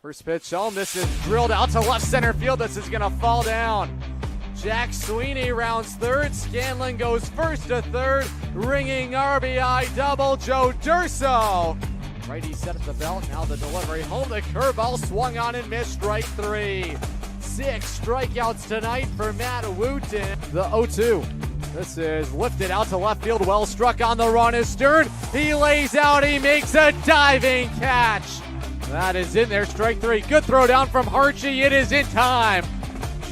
First pitch home. This is drilled out to left center field. This is going to fall down. Jack Sweeney rounds third. Scanlon goes first to third. Ringing RBI double. Joe Durso. Righty set at the belt. Now the delivery home. The curveball swung on and missed. Strike three. 6 strikeouts tonight for Matt Wooten. The 0-2. This is lifted out to left field. Well struck on the run is Stern. He lays out. He makes a diving catch. That is in there. Strike three. Good throw down from Harchie. It is in time.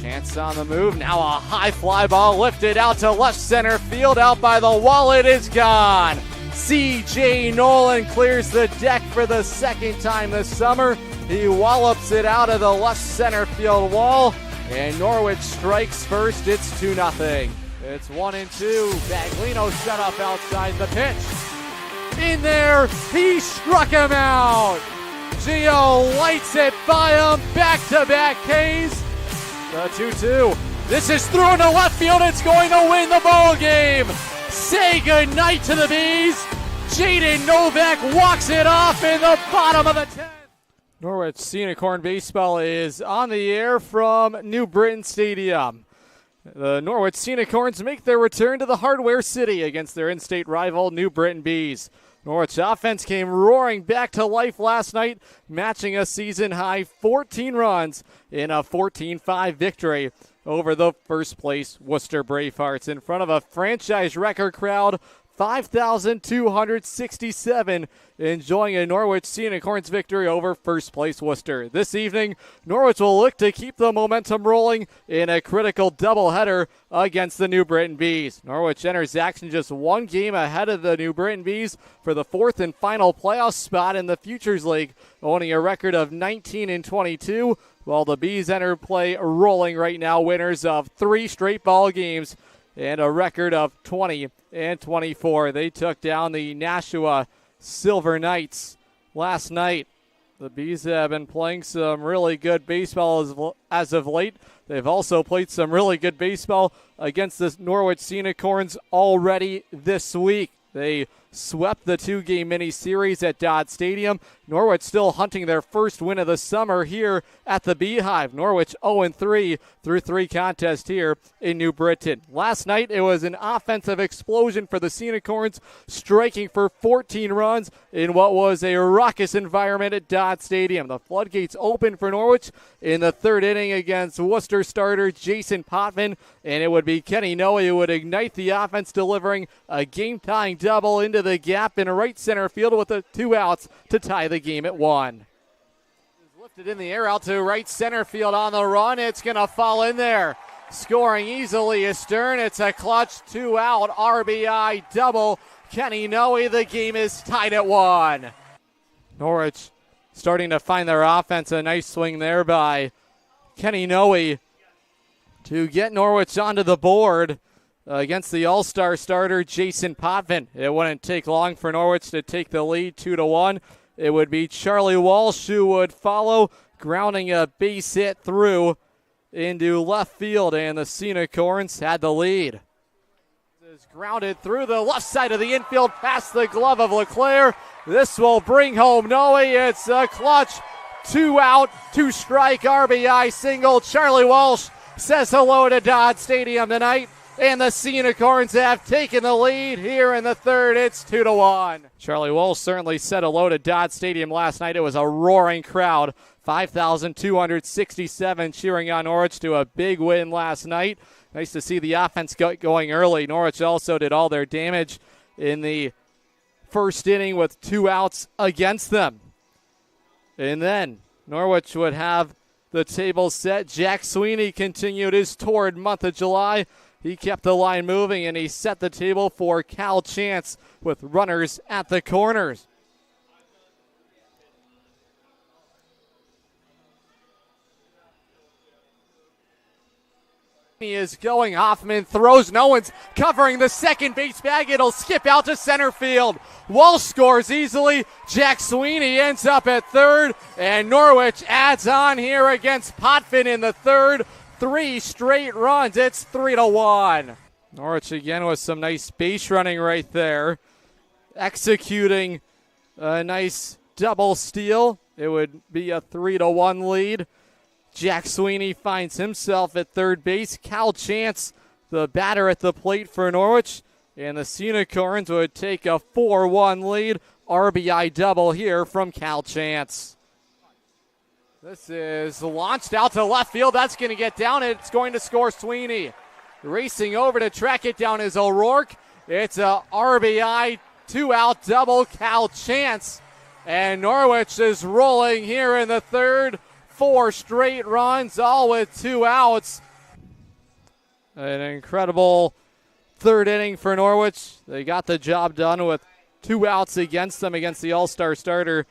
Chance on the move. Now a high fly ball lifted out to left center field. Out by the wall. It is gone. C.J. Nolan clears the deck for the second time this summer. He wallops it out of the left center field wall. And Norwich strikes first. It's 2-0. It's 1-2. Baglino set up outside the pitch. In there. He struck him out. Gio lights it by him. Back-to-back Ks. The 2-2. This is thrown to left field. It's going to win the ball game. Say goodnight to the Bees. Jaden Novak walks it off in the bottom of the 10th. Norwich Scenic Horn Baseball is on the air from New Britain Stadium. The Norwich Scenic Horns make their return to the Hardware City against their in-state rival New Britain Bees. Norwich offense came roaring back to life last night, matching a season-high 14 runs in a 14-5 victory over the first-place Worcester Bravehearts in front of a franchise record crowd, 5,267, enjoying a Norwich Scenic Horns victory over first-place Worcester. This evening, Norwich will look to keep the momentum rolling in a critical doubleheader against the New Britain Bees. Norwich enters action just one game ahead of the New Britain Bees for the fourth and final playoff spot in the Futures League, owning a record of 19-22, while the Bees enter play rolling right now, winners of 3 straight ball games and a record of 20-24. They took down the Nashua Silver Knights last night. The Bees have been playing some really good baseball as of late. They've also played some really good baseball against the Norwich Scenic Horns already this week. They swept the 2-game mini-series at Dodd Stadium. Norwich still hunting their first win of the summer here at the Beehive. Norwich 0-3 through 3 contests here in New Britain. Last night, it was an offensive explosion for the Scenic Horns, striking for 14 runs in what was a raucous environment at Dodd Stadium. The floodgates opened for Norwich in the third inning against Worcester starter Jason Potvin, and it would be Kenny Noe who would ignite the offense, delivering a game-tying double into the gap in right center field with the 2 outs to tie the game at 1. Lifted in the air out to right center field on the run. It's going to fall in there. Scoring easily is Stern. It's a clutch 2-out RBI double. Kenny Noe, the game is tied at 1. Norwich starting to find their offense. A nice swing there by Kenny Noe to get Norwich onto the board against the all-star starter Jason Potvin. It wouldn't take long for Norwich to take the lead 2-1. It would be Charlie Walsh who would follow, grounding a base hit through into left field, and the Scenic Horns had the lead. This is grounded through the left side of the infield past the glove of LeClaire. This will bring home Noe. It's a clutch 2-out, 2-strike RBI single. Charlie Walsh says hello to Dodd Stadium tonight. And the Scenic Horns have taken the lead here in the third. It's 2-1. Charlie Walsh certainly said hello to Dodd Stadium last night. It was a roaring crowd. 5,267 cheering on Norwich to a big win last night. Nice to see the offense going early. Norwich also did all their damage in the first inning with 2 outs against them. And then Norwich would have the table set. Jack Sweeney continued his torrid month of July. He kept the line moving, and he set the table for Cal Chance with runners at the corners. He is going. Hoffman throws. No one's covering the second base bag. It'll skip out to center field. Walsh scores easily. Jack Sweeney ends up at third, and Norwich adds on here against Potvin in the third. 3 straight runs. It's 3-1. Norwich again with some nice base running right there. Executing a nice double steal it would be a 3-1 lead. Jack Sweeney finds himself at third base. Cal Chance, the batter at the plate for Norwich. And the Unicorns would take a 4-1 lead. RBI double here from Cal Chance. This is launched out to left field. That's going to get down. It's going to score Sweeney. Racing over to track it down is O'Rourke. It's a RBI two-out double. Cal Chance. And Norwich is rolling here in the third. 4 straight runs, all with 2 outs. An incredible third inning for Norwich. They got the job done with 2 outs against them against the All-Star starter,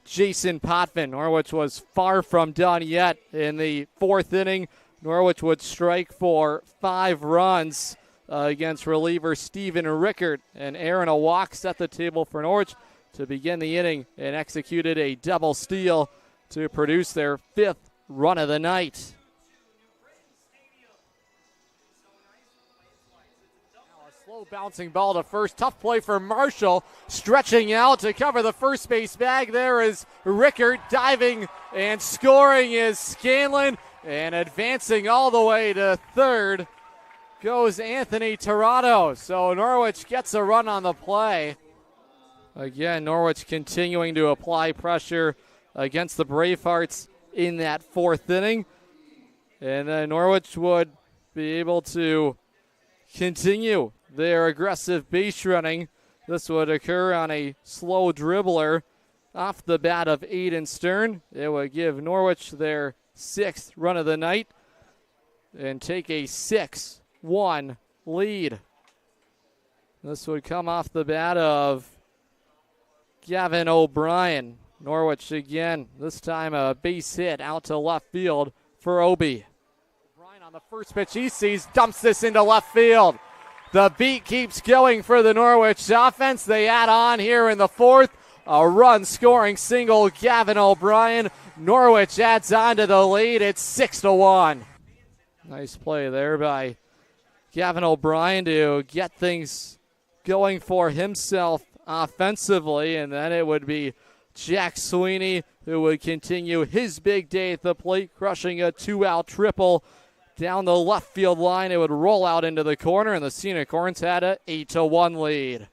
Jason Potvin. Norwich was far from done yet. In the 4th inning, Norwich would strike for 5 runs against reliever Steven Rickert. And Aaron Awak set the table for Norwich to begin the inning and executed a double steal to produce their 5th run of the night. Now a slow bouncing ball to first. Tough play for Marshall. Stretching out to cover the first base bag. There is Rickert. Diving and scoring is Scanlon. And advancing all the way to third goes Anthony Tirado. So Norwich gets a run on the play. Again, Norwich continuing to apply pressure against the Bravehearts in that 4th inning. And then Norwich would be able to continue their aggressive base running. This would occur on a slow dribbler off the bat of Aiden Stern. It would give Norwich their 6th run of the night and take a 6-1 lead. This would come off the bat of Gavin O'Brien. Norwich again, this time a base hit out to left field for Obi. O'Brien on the first pitch he sees, dumps this into left field. The beat keeps going for the Norwich offense. They add on here in the 4th. A run-scoring single, Gavin O'Brien. Norwich adds on to the lead. It's 6-1. Nice play there by Gavin O'Brien to get things going for himself offensively, and then it would be Jack Sweeney who would continue his big day at the plate, crushing a 2-out triple down the left field line. It would roll out into the corner, and the Unicorns had a 8-1 lead.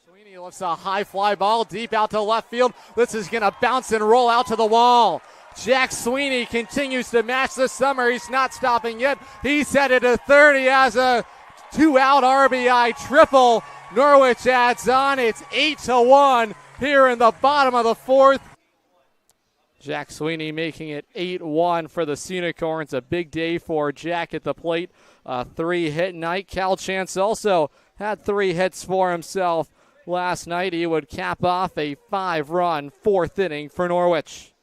Sweeney lifts a high fly ball deep out to left field. This is going to bounce and roll out to the wall. Jack Sweeney continues to match this summer. He's not stopping yet. He's headed to third. He has a 2-out RBI triple. Norwich adds on. It's 8-1 here in the bottom of the 4th. Jack Sweeney making it 8-1 for the Unicorns. A big day for Jack at the plate. A 3-hit night. Cal Chance also had 3 hits for himself last night. He would cap off a 5-run 4th inning for Norwich.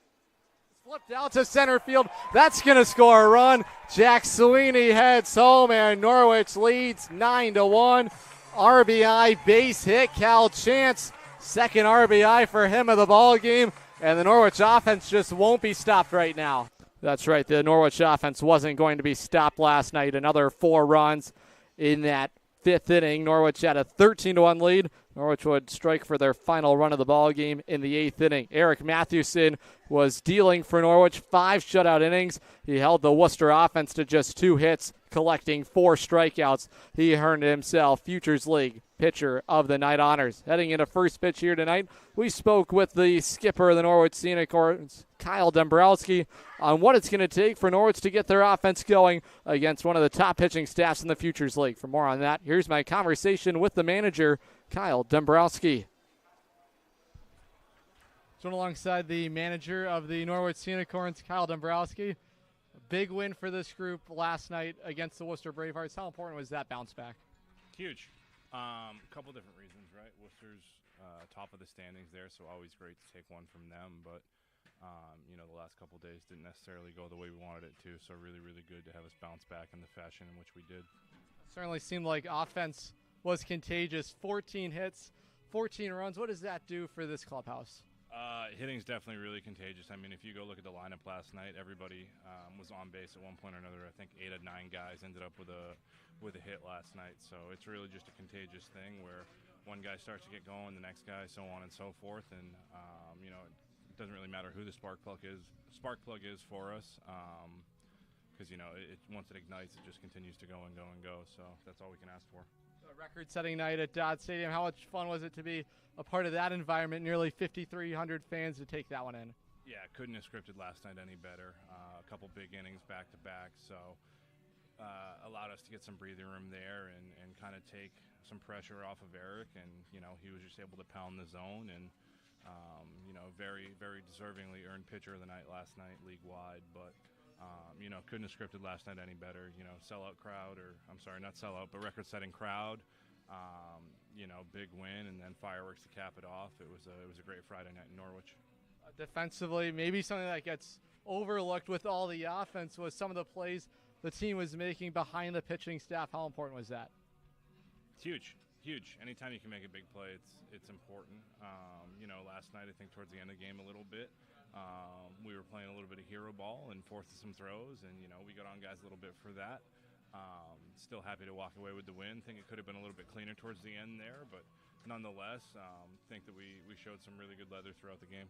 Flipped out to center field. That's going to score a run. Jack Sweeney heads home, and Norwich leads 9-1. RBI base hit. Cal Chance, 2nd RBI for him of the ball game, and the Norwich offense just won't be stopped right now. That's right. The Norwich offense wasn't going to be stopped last night. Another 4 runs in that 5th inning. Norwich had a 13-1 lead. Norwich would strike for their final run of the ball game in the 8th inning. Eric Mathewson was dealing for Norwich, 5 shutout innings. He held the Worcester offense to just 2 hits, collecting 4 strikeouts. He earned himself Futures League Pitcher of the Night honors. Heading into first pitch here tonight, we spoke with the skipper of the Norwich Unicorns, Kyle Dombrowski, on what it's going to take for Norwich to get their offense going against one of the top pitching staffs in the Futures League. For more on that, here's my conversation with the manager, Kyle Dombrowski. Joined alongside the manager of the Norwich Unicorns, Kyle Dombrowski. A big win for this group last night against the Worcester Bravehearts. How important was that bounce back? Huge. A couple different reasons, right? Worcester's top of the standings there, so always great to take one from them. But, the last couple days didn't necessarily go the way we wanted it to, so really, really good to have us bounce back in the fashion in which we did. Certainly seemed like offense was contagious. 14 hits, 14 runs. What does that do for this clubhouse? Hitting's definitely really contagious. I mean, if you go look at the lineup last night, everybody was on base at one point or another. I think 8 of 9 guys ended up with a hit last night. So it's really just a contagious thing where one guy starts to get going, the next guy, so on and so forth. And it doesn't really matter who the spark plug is for us, because once it ignites, it just continues to go and go and go. So that's all we can ask for. A record-setting night at Dodd Stadium. How much fun was it to be a part of that environment? Nearly 5,300 fans to take that one in. Yeah, couldn't have scripted last night any better. A couple big innings back to back, so allowed us to get some breathing room there and kind of take some pressure off of Eric. And he was just able to pound the zone, and very, very deservingly earned pitcher of the night last night, league wide. But couldn't have scripted last night any better. Sellout crowd, or I'm sorry, not sellout, but record-setting crowd. Big win, and then fireworks to cap it off. It was a great Friday night in Norwich. Defensively, maybe something that gets overlooked with all the offense was some of the plays the team was making behind the pitching staff. How important was that? It's huge. Anytime you can make a big play, it's important. Last night, I think towards the end of the game a little bit, we were playing a little bit of hero ball and forced some throws, and we got on guys a little bit for that. Still happy to walk away with the win. Think it could have been a little bit cleaner towards the end there, but nonetheless, think that we showed some really good leather throughout the game.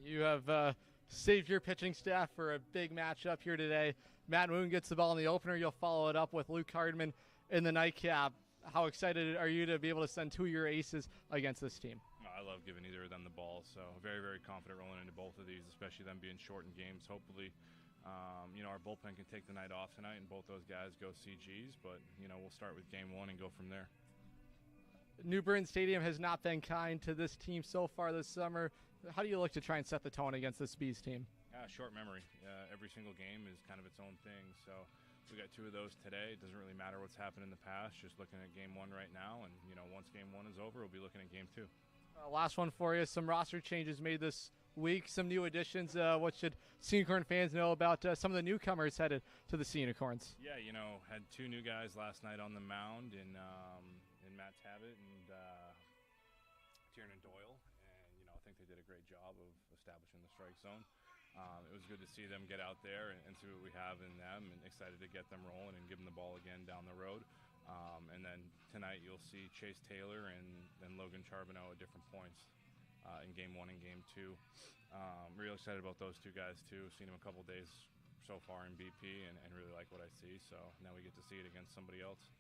You have saved your pitching staff for a big matchup here today. Matt Moon gets the ball in the opener. You'll follow it up with Luke Hardman in the nightcap. How excited are you to be able to send two of your aces against this team? I love giving either of them the ball, so very, very confident rolling into both of these, especially them being shortened games. Hopefully, our bullpen can take the night off tonight and both those guys go CGs, but, we'll start with game one and go from there. New Britain Stadium has not been kind to this team so far this summer. How do you look to try and set the tone against this Bees team? Short memory. Every single game is kind of its own thing. So we got two of those today. It doesn't really matter what's happened in the past. Just looking at game one right now. And, once game one is over, we'll be looking at game two. Last one for you. Some roster changes made this week. Some new additions. What should Unicorn fans know about some of the newcomers headed to the Unicorns? Yeah, had two new guys last night on the mound in Matt Tabbitt and Tiernan Doyle. And, I think they did a great job of establishing the strike zone. It was good to see them get out there and see what we have in them, and excited to get them rolling and give them the ball again down the road. And then tonight you'll see Chase Taylor and Logan Charbonneau at different points in game one and game two. Real excited about those two guys too. Seen them a couple days so far in BP and really like what I see. So now we get to see it against somebody else.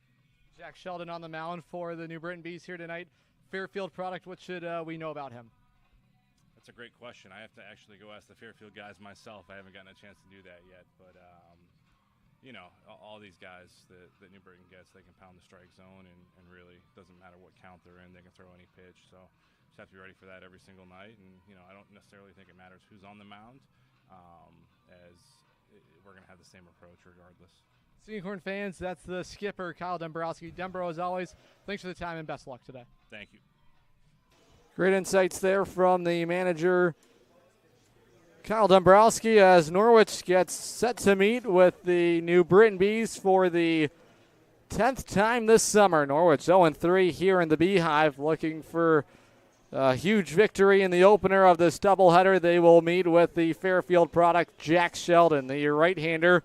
Jack Sheldon on the mound for the New Britain Bees here tonight. Fairfield product, what should we know about him? That's a great question. I have to actually go ask the Fairfield guys myself. I haven't gotten a chance to do that yet. But, all these guys that New Britain gets, they can pound the strike zone, and really doesn't matter what count they're in. They can throw any pitch. So just have to be ready for that every single night. And, I don't necessarily think it matters who's on the mound, as we're going to have the same approach regardless. Unicorn fans, that's the skipper, Kyle Dombrowski. Dembro, as always, thanks for the time and best luck today. Thank you. Great insights there from the manager, Kyle Dombrowski, as Norwich gets set to meet with the New Britain Bees for the 10th time this summer. Norwich 0-3 here in the Beehive, looking for a huge victory in the opener of this doubleheader. They will meet with the Fairfield product, Jack Sheldon, the right-hander.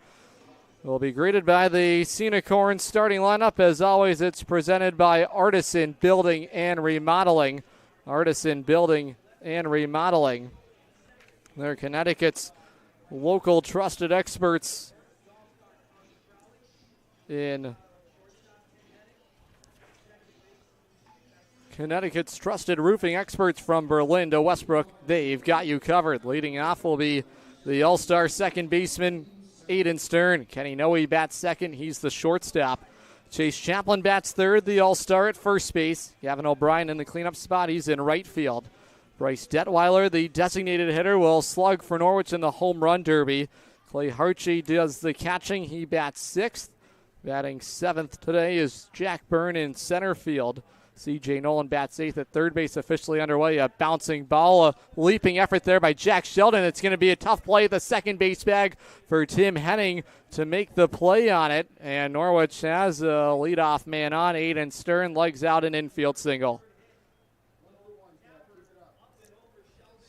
Will be greeted by the Unicorn starting lineup. As always, it's presented by Artisan Building and Remodeling. Artisan Building and Remodeling. They're Connecticut's local trusted experts in Connecticut's trusted roofing experts from Berlin to Westbrook. They've got you covered. Leading off will be the all-star second baseman, Aiden Stern. Kenny Noe bats second. He's the shortstop. Chase Chaplin bats third, the all-star at first base. Gavin O'Brien in the cleanup spot. He's in right field. Bryce Detweiler, the designated hitter, will slug for Norwich in the home run derby. Clay Harchie does the catching. He bats sixth. Batting seventh today is Jack Byrne in center field. C.J. Nolan bats eighth at third base, officially underway. A bouncing ball, a leaping effort there by Jack Sheldon. It's going to be a tough play at the second base bag for Tim Henning to make the play on it. And Norwich has a leadoff man on. Aiden Stern legs out an infield single.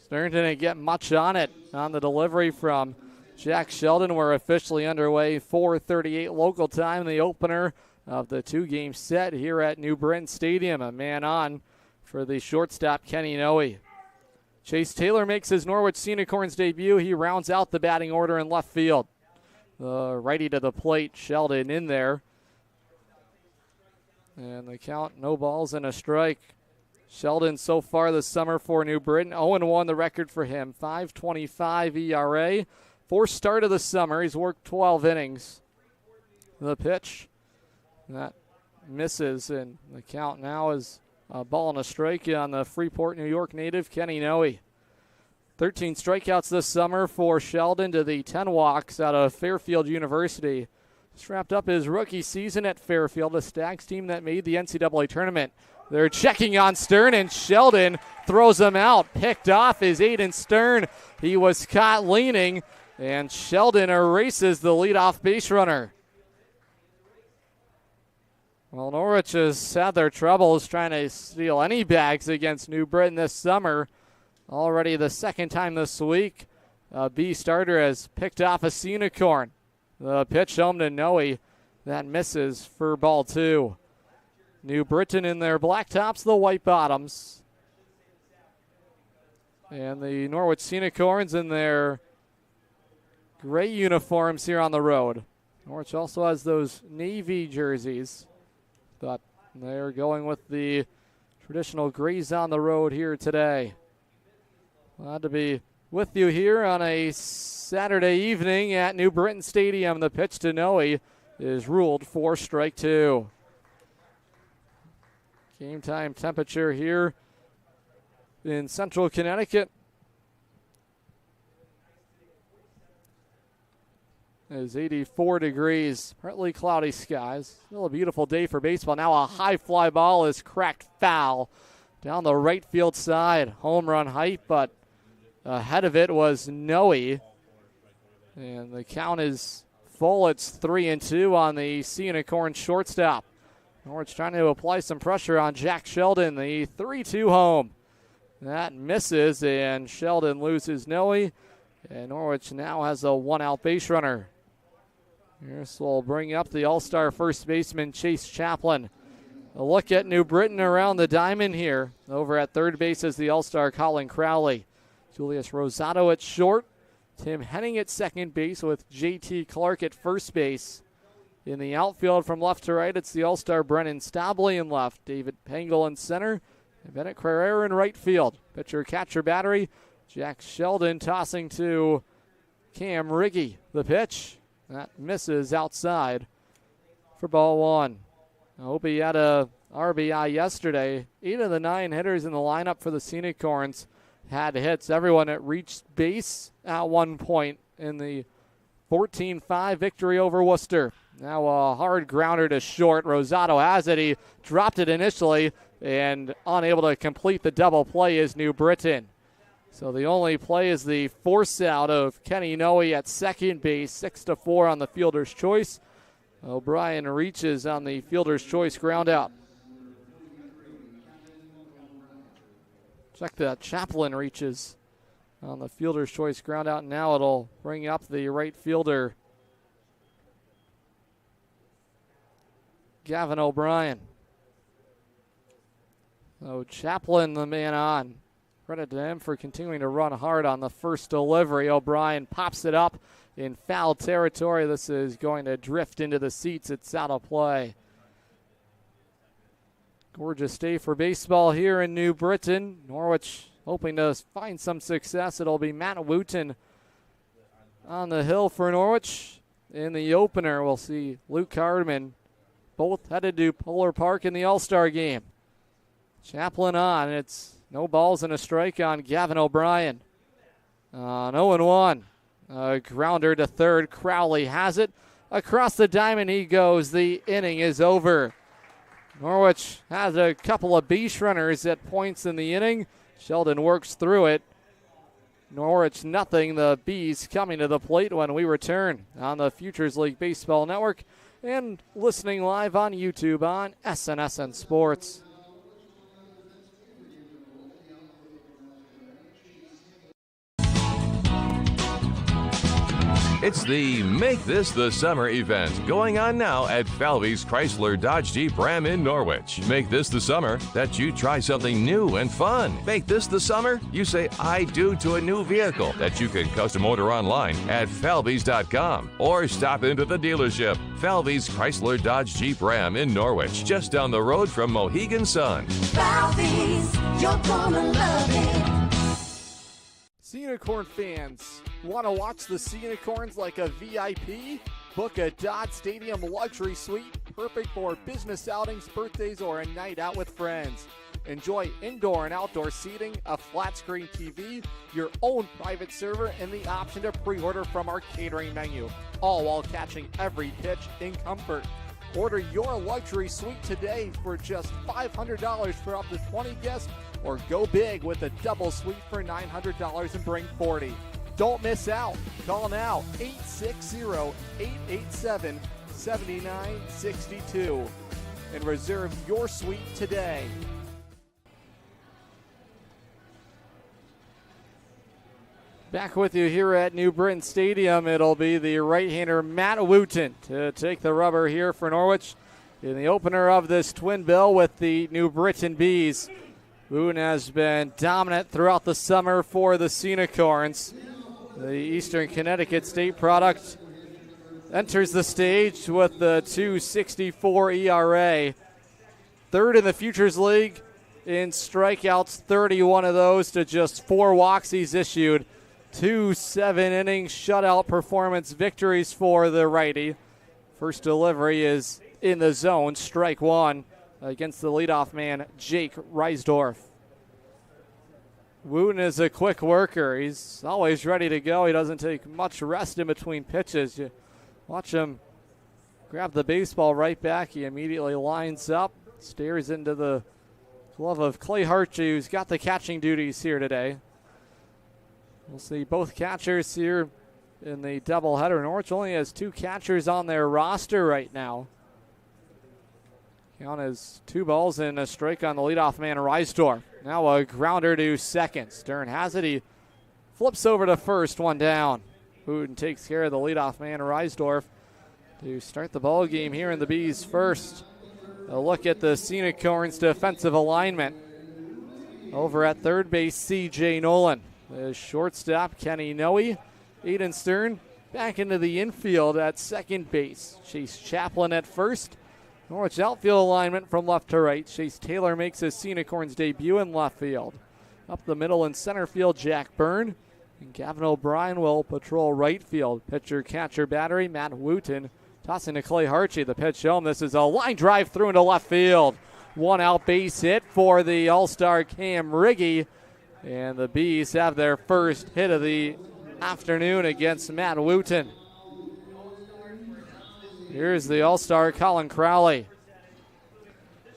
Stern didn't get much on it on the delivery from Jack Sheldon. We're officially underway. 4:38 local time. The opener of the two-game set here at New Britain Stadium. A man on for the shortstop, Kenny Noe. Chase Taylor makes his Norwich Unicorns debut. He rounds out the batting order in left field. The righty to the plate, Sheldon in there. And the count, no balls and a strike. Sheldon so far this summer for New Britain, 0-1 the record for him. 5.25 ERA. Fourth start of the summer. He's worked 12 innings. The pitch, that misses, and the count now is a ball and a strike on the Freeport, New York native, Kenny Noe. 13 strikeouts this summer for Sheldon to the 10 walks out of Fairfield University. Just wrapped up his rookie season at Fairfield, a Stags team that made the NCAA tournament. They're checking on Stern, and Sheldon throws him out. Picked off is Aiden Stern. He was caught leaning, and Sheldon erases the leadoff base runner. Well, Norwich has had their troubles trying to steal any bags against New Britain this summer. Already the second time this week, a B starter has picked off a unicorn. The pitch home to Noe. That misses for ball two. New Britain in their black tops, the white bottoms. And the Norwich Unicorns in their gray uniforms here on the road. Norwich also has those navy jerseys, but they're going with the traditional grays on the road here today. Glad to be with you here on a Saturday evening at New Britain Stadium. The pitch to Noe is ruled for strike two. Game time temperature here in central Connecticut is 84 degrees, partly cloudy skies. Still a beautiful day for baseball. Now a high fly ball is cracked foul down the right field side. Home run height, but ahead of it was Noe. And the count is full. It's 3-2 on the Unicorn shortstop. Norwich trying to apply some pressure on Jack Sheldon, the 3-2 home. That misses, and Sheldon loses Noe. And Norwich now has a one-out base runner. This will bring up the all-star first baseman, Chase Chaplin. A look at New Britain around the diamond here. Over at third base is the all-star Colin Crowley. Julius Rosato at short. Tim Henning at second base with J.T. Clark at first base. In the outfield from left to right, it's the all-star Brennan Stabley in left. David Pengel in center. And Bennett Carrera in right field. Pitcher-catcher battery. Jack Sheldon tossing to Cam Riggy. The pitch. That misses outside for ball one. I hope he had a RBI yesterday. 8 of the 9 hitters in the lineup for the Unicorns had hits. Everyone that reached base at one point in the 14-5 victory over Worcester. Now a hard grounder to short. Rosato has it. He dropped it initially and unable to complete the double play is New Britain. So the only play is the force out of Kenny Noe at second base, 6-4 on the fielder's choice. O'Brien reaches on the fielder's choice ground out. Check that. Chaplin reaches on the fielder's choice ground out. Now it'll bring up the right fielder, Gavin O'Brien. So Chaplin, the man on. Credit to him for continuing to run hard on the first delivery. O'Brien pops it up in foul territory. This is going to drift into the seats. It's out of play. Gorgeous day for baseball here in New Britain. Norwich hoping to find some success. It'll be Matt Wooten on the hill for Norwich. In the opener, we'll see Luke Hardman, both headed to Polar Park in the All-Star game. Chaplin on. It's no balls and a strike on Gavin O'Brien. 0-1. A grounder to third. Crowley has it. Across the diamond he goes. The inning is over. Norwich has a couple of base runners at points in the inning. Sheldon works through it. Norwich nothing. The Bees coming to the plate when we return on the Futures League Baseball Network and listening live on YouTube on SNSN Sports. It's the Make This the Summer event going on now at Falvey's Chrysler Dodge Jeep Ram in Norwich. Make this the summer that you try something new and fun. Make this the summer you say I do to a new vehicle that you can custom order online at falveys.com or stop into the dealership. Falvey's Chrysler Dodge Jeep Ram in Norwich, just down the road from Mohegan Sun. Falvey's, you're gonna love it. Unicorn fans, want to watch the Unicorns like a VIP? Book a Dodge Stadium luxury suite, perfect for business outings, birthdays, or a night out with friends. Enjoy indoor and outdoor seating, a flat screen TV, your own private server, and the option to pre-order from our catering menu, all while catching every pitch in comfort. Order your luxury suite today for just $500 for up to 20 guests, or go big with a double suite for $900 and bring 40. Don't miss out. Call now, 860-887-7962, and reserve your suite today. Back with you here at New Britain Stadium. It'll be the right-hander Matt Wooten to take the rubber here for Norwich in the opener of this twin bill with the New Britain Bees. Wooten has been dominant throughout the summer for the Unicorns. The Eastern Connecticut State product enters the stage with the .264 ERA. Third in the Futures League in strikeouts, 31 of those to just 4 walks he's issued. 2 7-inning shutout performance victories for the righty. First delivery is in the zone, strike one against the leadoff man, Jake Reisdorf. Wooten is a quick worker. He's always ready to go. He doesn't take much rest in between pitches. You watch him grab the baseball right back. He immediately lines up, stares into the glove of Clay Hartje, who's got the catching duties here today. We'll see both catchers here in the doubleheader. Norwich only has 2 catchers on their roster right now. Count is 2 balls and a strike on the leadoff man, Reisdorf. Now a grounder to second. Stern has it. He flips over to first, 1 down. Wooten takes care of the leadoff man, Reisdorf, to start the ball game here in the Bees first. A look at the Unicorns' defensive alignment. Over at third base, C.J. Nolan. The shortstop, Kenny Noe. Aiden Stern back into the infield at second base. Chase Chaplin at first. Norwich outfield alignment from left to right. Chase Taylor makes his Unicorns debut in left field. Up the middle in center field, Jack Byrne. And Gavin O'Brien will patrol right field. Pitcher, catcher, battery, Matt Wooten. Tossing to Clay Hartje, the pitch home. This is a line drive through into left field. 1 out base hit for the All-Star Cam Riggy. And the Bees have their first hit of the afternoon against Matt Wooten. Here's the All-Star Colin Crowley.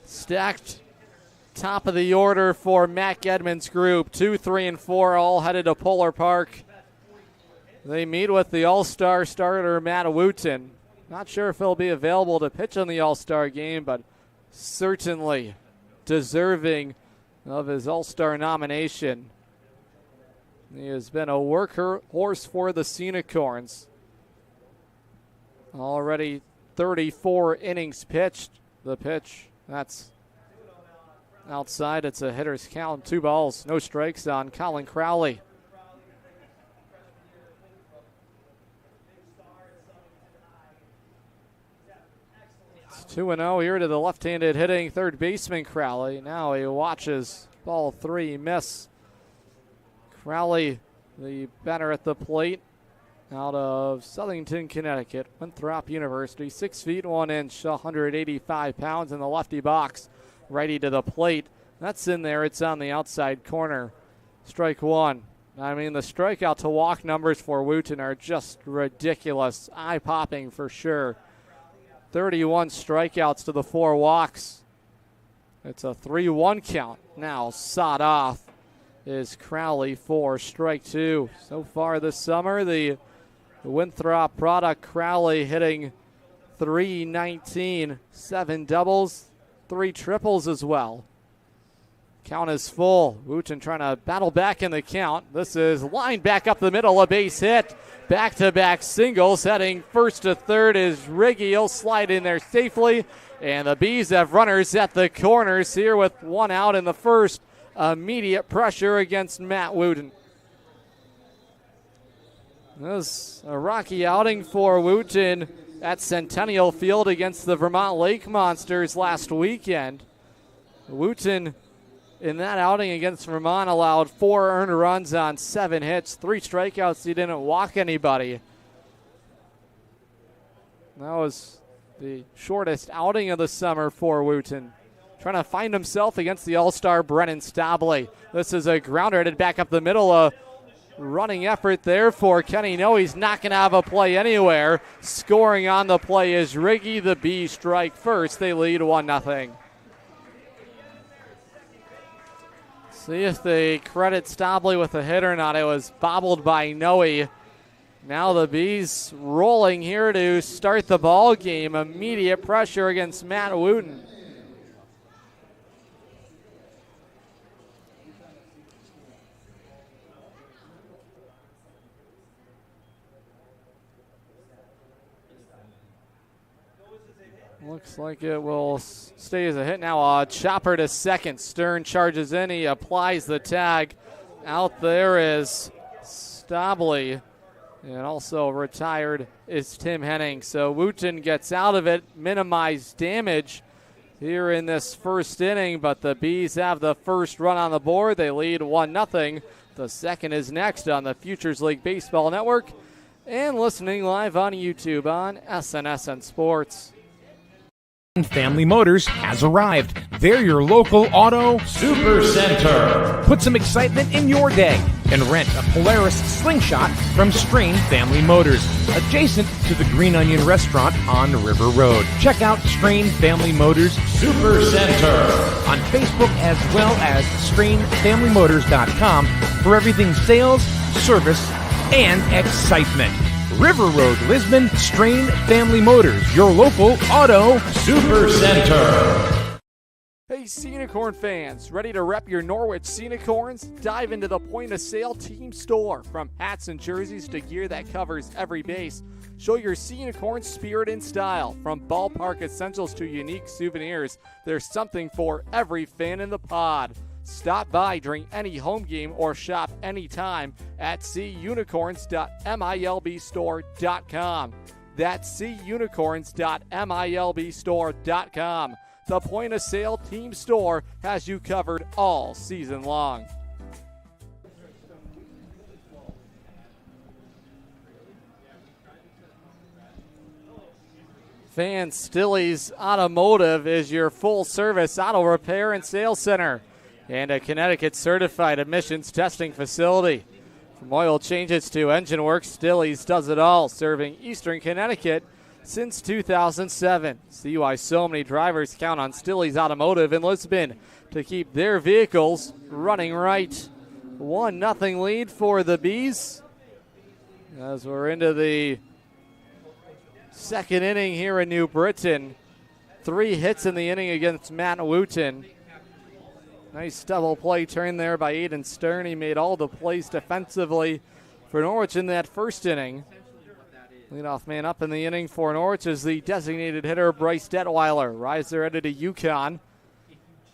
Stacked top of the order for Mac Edmonds' group. 2, 3, and 4 all headed to Polar Park. They meet with the All-Star starter Matt Wooten. Not sure if he'll be available to pitch in the All-Star game, but certainly deserving of his All-Star nomination. He has been a workhorse for the Unicorns. Already 34 innings pitched. The pitch, that's outside. It's a hitter's count. 2 balls, no strikes on Colin Crowley. It's 2-0 here to the left-handed hitting third baseman Crowley. Now he watches ball 3 miss. Crowley, the batter at the plate, out of Southington, Connecticut, Winthrop University, 6 feet 1 inch, 185 pounds in the lefty box, righty to the plate. That's in there. It's on the outside corner. Strike 1. I mean, the strikeout to walk numbers for Wooten are just ridiculous, eye-popping for sure. 31 strikeouts to the 4 walks. It's a 3-1 count. Now sawed off is Crowley for strike 2. So far this summer, the Winthrop product, Crowley hitting .319, 7 doubles, 3 triples as well. Count is full. Wooten trying to battle back in the count. This is lined back up the middle, a base hit. Back-to-back singles. Heading first to third is Riggy. He'll slide in there safely. And the Bees have runners at the corners here with one out in the first. Immediate pressure against Matt Wooten. This was a rocky outing for Wooten at Centennial Field against the Vermont Lake Monsters last weekend. Wooten in that outing against Vermont allowed 4 earned runs on 7 hits, 3 strikeouts. He didn't walk anybody. That was the shortest outing of the summer for Wooten. Trying to find himself against the all-star Brennan Stabley. This is a grounder headed back up the middle. A running effort there for Kenny. No, he's not going to have a play anywhere. Scoring on the play is Riggy. The Bees strike first. They lead 1-0. See if they credit Stabley with a hit or not. It was bobbled by Noe. Now the Bees rolling here to start the ball game. Immediate pressure against Matt Wooten. Looks like it will stay as a hit now. Chopper to second. Stern charges in. He applies the tag. Out there is Stabley. And also retired is Tim Henning. So Wooten gets out of it. Minimized damage here in this first inning. But the Bees have the first run on the board. They lead 1-0. The second is next on the Futures League Baseball Network. And listening live on YouTube on SNSN Sports. Family Motors has arrived. They're your local auto super center. Put some excitement in your day and rent a Polaris Slingshot from Strain Family Motors, adjacent to the Green Onion Restaurant on River Road. Check out Strain Family Motors Super Center on Facebook as well as strainfamilymotors.com for everything sales, service, and excitement. River Road, Lisbon, Strain Family Motors, your local auto super center. Hey, Unicorn fans, ready to rep your Norwich Unicorns? Dive into the point-of-sale team store. From hats and jerseys to gear that covers every base, show your Unicorn spirit and style. From ballpark essentials to unique souvenirs, there's something for every fan in the pod. Stop by during any home game or shop anytime at cunicorns.milbstore.com. That's cunicorns.milbstore.com. The point-of-sale team store has you covered all season long. Fan Stilley's Automotive is your full-service auto repair and sales center and a Connecticut-certified emissions testing facility. From oil changes to engine work, Stilley's does it all, serving Eastern Connecticut since 2007. See why so many drivers count on Stilley's Automotive in Lisbon to keep their vehicles running right. 1-0 lead for the Bees as we're into the second inning here in New Britain. 3 hits in the inning against Matt Wooten. Nice double play turn there by Aiden Stern. He made all the plays defensively for Norwich in that first inning. Leadoff man up in the inning for Norwich is the designated hitter Bryce Detweiler. Riser headed to UConn.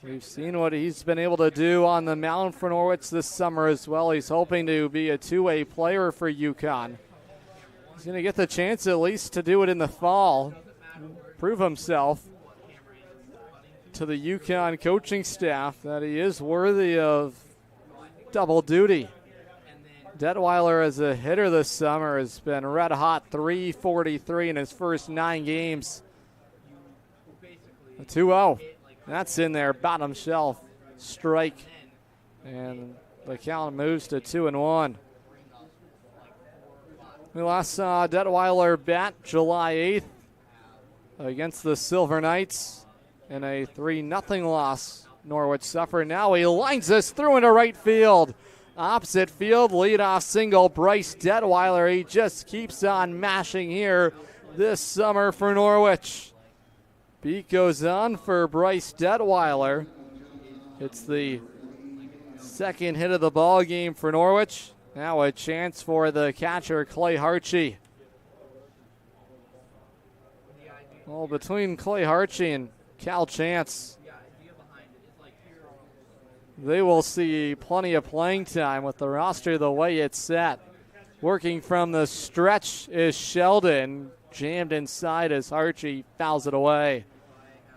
We've seen what he's been able to do on the mound for Norwich this summer as well. He's hoping to be a two-way player for UConn. He's going to get the chance at least to do it in the fall, prove himself to the UConn coaching staff that he is worthy of double duty. Detweiler as a hitter this summer has been red hot, .343 in his first 9 games. A 2-0. That's in there, bottom shelf strike. And the count moves to 2-1. We last saw Detweiler bat July 8th against the Silver Knights in a 3-0 loss Norwich suffered. Now he lines this through into right field. Opposite field, leadoff single, Bryce Detweiler. He just keeps on mashing here this summer for Norwich. Beat goes on for Bryce Detweiler. It's the Second hit of the ball game for Norwich. Now a chance for the catcher, Clay Harchie. Well, between Clay Harchie and Cal Chance, they will see plenty of playing time with the roster the way it's set. Working from the stretch is Sheldon. Jammed inside as Harchie fouls it away.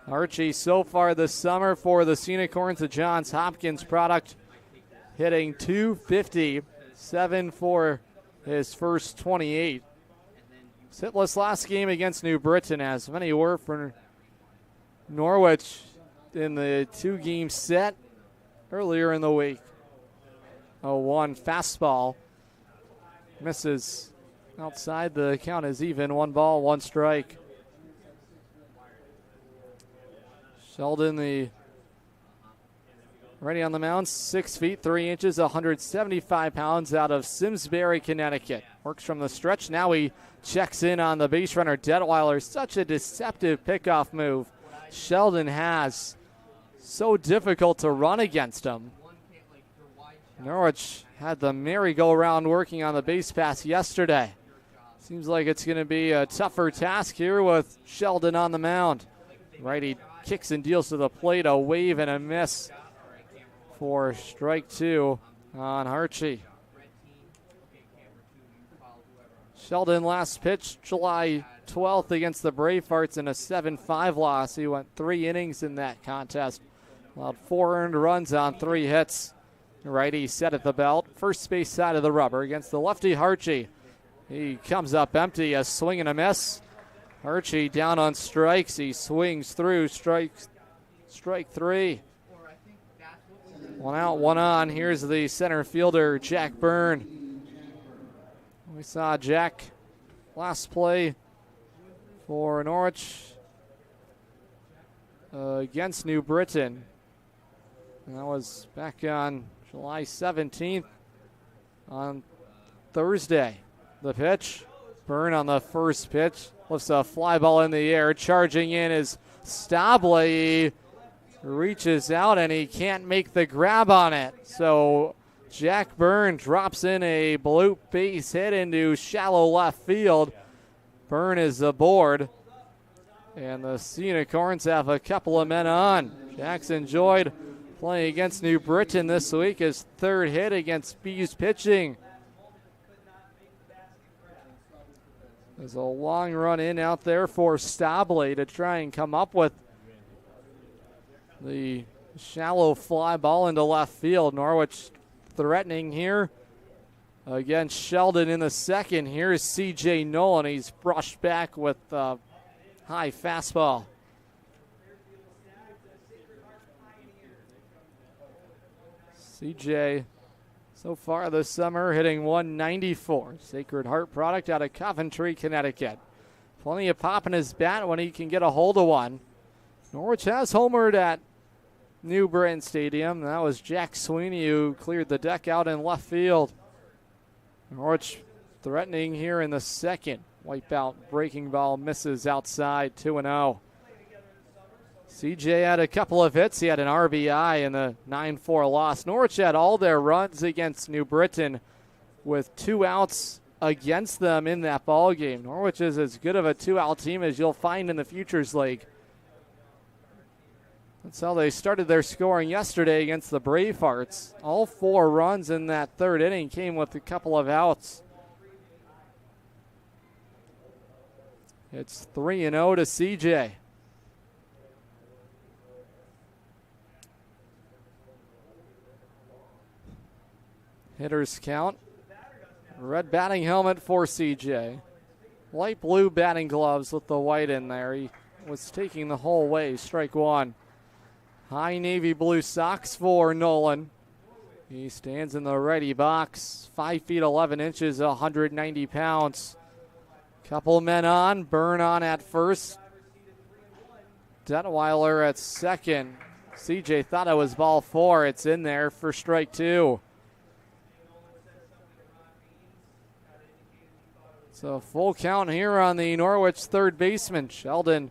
Harchie so far this summer for the Scenic Horns, the Johns Hopkins product, hitting .250, 7 for his first 28. Hitless last game against New Britain, as many were for Norwich in the 2-game set earlier in the week. 0-1 fastball. Misses outside. The count is even. 1 ball, 1 strike. Sheldon, the ready on the mound, 6 feet 3 inches, 175 pounds, out of Simsbury, Connecticut. Works from the stretch. Now he checks in on the base runner, Detweiler. Such a deceptive pickoff move Sheldon has. So difficult to run against him. Norwich had the merry-go-round working on the base pass yesterday. Seems like it's going to be a tougher task here with Sheldon on the mound. Righty kicks and deals to the plate, a wave and a miss for strike 2 on Harchie. Sheldon last pitched July 12th against the Bravehearts in a 7-5 loss. He went 3 innings in that contest. Allowed 4 earned runs on 3 hits. Righty set at the belt. First base side of the rubber against the lefty Harchie. He comes up empty, a swing and a miss. Harchie down on strikes. He swings through strike 3. 1 out, 1 on. Here's the center fielder, Jack Byrne. We saw Jack last play for Norwich against New Britain. And that was back on July 17th on Thursday. The pitch, Byrne on the first pitch, lifts a fly ball in the air. Charging in is Stable. He reaches out and he can't make the grab on it. So Jack Byrne drops in a bloop base hit into shallow left field. Byrne is aboard. And the Scenic Horns have a couple of men on. Jack's enjoyed playing against New Britain this week. His 3rd hit against Bees pitching. There's a long run in out there for Stable to try and come up with the shallow fly ball into left field. Norwich threatening here against Sheldon in the second. Here's C.J. Nolan. He's brushed back with a high fastball. C.J. so far this summer hitting .194. Sacred Heart product out of Coventry, Connecticut. Plenty of pop in his bat when he can get a hold of one. Norwich has homered at New Britain Stadium. That was Jack Sweeney who cleared the deck out in left field. Norwich threatening here in the second. Wipeout breaking ball misses outside, 2-0. CJ had a couple of hits. He had an RBI in the 9-4 loss. Norwich had all their runs against New Britain with 2 outs against them in that ball game. Norwich is as good of a 2-out team as you'll find in the Futures League. That's how they started their scoring yesterday against the Bravehearts. All 4 runs in that 3rd inning came with a couple of outs. It's 3-0 to CJ. Hitters count. Red batting helmet for CJ. Light blue batting gloves with the white in there. He was taking the whole way. Strike 1. High navy blue socks for Nolan. He stands in the righty box. 5 feet 11 inches, 190 pounds. Couple men on. Byrne on at first. Detweiler at second. CJ thought it was ball 4. It's in there for strike 2. So full count here on the Norwich 3rd baseman. Sheldon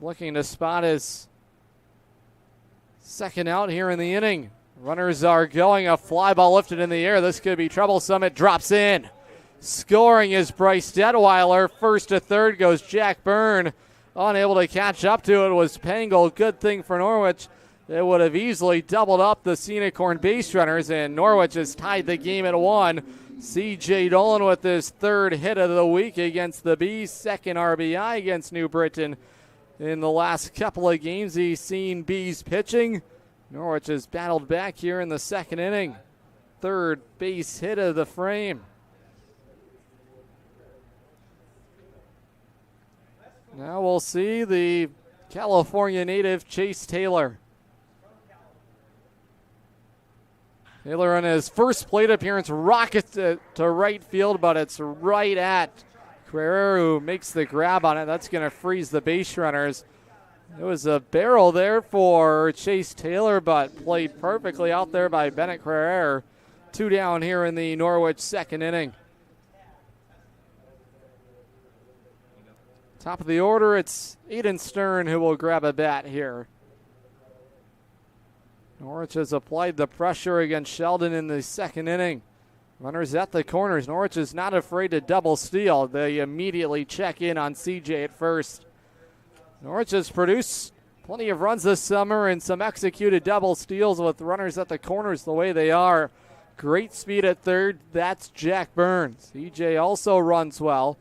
looking to spot his Second out here in the inning. Runners are going. A fly ball lifted in the air. This could be troublesome. It drops in. Scoring is Bryce Detweiler. First to third goes Jack Byrne. Unable to catch up to it was Pangle. Good thing for Norwich. It would have easily doubled up the Scenic Horn base runners, and Norwich has tied the game at 1. C.J. Dolan with his third hit of the week against the Bees. Second RBI against New Britain. In the last couple of games, he's seen Bees pitching. Norwich has battled back here in the second inning. Third base hit of the frame. Now we'll see the California native Chase Taylor. Taylor on his first plate appearance rockets to right field, but it's right at Carrera, who makes the grab on it. That's going to freeze the base runners. It was a barrel there for Chase Taylor, but played perfectly out there by Bennett Carrera. 2 down here in the Norwich second inning. Top of the order, it's Aiden Stern who will grab a bat here. Norwich has applied the pressure against Sheldon in the second inning. Runners at the corners. Norwich is not afraid to double steal. They immediately check in on CJ at first. Norwich has produced plenty of runs this summer and some executed double steals with runners at the corners the way they are. Great speed at third. That's Jack Burns. CJ also runs well.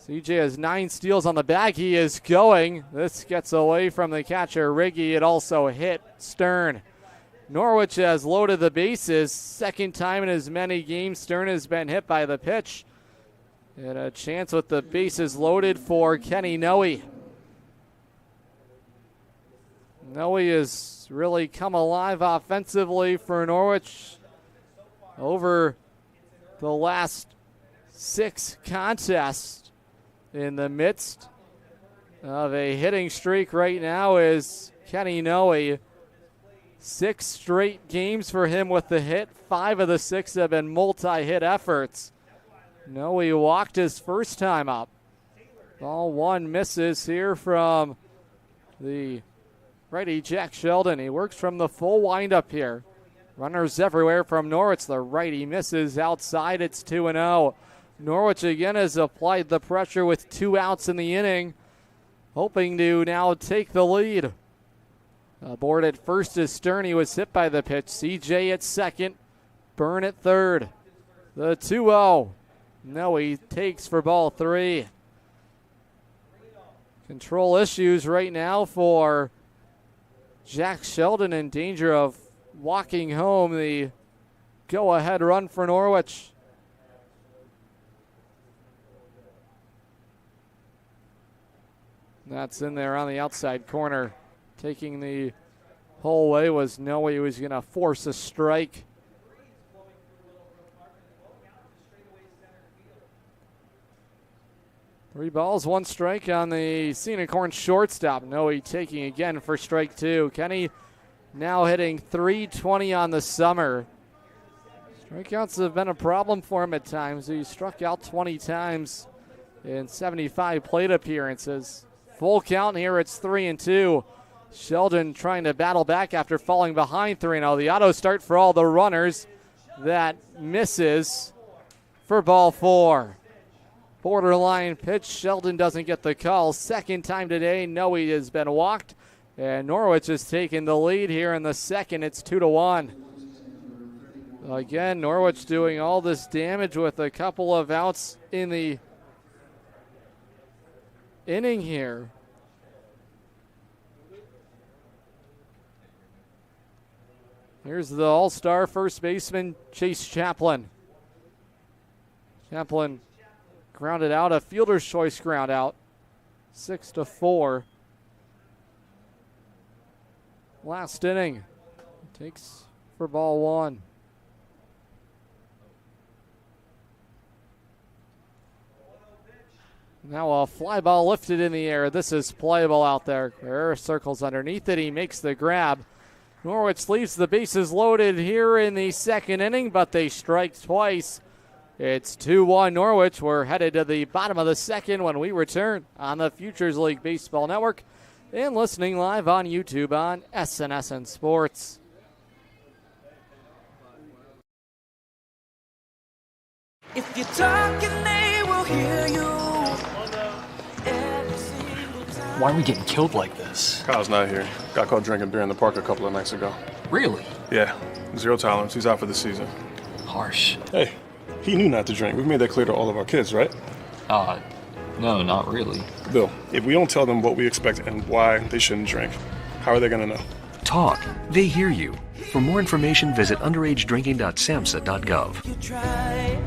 CJ has 9 steals on the bag. He is going. This gets away from the catcher, Riggy. It also hit Stern. Norwich has loaded the bases. Second time in as many games Stern has been hit by the pitch. And a chance with the bases loaded for Kenny Noe. Noe has really come alive offensively for Norwich over the last 6 contests. In the midst of a hitting streak right now is Kenny Noe. 6 straight games for him with the hit. 5 of the 6 have been multi-hit efforts. Noe walked his first time up. Ball 1 misses here from the righty Jack Sheldon. He works from the full windup here. Runners everywhere from Norwich. The righty misses outside. It's 2-0. Norwich again has applied the pressure with 2 outs in the inning, hoping to now take the lead. Aboard at first is Stern. He was hit by the pitch. CJ at second. Byrne at third. The 2-0. Noe takes for ball 3. Control issues right now for Jack Sheldon, in danger of walking home the go-ahead run for Norwich. That's in there on the outside corner. Taking the whole way was Noe. He was going to force a strike. Three balls, 1 strike on the Scenic Horn shortstop. Noe taking again for strike 2. Kenny now hitting .320 on the summer. Strikeouts have been a problem for him at times. He struck out 20 times in 75 plate appearances. Full count here, it's 3-2. Sheldon trying to battle back after falling behind 3-0. The auto start for all the runners. That misses for ball 4. Borderline pitch. Sheldon doesn't get the call. Second time today, Noe has been walked. And Norwich has taken the lead here in the second. It's 2-1. Again, Norwich doing all this damage with a couple of outs in the inning here. Here's the all-star first baseman, Chase Chaplin. Chaplin grounded out, a fielder's choice ground out. 6-4. Last inning. Takes for ball 1. Now a fly ball lifted in the air. This is playable out there. Carrera circles underneath it. He makes the grab. Norwich leaves the bases loaded here in the second inning, but they strike twice. It's 2-1 Norwich. We're headed to the bottom of the second when we return on the Futures League Baseball Network and listening live on YouTube on SNSN Sports. If you're talking, they will hear you. Why are we getting killed like this? Kyle's not here. Got caught drinking beer in the park a couple of nights ago. Really? Yeah, 0 tolerance. He's out for the season. Harsh. Hey, he knew not to drink. We've made that clear to all of our kids, right? No, not really. Bill, if we don't tell them what we expect and why they shouldn't drink, how are they going to know? Talk. They hear you. For more information, visit underagedrinking.samhsa.gov. You try.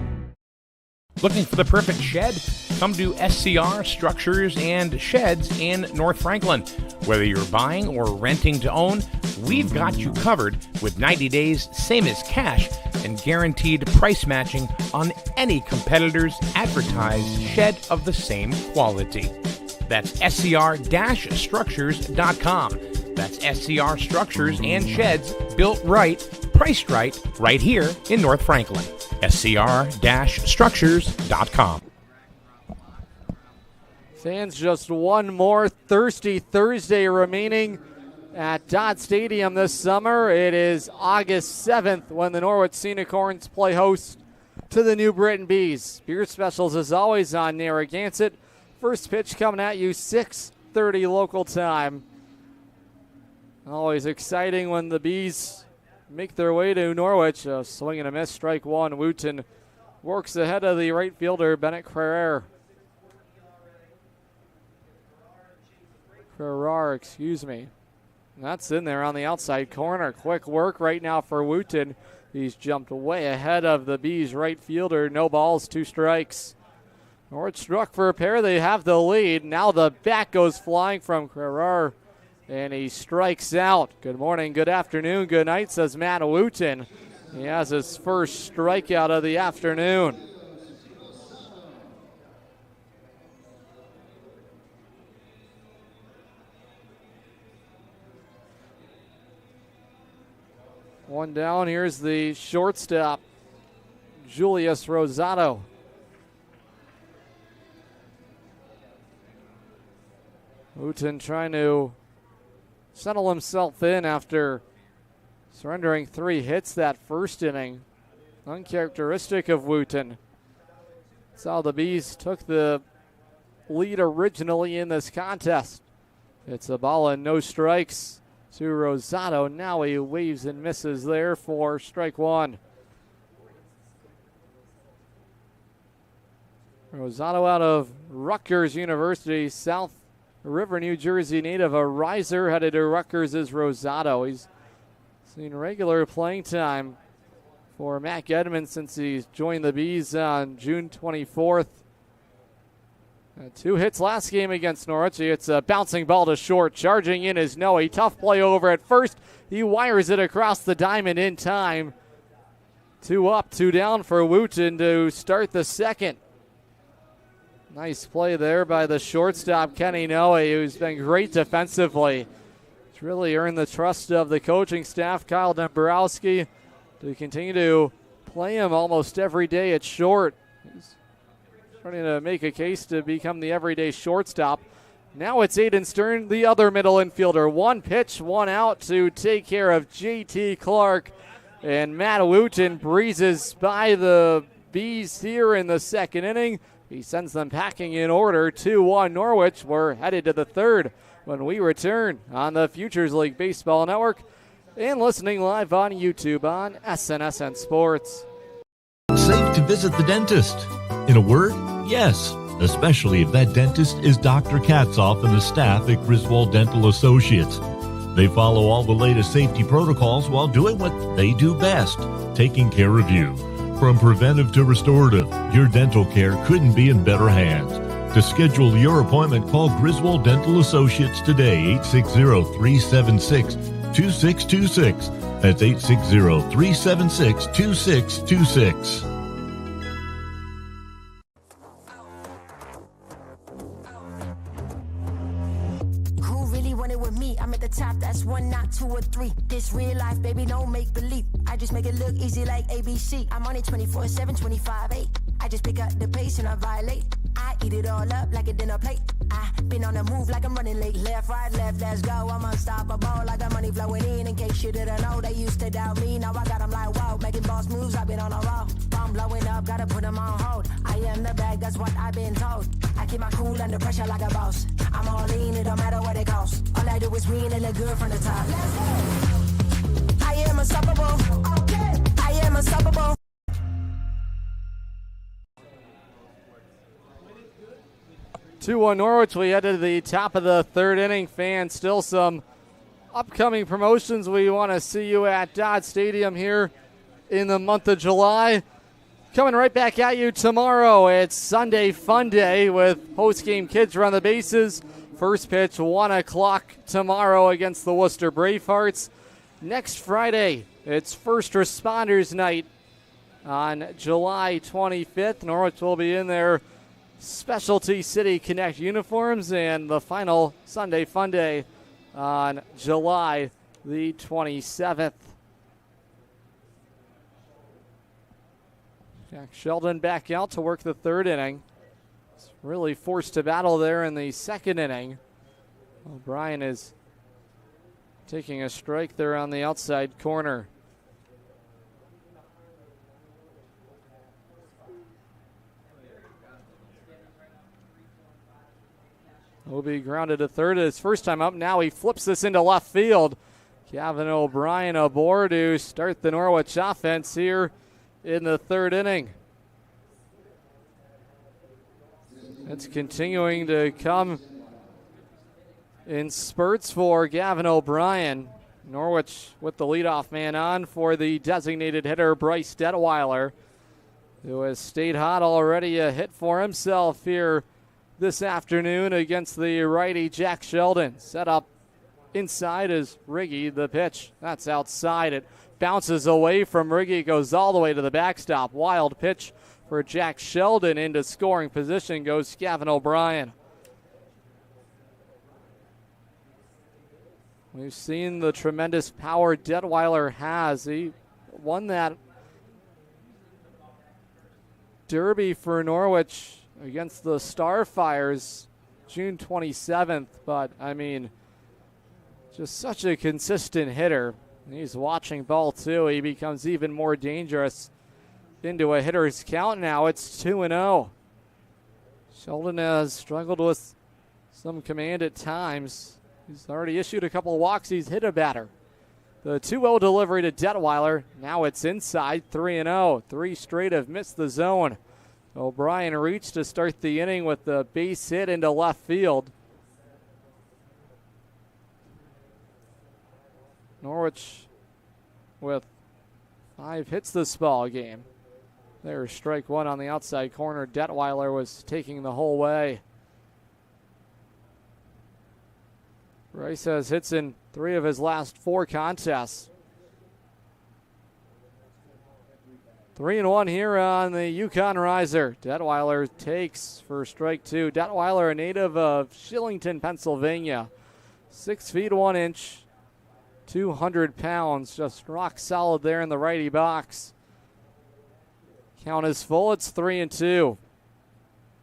Looking for the perfect shed? Come to SCR Structures and Sheds in North Franklin. Whether you're buying or renting to own, we've got you covered with 90 days, same as cash, and guaranteed price matching on any competitor's advertised shed of the same quality. That's scr-structures.com. That's SCR Structures and Sheds, built right, priced right here in North Franklin. scr-structures.com. Fans, just one more Thirsty Thursday remaining at Dodd Stadium this summer. It is August 7th when the Norwich Scenic Horns play host to the New Britain Bees. Beer specials as always on Narragansett. First pitch coming at you 6:30 local time. Always exciting when the Bees make their way to Norwich. A swing and a miss, strike one. Wooten works ahead of the right fielder, Bennett Carrera. That's in there on the outside corner. Quick work right now for Wooten. He's jumped way ahead of the Bees right fielder. No balls, 2 strikes. Norwich struck for a pair. They have the lead. Now the bat goes flying from Carrera, and he strikes out. Good morning, good afternoon, good night, says Matt Wooten. He has his first strikeout of the afternoon. One down. Here's the shortstop, Julius Rosado. Wooten trying to settle himself in after surrendering 3 hits that first inning. Uncharacteristic of Wooten. That's how the Bees took the lead originally in this contest. It's a ball and no strikes to Rosado. Now he waves and misses there for strike one. Rosado out of Rutgers University, South River, New Jersey native. A riser headed to Rutgers is Rosado. He's seen regular playing time for Mac Edmonds since he's joined the Bees on June 24th. 2 hits last game against Norwich. It's a bouncing ball to short. Charging in is Noe. Tough play over at first. He wires it across the diamond in time. 2 up, 2 down for Wooten to start the second. Nice play there by the shortstop, Kenny Noe, who's been great defensively. He's really earned the trust of the coaching staff, Kyle Dombrowski, to continue to play him almost every day at short. He's trying to make a case to become the everyday shortstop. Now it's Aiden Stern, the other middle infielder. 1 pitch, 1 out to take care of J.T. Clark. And Matt Wooten breezes by the Bees here in the second inning. He sends them packing in order. 2-1 Norwich. We're headed to the third when we return on the Futures League Baseball Network and listening live on YouTube on SNSN Sports. Safe to visit the dentist. In a word, yes, especially if that dentist is Dr. Katzoff and the staff at Griswold Dental Associates. They follow all the latest safety protocols while doing what they do best, taking care of you. From preventive to restorative, your dental care couldn't be in better hands. To schedule your appointment, call Griswold Dental Associates today, 860-376-2626. That's 860-376-2626. Top, that's 1, not 2 or 3. This real life, baby, don't make believe. I just make it look easy like ABC. I'm on it 24/7, 25/8. I just pick up the pace and I violate. I eat it all up like a dinner plate. I been on the move like I'm running late. Left, right, left, let's go. I'm unstoppable. I got money flowing in case you didn't know. They used to doubt me. Now I got them like, wow. Making boss moves, I've been on a roll. I'm blowing up, gotta put them on hold. I am the bag, that's what I've been told. I keep my cool under pressure like a boss. I'm all in, it don't matter what it costs. All I do is win and look good from the top. Let's go. I am unstoppable. Okay. I am unstoppable. Two-one Norwich. We head to the top of the third inning. Fans, still some upcoming promotions. We want to see you at Dodd Stadium here in the month of July. Coming right back at you tomorrow. It's Sunday Fun Day with post-game kids around the bases. First pitch 1 o'clock tomorrow against the Worcester Bravehearts. Next Friday, it's First Responders Night on July 25th. Norwich will be in their Specialty City Connect uniforms, and the final Sunday Fun Day on July the 27th. Jack Sheldon back out to work the third inning. He's really forced to battle there in the second inning. O'Brien is taking a strike there on the outside corner. Obi grounded to third his first time up. Now he flips this into left field. Gavin O'Brien aboard to start the Norwich offense here in the third inning. It's continuing to come in spurts for Gavin O'Brien. Norwich with the leadoff man on for the designated hitter, Bryce Detweiler, who has stayed hot already. A hit for himself here this afternoon against the righty Jack Sheldon. Set up inside is Riggy. The pitch, that's outside. It bounces away from Riggy, goes all the way to the backstop. Wild pitch for Jack Sheldon. Into scoring position goes Gavin O'Brien. We've seen the tremendous power Detweiler has. He won that derby for Norwich against the Starfires June 27th, but I mean, just such a consistent hitter. He's watching ball too. He becomes even more dangerous into a hitter's count now. It's 2-0. Sheldon has struggled with some command at times. He's already issued a couple of walks. He's hit a batter. The 2-0 delivery to Detweiler. Now it's inside, 3-0. Three straight have missed the zone. O'Brien reached to start the inning with the base hit into left field. Norwich with 5 hits this ball game. There's strike one on the outside corner. Detweiler was taking the whole way. Rice has hits in 3 of his last 4 contests. 3-1 here on the Yukon Riser. Detweiler takes for strike 2. Detweiler, a native of Shillington, Pennsylvania. 6 feet 1 inch, 200 pounds. Just rock solid there in the righty box. Count is full. It's 3-2.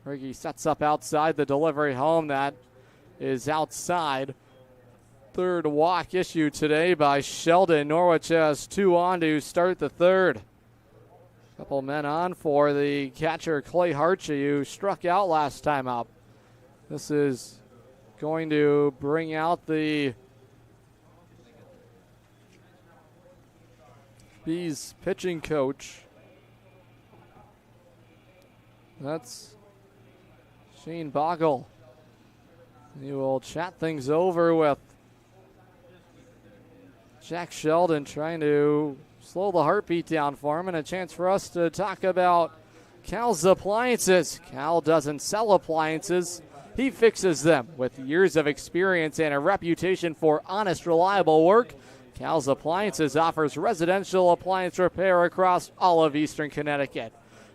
Riggy sets up outside. The delivery home. That is outside. Third walk issued today by Sheldon. Norwich has 2 on to start the third. Couple men on for the catcher, Clay Harchie, who struck out last time up. This is going to bring out the Bees pitching coach. That's Shane Boggle. He will chat things over with Jack Sheldon, trying to slow the heartbeat down for him, and a chance for us to talk about Cal's Appliances. Cal doesn't sell appliances. He fixes them. With years of experience and a reputation for honest, reliable work, Cal's Appliances offers residential appliance repair across all of Eastern Connecticut.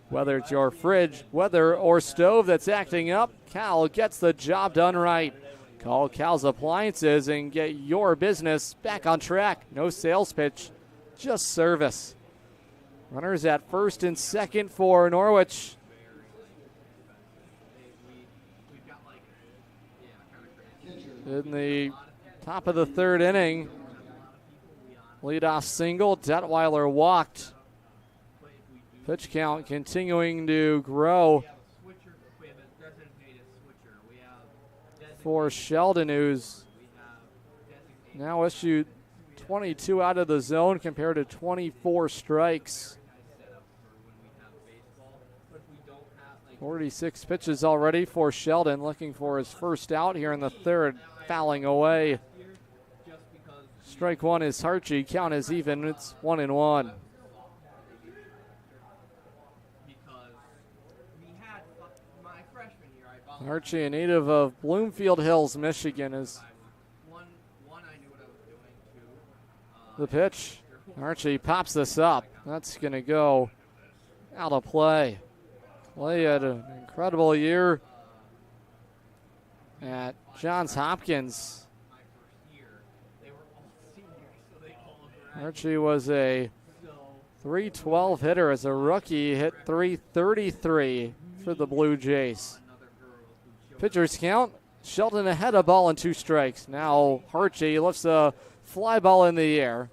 Whether it's your fridge, weather, or stove that's acting up, Cal gets the job done right. Call Cal's Appliances and get your business back on track. No sales pitch, just service. Runners at first and second for Norwich. in the top of the third inning. Leadoff single, Detweiler walked. Pitch count continuing to grow for Sheldon, who's now issued 22 out of the zone compared to 24 strikes. 46 pitches already for Sheldon, looking for his first out here in the third, fouling away. Strike one is Harchie, count is even, it's 1-1. Harchie, a native of Bloomfield Hills, Michigan, is the pitch. Harchie pops this up. That's going to go out of play. Clay had an incredible year at Johns Hopkins. Harchie was a .312 hitter as a rookie. He hit .333 for the Blue Jays. Pitchers count. Sheldon ahead of ball and 2 strikes. Now Harchie lifts a fly ball in the air.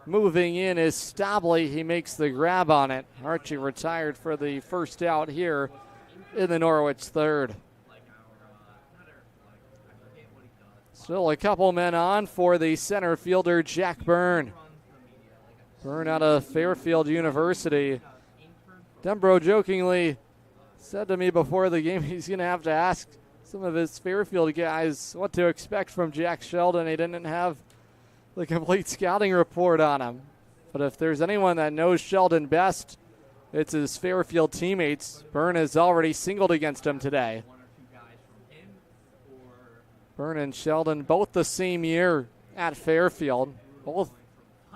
Moving in is Stabley. He makes the grab on it. Harchie retired for the first out here in the Norwich third. Still a couple men on for the center fielder, Jack Byrne. Byrne out of Fairfield University. Dembro jokingly said to me before the game he's going to have to ask some of his Fairfield guys what to expect from Jack Sheldon. He didn't have the complete scouting report on him. But if there's anyone that knows Sheldon best, it's his Fairfield teammates. Byrne has already singled against him today. Byrne and Sheldon both the same year at Fairfield, both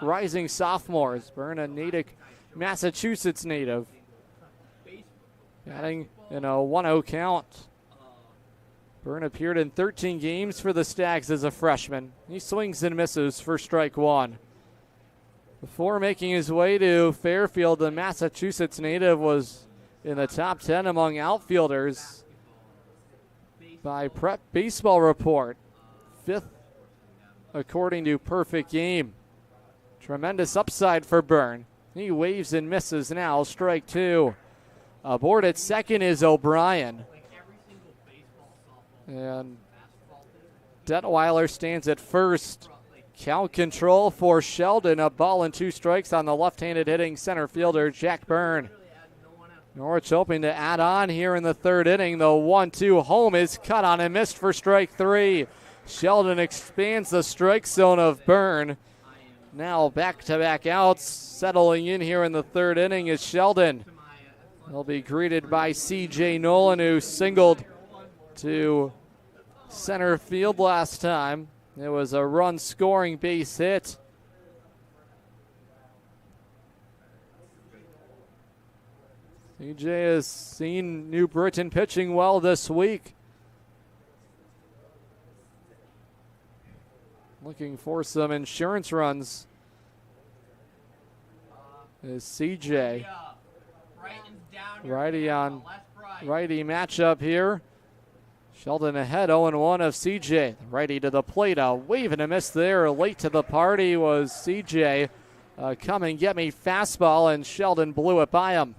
rising sophomores. Byrne, a Natick, Massachusetts native, batting in a 1-0 count. Byrne appeared in 13 games for the Stags as a freshman. He swings and misses for strike one. Before making his way to Fairfield, the Massachusetts native was in the top 10 among outfielders by Prep Baseball Report. 5th according to Perfect Game. Tremendous upside for Byrne. He waves and misses now, strike two. Aboard at second is O'Brien. And Detweiler stands at first. Count control for Sheldon. A ball and 2 strikes on the left-handed hitting center fielder, Jack Byrne. Norwich hoping to add on here in the third inning. The 1-2 home is cut on and missed for strike 3. Sheldon expands the strike zone of Byrne. Now back-to-back outs. Settling in here in the third inning is Sheldon. He'll be greeted by C.J. Nolan, who singled to center field last time. It was a run-scoring base hit. CJ has seen New Britain pitching well this week. Looking for some insurance runs is CJ. Righty on righty matchup here. Sheldon ahead 0-1 of CJ. Righty to the plate. A wave and a miss there. Late to the party was CJ. Come and get me fastball, and Sheldon blew it by him.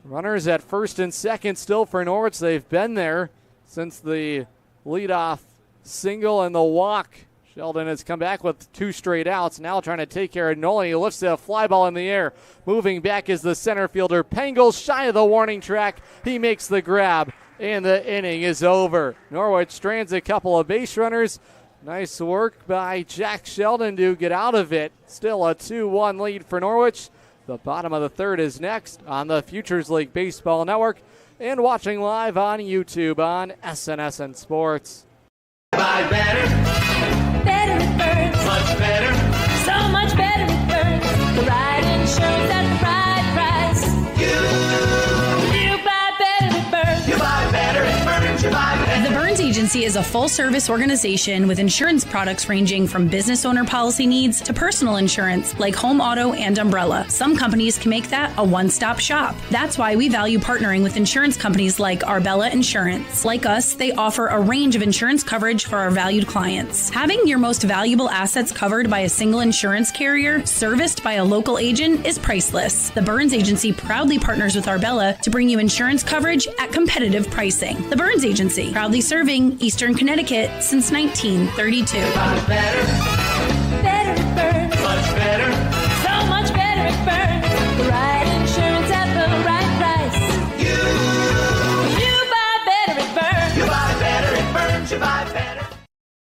Runners at first and second still for Norwich. They've been there since the leadoff single and the walk. Sheldon has come back with 2 straight outs. Now trying to take care of Nolan. He lifts a fly ball in the air. Moving back is the center fielder. Pangles shy of the warning track. He makes the grab, and the inning is over. Norwich strands a couple of base runners. Nice work by Jack Sheldon to get out of it. Still a 2-1 lead for Norwich. The bottom of the third is next on the Futures League Baseball Network and watching live on YouTube on SNSN Sports. Buy better. Better with Burns. Much better. So much better with Burns. The right insurance at the right price. You buy better with Burns. You buy better at Burns. You buy better. The Burns Agency Agency is a full-service organization with insurance products ranging from business owner policy needs to personal insurance like home, auto, and umbrella. Some companies can make that a one-stop shop. That's why we value partnering with insurance companies like Arbella Insurance. Like us, they offer a range of insurance coverage for our valued clients. Having your most valuable assets covered by a single insurance carrier, serviced by a local agent, is priceless. The Burns Agency proudly partners with Arbella to bring you insurance coverage at competitive pricing. The Burns Agency, proudly serving Eastern Connecticut since 1932. Better it burns. Much better. So much better it burns. The right insurance at the right price. You buy better it burns. You buy better it burns. You buy better.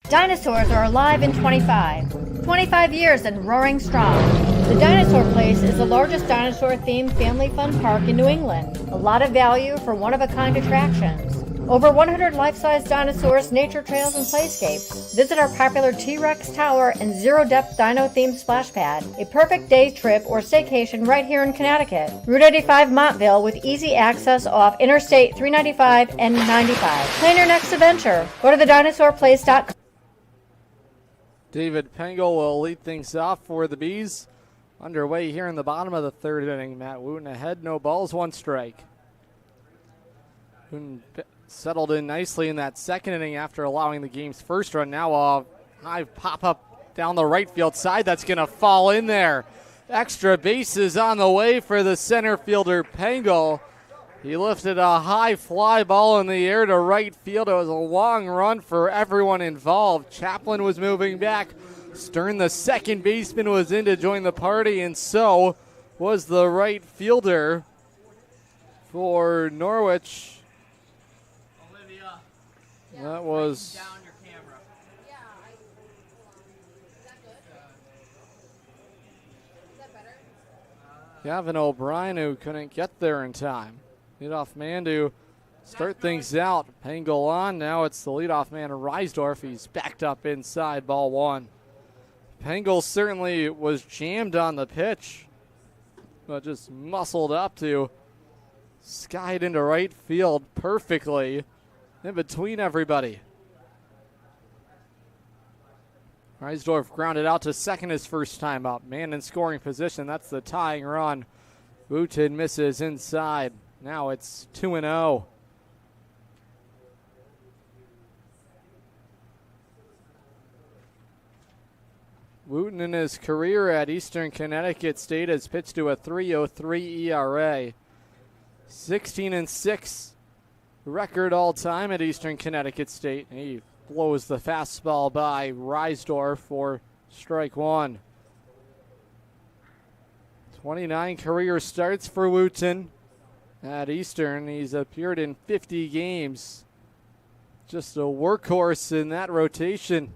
Dinosaurs are alive in 25 years and roaring strong. The Dinosaur Place is the largest dinosaur-themed family fun park in New England. A lot of value for one-of-a-kind attractions. Over 100 life-size dinosaurs, nature trails, and playscapes. Visit our popular T-Rex Tower and zero-depth dino-themed splash pad. A perfect day trip or staycation right here in Connecticut. Route 85 Montville with easy access off Interstate 395 and 95. Plan your next adventure. Go to thedinosaurplace.com. David Pengel will lead things off for the Bees. Underway here in the bottom of the third inning. Matt Wooten ahead, no balls, one strike. Wooten settled in nicely in that second inning after allowing the game's first run. Now a high pop-up down the right field side that's going to fall in there. Extra bases on the way for the center fielder Pengel. He lifted a high fly ball in the air to right field. It was a long run for everyone involved. Chaplin was moving back. Stern, the second baseman, was in to join the party, and so was the right fielder for Norwich. That was Gavin O'Brien, who couldn't get there in time. Leadoff man to start things out. Pengel on. Now it's the leadoff man, Reisdorf. He's backed up inside, ball one. Pengel certainly was jammed on the pitch, but just muscled up to sky it into right field perfectly in between everybody. Reisdorf grounded out to second his first time up. Man in scoring position. That's the tying run. Wooten misses inside. Now it's 2-0. Wooten in his career at Eastern Connecticut State has pitched to a 3.03 ERA. 16-6 record all time at Eastern Connecticut State. He blows the fastball by Reisdorf for strike one. 29 career starts for Wooten at Eastern. He's appeared in 50 games. Just a workhorse in that rotation.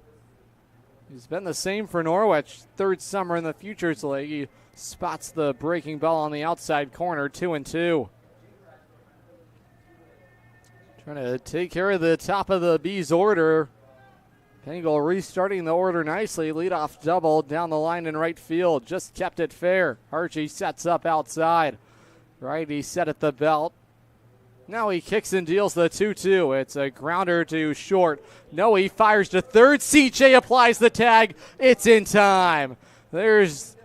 He's been the same for Norwich. Third summer in the Futures League. He spots the breaking ball on the outside corner, 2-2. Trying to take care of the top of the Bees order. Pengel restarting the order nicely. Leadoff double down the line in right field. Just kept it fair. Archie sets up outside. Righty set at the belt. Now he kicks and deals the 2-2. It's a grounder to short. No, he fires to third. CJ applies the tag. It's in time. There's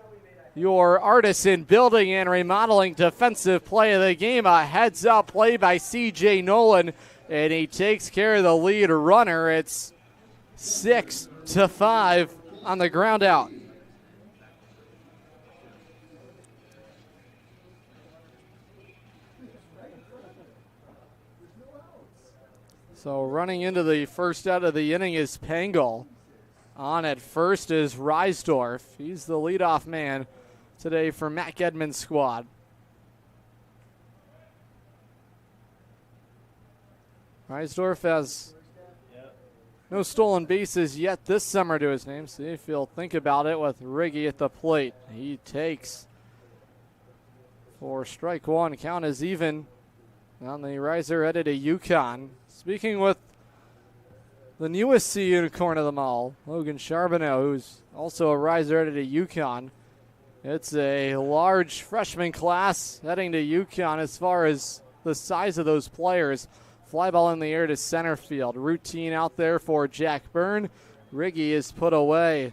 your Artisan Building and Remodeling defensive play of the game. A heads-up play by CJ Nolan, and he takes care of the lead runner. It's 6-5 on the ground out. So running into the first out of the inning is Pengel. On at first is Reisdorf. He's the leadoff man today for Matt Gedman's squad. Reisdorf has no stolen bases yet this summer to his name. See if he'll think about it with Riggy at the plate. He takes for strike one. Count is even on the riser headed to UConn. Speaking with the newest unicorn of them all, Logan Charbonneau, who's also a riser headed to UConn. It's a large freshman class heading to UConn as far as the size of those players. Fly ball in the air to center field. Routine out there for Jack Byrne. Riggy is put away.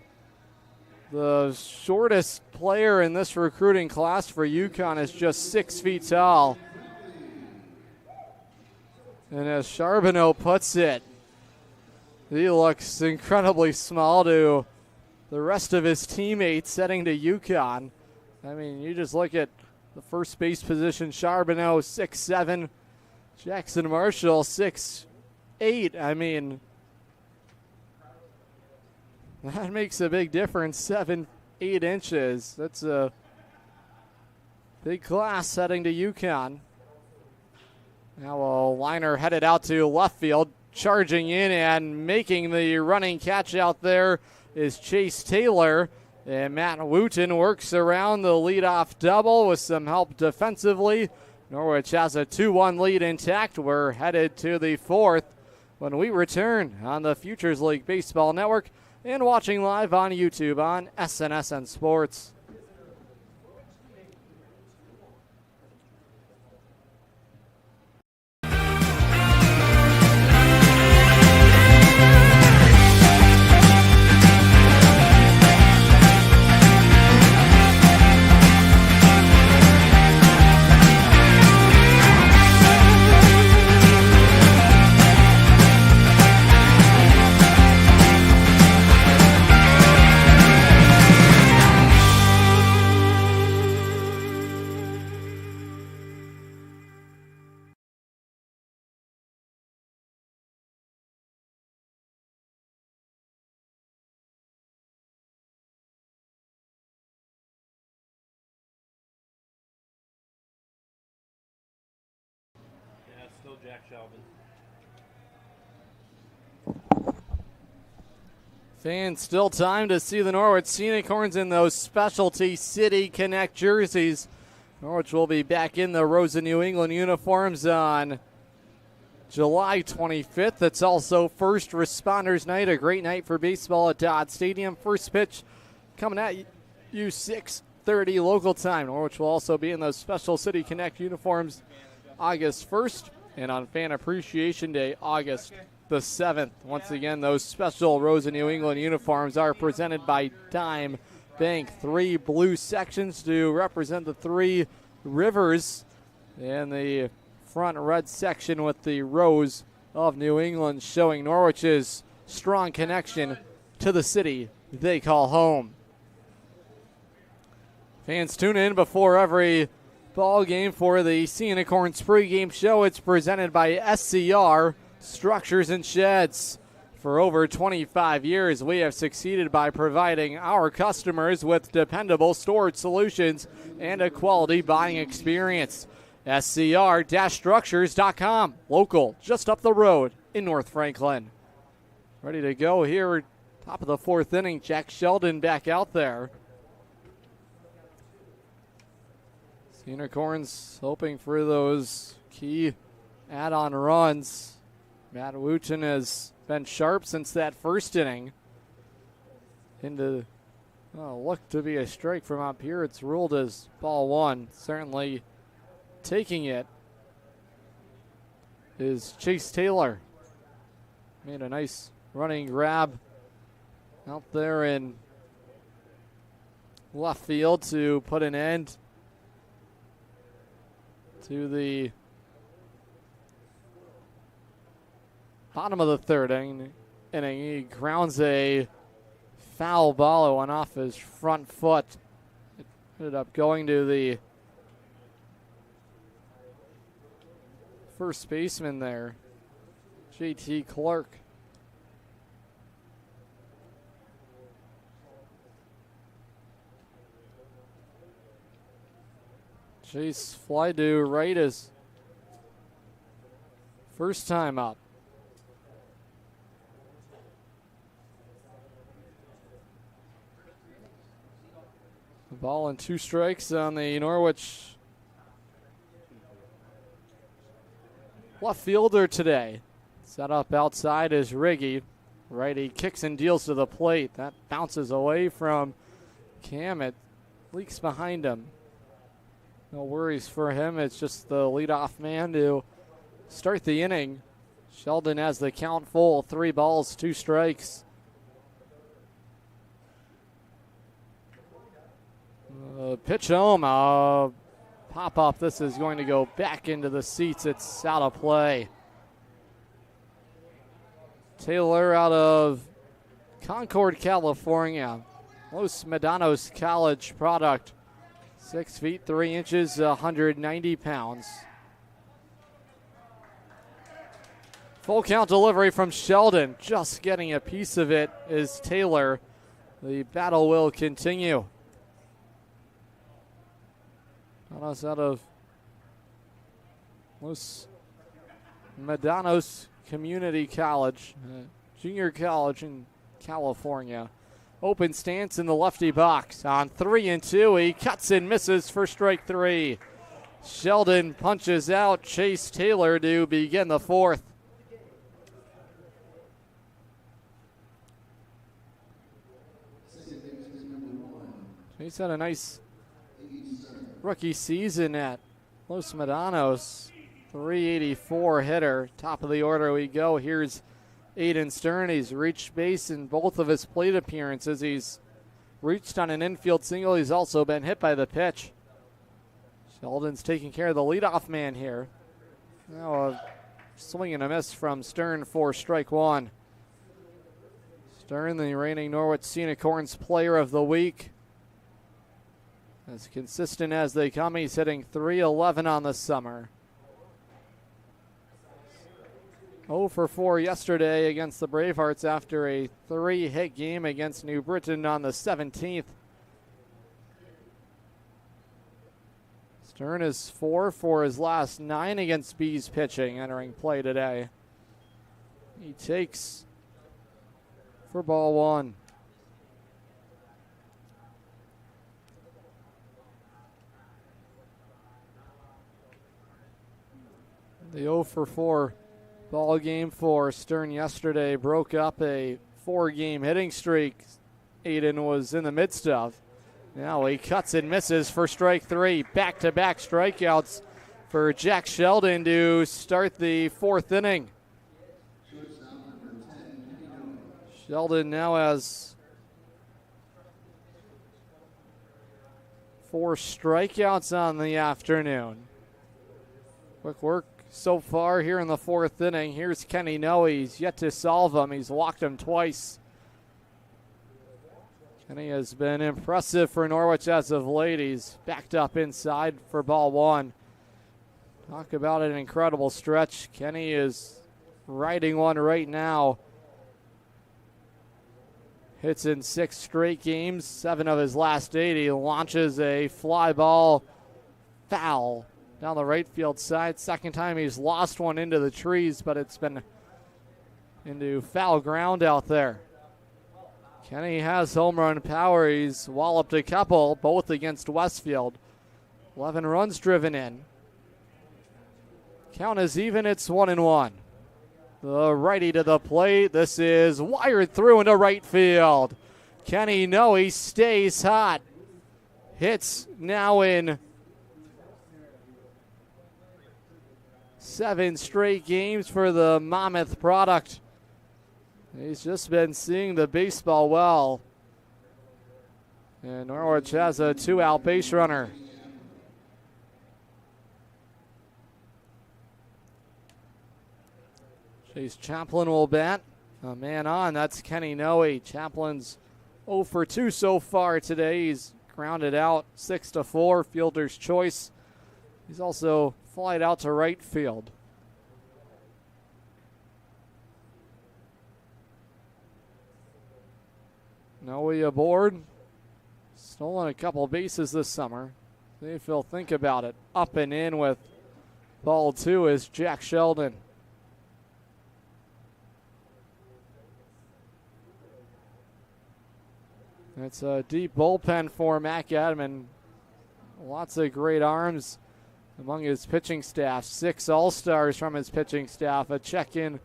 The shortest player in this recruiting class for UConn is just 6 feet tall. And as Charbonneau puts it, he looks incredibly small to the rest of his teammates heading to UConn. I mean, you just look at the first base position. Charbonneau 6'7", Jackson Marshall 6'8". I mean, that makes a big difference. 7-8 inches. That's a big class heading to UConn. Now a liner headed out to left field, charging in and making the running catch out there is Chase Taylor. And Matt Wooten works around the leadoff double with some help defensively. Norwich has a 2-1 lead intact. We're headed to the fourth when we return on the Futures League Baseball Network and watching live on YouTube on SNSN Sports. Jack Shelvin. Fans, still time to see the Norwich Scenic Horns in those specialty City Connect jerseys. Norwich will be back in the Rose of New England uniforms on July 25th. It's also First Responders Night, a great night for baseball at Dodd Stadium. First pitch coming at you 6:30 local time. Norwich will also be in those special City Connect uniforms August 1st. And on Fan Appreciation Day, August the 7th. Once again, those special Rose of New England uniforms are presented by Dime Bank. 3 blue sections to represent the 3 rivers. And the front red section with the Rose of New England showing Norwich's strong connection to the city they call home. Fans, tune in before every ball game for the Scenic Horns pregame show. It's presented by SCR Structures and Sheds. For over 25 years, we have succeeded by providing our customers with dependable storage solutions and a quality buying experience. SCR-structures.com, local, just up the road in North Franklin. Ready to go here, top of the 4th inning. Jack Sheldon back out there. Scenic Horns hoping for those key add-on runs. Matt Wooten has been sharp since that first inning. Looked to be a strike from up here. It's ruled as ball 1. Certainly taking it is Chase Taylor. Made a nice running grab out there in left field to put an end to the bottom of the 3rd inning. He grounds a foul ball. It went off his front foot. It ended up going to the first baseman there, JT Clark. Chase fly to right is first time up. The ball and 2 strikes on the Norwich left fielder today. Set up outside is Riggy. Righty kicks and deals to the plate. That bounces away from Cam. It leaks behind him. No worries for him. It's just the leadoff man to start the inning Sheldon has the count full, 3 balls, 2 strikes. Pitch home, pop up. This is going to go back into the seats. It's out of play. Taylor out of Concord, California. Los Medanos College product. 6 feet 3 inches, 190 pounds. Full count delivery from Sheldon. Just getting a piece of it is Taylor. The battle will continue. Us out of Los Medanos Community College, junior college in California. Open stance in the lefty box on 3-2. He cuts and misses for strike 3. Sheldon punches out Chase Taylor to begin the 4th. Chase had a nice rookie season at Los Medanos. 384 hitter. Top of the order we go. Here's Aiden Stern. He's reached base in both of his plate appearances. He's reached on an infield single. He's also been hit by the pitch. Sheldon's taking care of the leadoff man here. Now a swing and a miss from Stern for strike 1. Stern, the reigning Norwich Scenic Horns Player of the Week. As consistent as they come, he's hitting .311 on the summer. 0 for 4 yesterday against the Bravehearts after a 3-hit game against New Britain on the 17th. Stern is 4 for his last 9 against Bees pitching entering play today. He takes for ball 1. The 0 for 4 ball game for Stern yesterday broke up a 4-game hitting streak Aiden was in the midst of. Now he cuts and misses for strike 3. Back-to-back strikeouts for Jack Sheldon to start the 4th inning. Sheldon now has 4 strikeouts on the afternoon. Quick work so far here in the 4th inning. Here's Kenny Noe. He's yet to solve him. He's walked him twice. Kenny has been impressive for Norwich as of late. He's backed up inside for ball 1. Talk about an incredible stretch. Kenny is riding one right now. Hits in 6 straight games, 7 of his last 8. He launches a fly ball foul down the right field side. Second time he's lost one into the trees, but it's been into foul ground out there. Kenny has home run power. He's walloped a couple, both against Westfield. 11 runs driven in. Count is even. It's 1-1. The righty to the plate. This is wired through into right field. Kenny Noe stays hot. Hits now in 7 straight games for the Monmouth product. He's just been seeing the baseball well. And Norwich has a 2-out base runner. Chase Chaplin will bat. A man on, that's Kenny Noe. Chaplin's 0 for 2 so far today. He's grounded out 6-4, fielder's choice. He's also flied out to right field. Noe aboard. Stolen a couple bases this summer. See if he'll think about it. Up and in with ball 2 is Jack Sheldon. It's a deep bullpen for Mac Adman. Lots of great arms among his pitching staff. 6 all-stars from his pitching staff. A check-in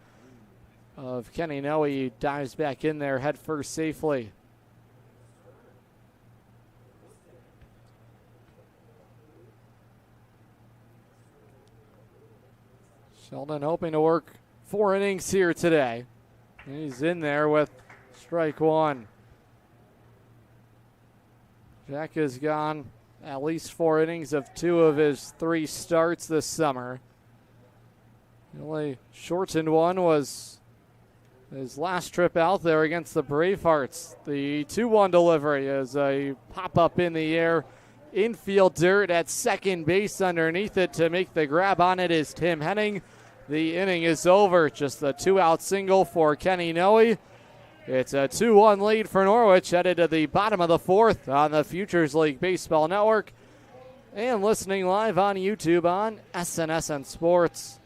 of Kenny Noe. He dives back in there head first safely. Sheldon hoping to work 4 innings here today. He's in there with strike one. Jack has gone at least 4 innings of 2 of his 3 starts this summer. The only shortened one was his last trip out there against the Bravehearts. The 2-1 delivery is a pop-up in the air. Infield dirt at second base underneath it to make the grab on it is Tim Henning. The inning is over. Just a 2-out single for Kenny Noe. It's a 2-1 lead for Norwich, headed to the bottom of the 4th on the Futures League Baseball Network and listening live on YouTube on SNSN Sports.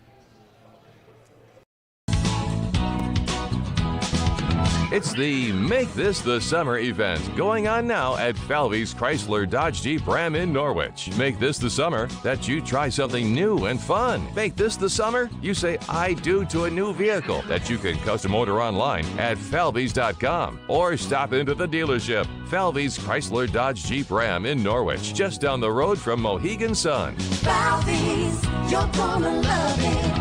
It's the Make This the Summer event going on now at Falvey's Chrysler Dodge Jeep Ram in Norwich. Make this the summer that you try something new and fun. Make this the summer you say I do to a new vehicle that you can custom order online at falveys.com or stop into the dealership. Falvey's Chrysler Dodge Jeep Ram in Norwich, just down the road from Mohegan Sun. Falvey's, you're gonna love it.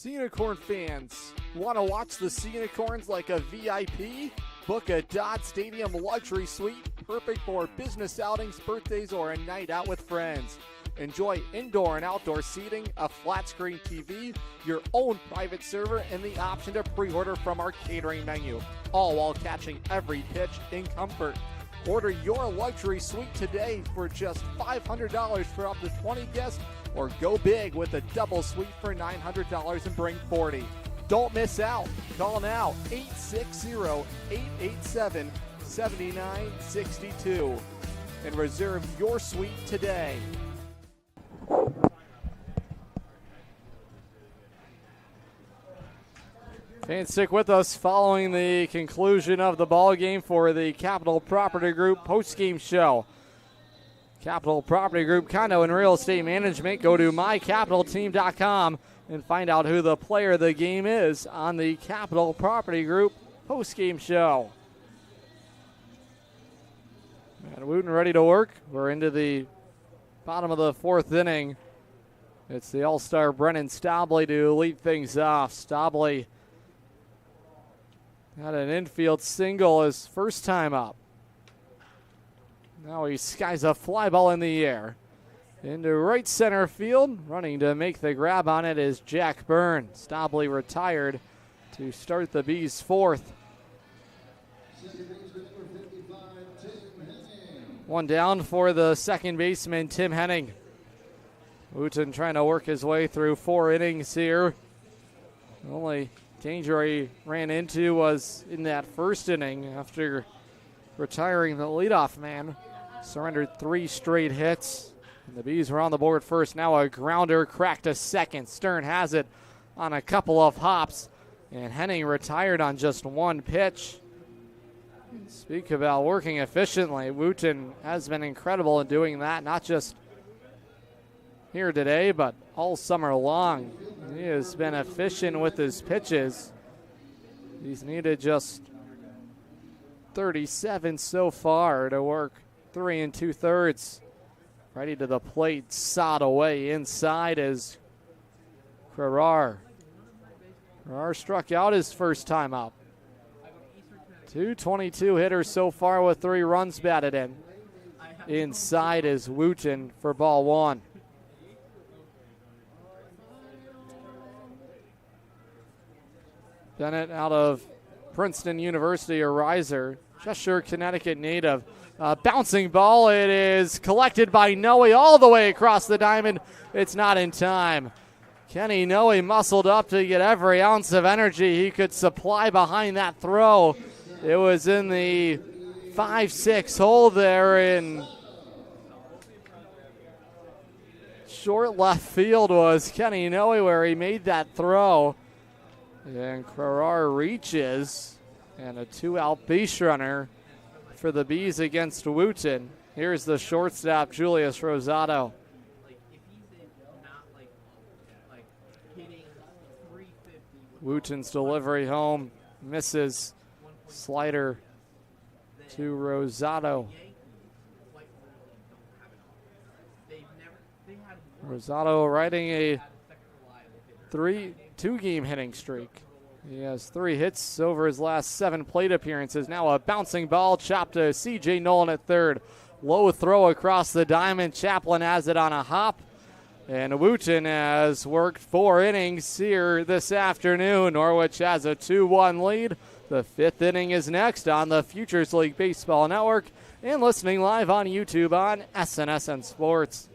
Unicorn fans, want to watch the Unicorns like a VIP? Book a Dodd Stadium luxury suite, perfect for business outings, birthdays, or a night out with friends. Enjoy indoor and outdoor seating, a flat screen TV, your own private server, and the option to pre-order from our catering menu, all while catching every pitch in comfort. Order your luxury suite today for just $500 for up to 20 guests, or go big with a double suite for $900 and bring 40. Don't miss out. Call now, 860-887-7962 and reserve your suite today. Fans, stick with us following the conclusion of the ball game for the Capital Property Group post-game show. Capital Property Group, condo and real estate management. Go to mycapitalteam.com and find out who the player of the game is on the Capital Property Group post-game show. And Wooten ready to work. We're into the bottom of the 4th inning. It's the all-star Brennan Stobley to lead things off. Stobley had an infield single his first time up. Now he skies a fly ball in the air. Into right center field. Running to make the grab on it is Jack Byrne. Stobley retired to start the Bees' 4th. One down for the second baseman, Tim Henning. Wooten trying to work his way through 4 innings here. The only danger he ran into was in that first inning after retiring the leadoff man. Surrendered 3 straight hits. And the Bees were on the board first. Now a grounder cracked to second. Stern has it on a couple of hops. And Henning retired on just 1 pitch. Speak about working efficiently. Wooten has been incredible in doing that, not just here today, but all summer long. He has been efficient with his pitches. He's needed just 37 so far to work 3 2/3. Ready to the plate, sawed away inside as Carrar struck out his first time up. 222 hitters so far with 3 runs batted in. Inside is Wooten for ball 1. Bennett out of Princeton University, a riser, Cheshire, Connecticut native. Bouncing ball, it is collected by Noe all the way across the diamond. It's not in time. Kenny Noe muscled up to get every ounce of energy he could supply behind that throw. It was in the 5-6 hole there in short left field was Kenny Noe where he made that throw. And Carrar reaches, and a 2-out base runner for the Bees against Wooten. Here's the shortstop, Julius Rosado. Wooten's delivery home misses. Slider to Rosado. Rosado riding a 2-game hitting streak. He has 3 hits over his last 7 plate appearances. Now a bouncing ball chopped to C.J. Nolan at third. Low throw across the diamond. Chaplin has it on a hop. And Wooten has worked 4 innings here this afternoon. Norwich has a 2-1 lead. The 5th inning is next on the Futures League Baseball Network and listening live on YouTube on SNSN Sports.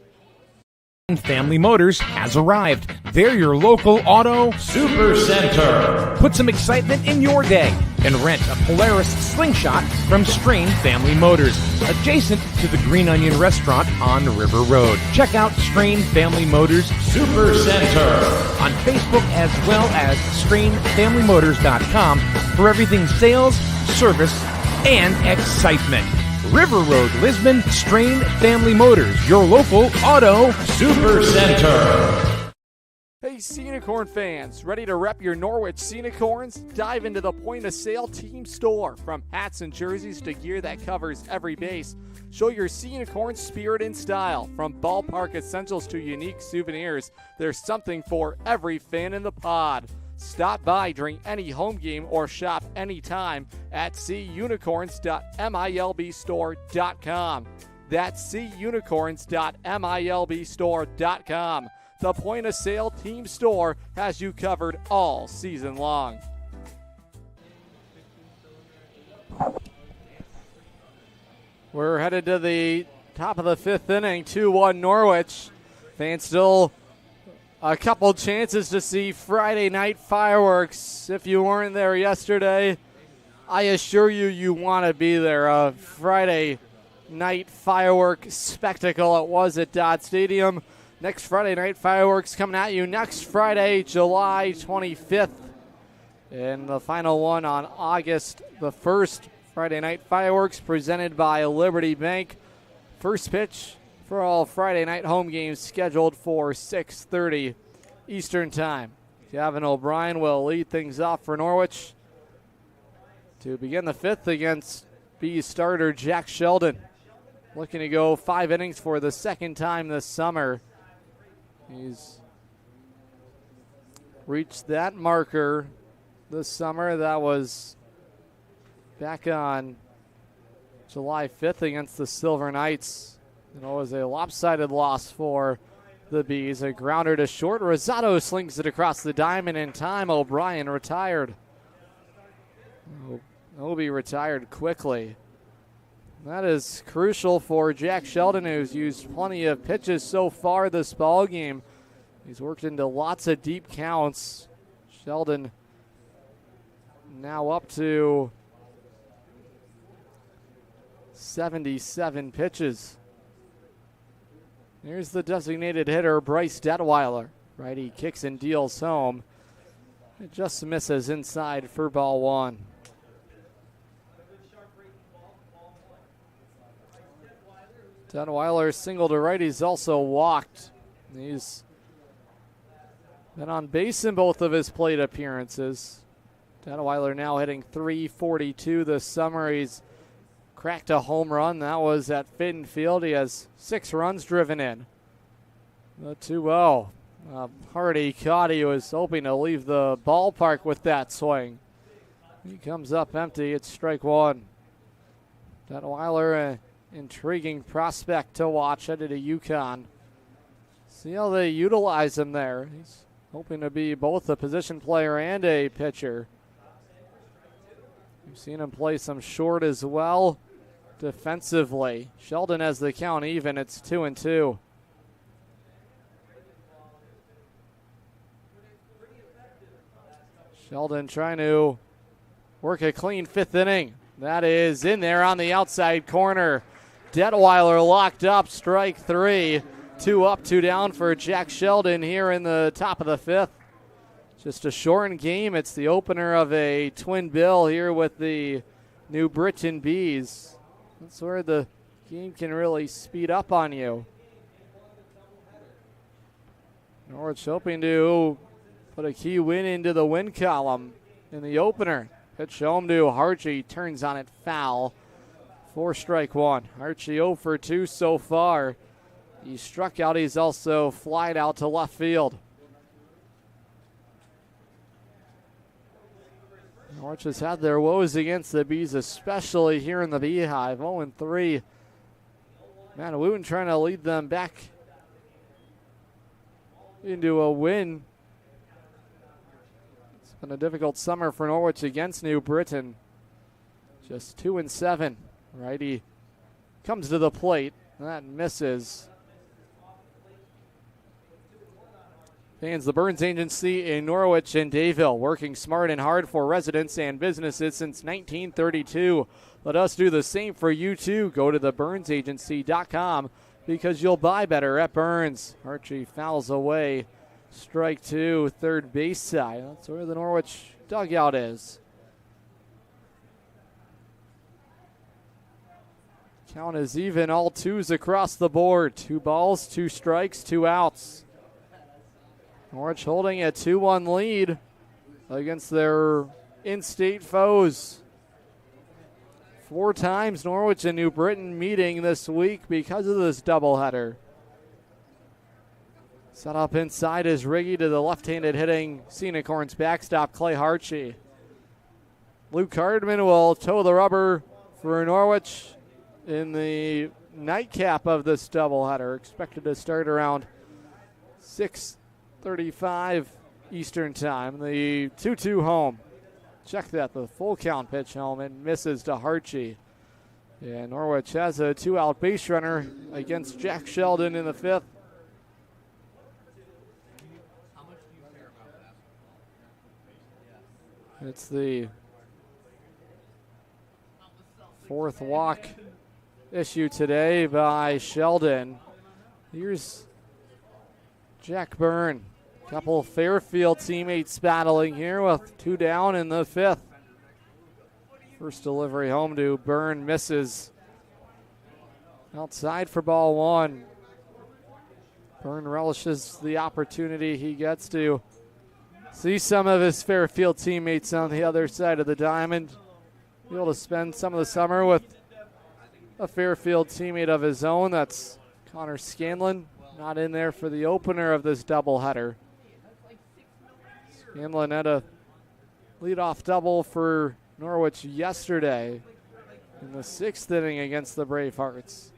Family Motors has arrived. They're your local auto super center. Put some excitement in your day and rent a Polaris Slingshot from Strain Family Motors, adjacent to the Green Onion Restaurant on River Road. Check out Strain Family Motors Super Center on Facebook as well as strainfamilymotors.com for everything sales, service, and excitement. River Road, Lisbon, Strain Family Motors, your local auto super center. Hey, Unicorn fans, ready to rep your Norwich Unicorns? Dive into the point-of-sale team store. From hats and jerseys to gear that covers every base, show your Unicorn spirit and style. From ballpark essentials to unique souvenirs, there's something for every fan in the pod. Stop by during any home game or shop anytime at cunicorns.milbstore.com. That's cunicorns.milbstore.com. The point-of-sale team store has you covered all season long. We're headed to the top of the 5th inning, 2-1 Norwich. Fans still a couple chances to see Friday night fireworks. If you weren't there yesterday, I assure you, you want to be there. A Friday night firework spectacle it was at Dodd Stadium. Next Friday night fireworks coming at you next Friday, July 25th. And the final one on August the 1st. Friday night fireworks presented by Liberty Bank. First pitch for all Friday night home games scheduled for 6:30 Eastern Time. Gavin O'Brien will lead things off for Norwich to begin the 5th against Bees starter Jack Sheldon. Looking to go 5 innings for the second time this summer. He's reached that marker this summer. That was back on July 5th against the Silver Knights. It was a lopsided loss for the Bees. A grounder to short. Rosado slings it across the diamond in time. O'Brien retired. Obi retired quickly. That is crucial for Jack Sheldon, who's used plenty of pitches so far this ball game. He's worked into lots of deep counts. Sheldon now up to 77 pitches. Here's the designated hitter, Bryce Detweiler. Righty kicks and deals home. It just misses inside for ball 1. Detweiler single to right. He's also walked. He's been on base in both of his plate appearances. Detweiler now hitting .342 this summer. He's cracked a home run. That was at Fitton Field. He has 6 runs driven in. The 2-0. Hardy caught. He was hoping to leave the ballpark with that swing. He comes up empty. It's strike 1. Detweiler, intriguing prospect to watch headed to UConn. See how they utilize him there. He's hoping to be both a position player and a pitcher. We've seen him play some short as well defensively. Sheldon has the count even. It's 2-2. Sheldon trying to work a clean 5th inning. That is in there on the outside corner. Detweiler locked up, strike 3. 2 up, 2 down for Jack Sheldon here in the top of the 5th. Just a shortened game. It's the opener of a twin bill here with the New Britain Bees. That's where the game can really speed up on you. Norwich hoping to put a key win into the win column in the opener. Pitch home to Harchie, turns on it foul. 4 strike 1. Harchie 0 for 2 so far. He struck out. He's also flied out to left field. Norwich has had their woes against the Bees, especially here in the Beehive. 0-3. Manawatu trying to lead them back into a win. It's been a difficult summer for Norwich against New Britain. Just 2-7. Righty comes to the plate. That misses. Fans, the Burns Agency in Norwich and Dayville, working smart and hard for residents and businesses since 1932. Let us do the same for you too. Go to theburnsagency.com because you'll buy better at Burns. Archie fouls away. Strike two, third base side. That's where the Norwich dugout is. Count is even, all twos across the board. 2 balls, 2 strikes, 2 outs. Norwich holding a 2-1 lead against their in-state foes. 4 times Norwich and New Britain meeting this week because of this doubleheader. Set up inside is Riggy to the left-handed hitting Scenic Horns backstop Clay Harchie. Luke Hardman will toe the rubber for Norwich in the nightcap of this doubleheader. Expected to start around 6:35 Eastern time. The 2-2 home. Check that, the full count pitch home, and misses to Harchie. And Norwich has a 2-out base runner against Jack Sheldon in the 5th. It's the 4th walk issue today by Sheldon. Here's Jack Byrne. Couple Fairfield teammates battling here with 2 down in the 5th. First delivery home to Byrne, misses. Outside for ball 1. Byrne relishes the opportunity he gets to see some of his Fairfield teammates on the other side of the diamond. Be able to spend some of the summer with a Fairfield teammate of his own. That's Connor Scanlon, not in there for the opener of this doubleheader. Scanlon had a leadoff double for Norwich yesterday in the 6th inning against the Bravehearts.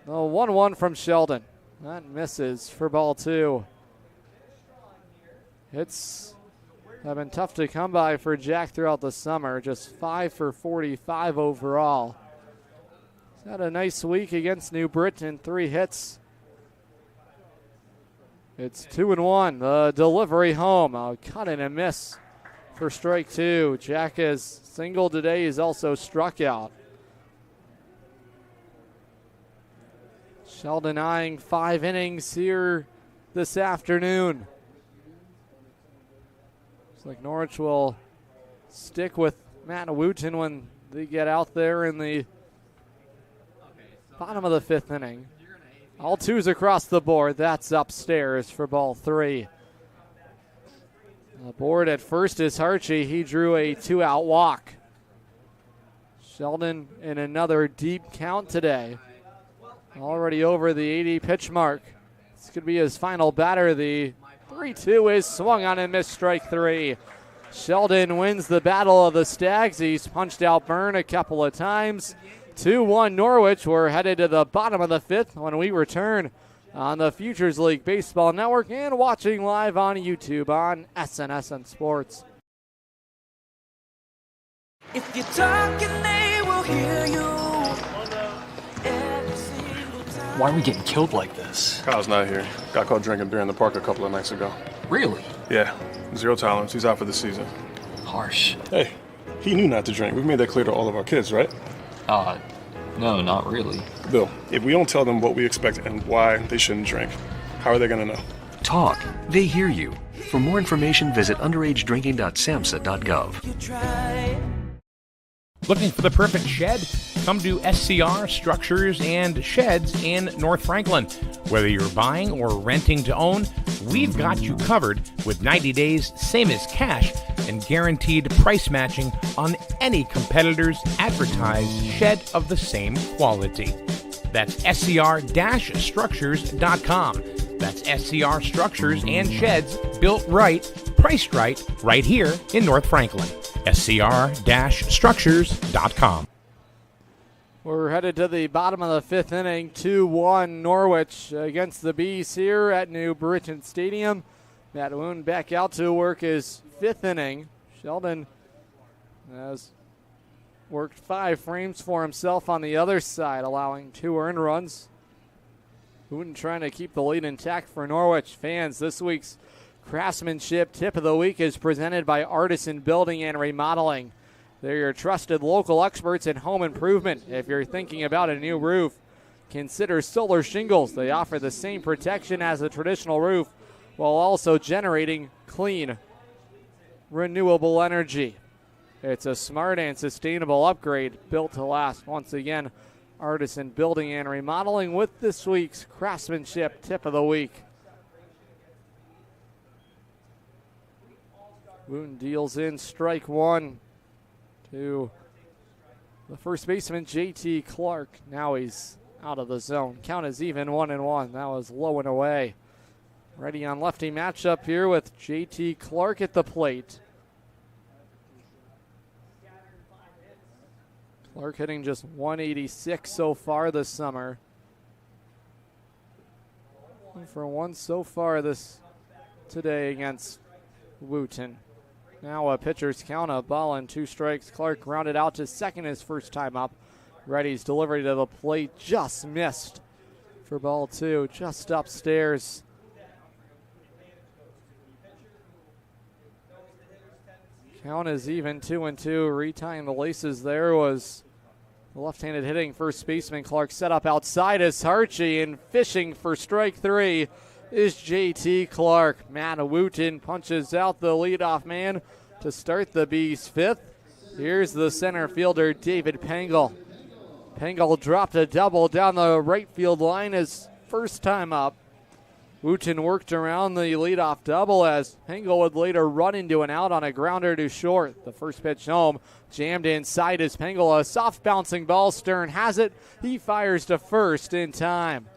The 1-1 from Sheldon. That misses for ball 2. Hits have been tough to come by for Jack throughout the summer. Just 5 for 45 overall. He's had a nice week against New Britain. 3 hits. It's 2-1. The delivery home. A cut and a miss for strike 2. Jack has singled today. He's also struck out. Sheldon eyeing 5 innings here this afternoon. Looks like Norwich will stick with Manawatu when they get out there in the bottom of the 5th inning. All 2s across the board. That's upstairs for ball 3. The board at first is Harchie. He drew a 2-out walk. Sheldon in another deep count today. Already over the 80 pitch mark. This could be his final batter. The 3-2 is swung on and missed, strike 3. Sheldon wins the battle of the Stags. He's punched out Byrne a couple of times. 2-1 Norwich. We're headed to the bottom of the 5th when we return on the Futures League Baseball Network and watching live on YouTube on SNSN Sports. If you're talking, they will hear you. Why are we getting killed like this? Kyle's not here. Got caught drinking beer in the park a couple of nights ago. Really? Yeah, 0 tolerance. He's out for the season. Harsh. Hey, he knew not to drink. We've made that clear to all of our kids, right? No, not really. Bill, if we don't tell them what we expect and why they shouldn't drink, how are they going to know? Talk. They hear you. For more information, visit underagedrinking.samhsa.gov. Looking for the perfect shed? Come to SCR Structures and Sheds in North Franklin. Whether you're buying or renting to own, we've got you covered with 90 days, same as cash, and guaranteed price matching on any competitor's advertised shed of the same quality. That's scr-structures.com. That's SCR Structures and Sheds, built right, priced right here in North Franklin. scr-structures.com. We're headed to the bottom of the fifth inning, 2-1 Norwich against the Bees here at New Britain Stadium. Matt Woon back out to work his fifth inning. Sheldon has worked 5 frames for himself on the other side, allowing 2 earned runs. Woon trying to keep the lead intact for Norwich fans. This week's Craftsmanship Tip of the Week is presented by Artisan Building and Remodeling. They're your trusted local experts in home improvement. If you're thinking about a new roof, consider Solar Shingles. They offer the same protection as a traditional roof while also generating clean, renewable energy. It's a smart and sustainable upgrade built to last. Once again, Artisan Building and Remodeling with this week's Craftsmanship Tip of the Week. Wooten deals in strike 1 to the first baseman, J.T. Clark. Now he's out of the zone. Count is even, 1-1. That was low and away. Ready on lefty matchup here with J.T. Clark at the plate. Clark hitting just 186 so far this summer. 1-for-1 so far today against Wooten. Now a pitcher's count, a ball and 2 strikes. Clark grounded out to second his first time up. Reddy's delivery to the plate just missed for ball 2, just upstairs. Count is even, 2-2. Retying the laces there was the left-handed hitting first baseman. Clark set up outside as Harchie, and fishing for strike 3 is J.T. Clark. Matt Wooten punches out the leadoff man to start the Bees' 5th. Here's the center fielder, David Pengel. Pengel dropped a double down the right field line his first time up. Wooten worked around the leadoff double as Pengel would later run into an out on a grounder to short. The first pitch home, jammed inside as Pengel. A soft bouncing ball. Stern has it. He fires to first in time.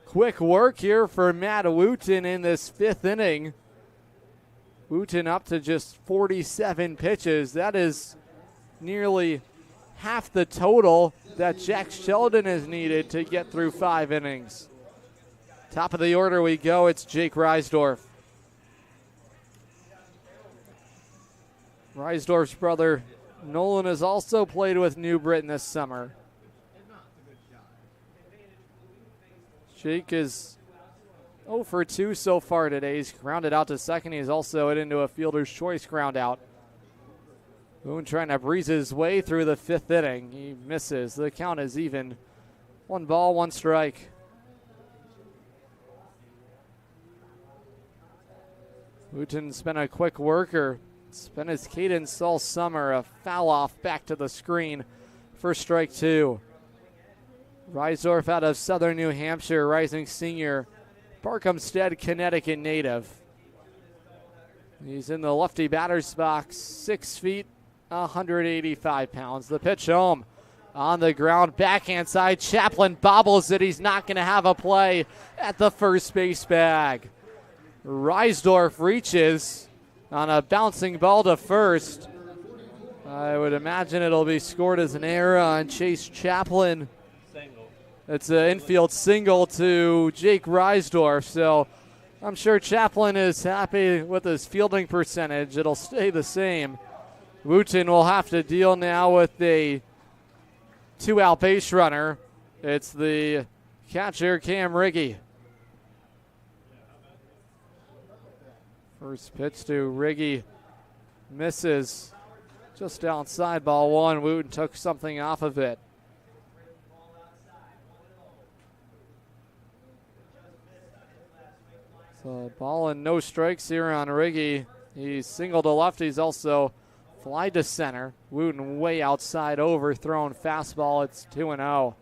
Quick work here for Matt Wooten in this 5th inning. Wooten up to just 47 pitches. That is nearly half the total that Jack Sheldon has needed to get through 5 innings. Top of the order we go. It's Jake Reisdorf. Reisdorf's brother Nolan has also played with New Britain this summer. Jake is 0 for 2 so far today. He's grounded out to second. He's also hit into a fielder's choice ground out. Boone trying to breeze his way through the 5th inning. He misses. The count is even. 1 ball, 1 strike. Wooten's been a quick worker. It's been his cadence all summer. A foul off back to the screen for strike 2. Reisdorf out of Southern New Hampshire, rising senior, Barkhamstead, Connecticut native. He's in the lefty batter's box, 6 feet, 185 pounds. The pitch home on the ground, backhand side. Chaplin bobbles it. He's not going to have a play at the first base bag. Reisdorf reaches on a bouncing ball to first. I would imagine it'll be scored as an error on Chase Chaplin. It's an infield single to Jake Reisdorf, so I'm sure Chaplin is happy with his fielding percentage. It'll stay the same. Wooten will have to deal now with a 2-out base runner. It's the catcher, Cam Riggy. First pitch to Riggy misses just outside, ball 1. Wooten took something off of it. So ball and no strikes here on Riggy. He's singled to left. He's also fly to center. Wooten way outside, overthrown fastball. It's 2-0.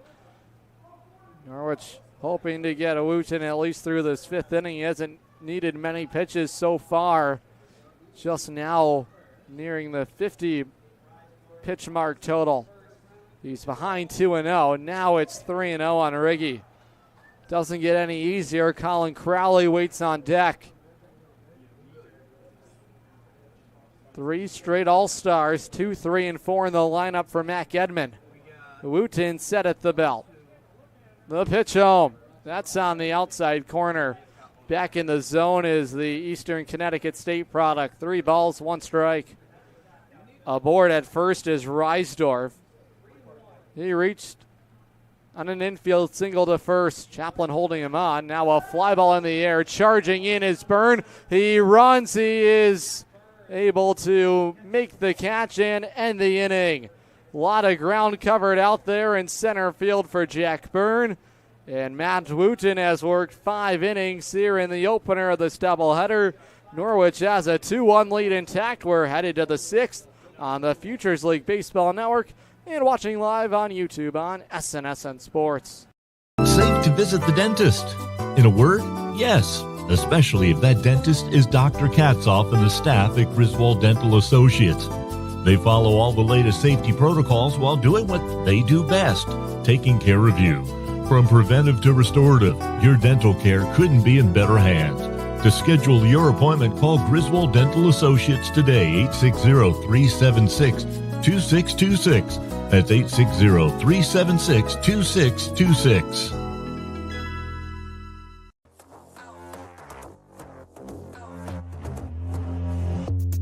Norwich hoping to get a Wooten at least through this 5th inning. He hasn't needed many pitches so far. Just now nearing the 50 pitch mark total. He's behind 2-0. Now it's 3-0 on Riggy. Doesn't get any easier. Colin Crowley waits on deck. 3 straight All-Stars, 2, 3, and 4 in the lineup for Mac Edmond. Wooten set at the belt. The pitch home. That's on the outside corner. Back in the zone is the Eastern Connecticut State product. 3 balls, 1 strike. Aboard at first is Reisdorf. He reached on an infield single to first. Chaplin holding him on. Now a fly ball in the air. Charging in is Byrne. He runs. He is able to make the catch and end the inning. A lot of ground covered out there in center field for Jack Byrne. And Matt Wooten has worked 5 innings here in the opener of this doubleheader. Norwich has a 2-1 lead intact. We're headed to the 6th on the Futures League Baseball Network and watching live on YouTube on SNSN Sports. Safe to visit the dentist. In a word, yes, especially if that dentist is Dr. Katzoff and the staff at Griswold Dental Associates. They follow all the latest safety protocols while doing what they do best, taking care of you. From preventive to restorative, your dental care couldn't be in better hands. To schedule your appointment, call Griswold Dental Associates today, 860-376-2626. That's 860-376-2626.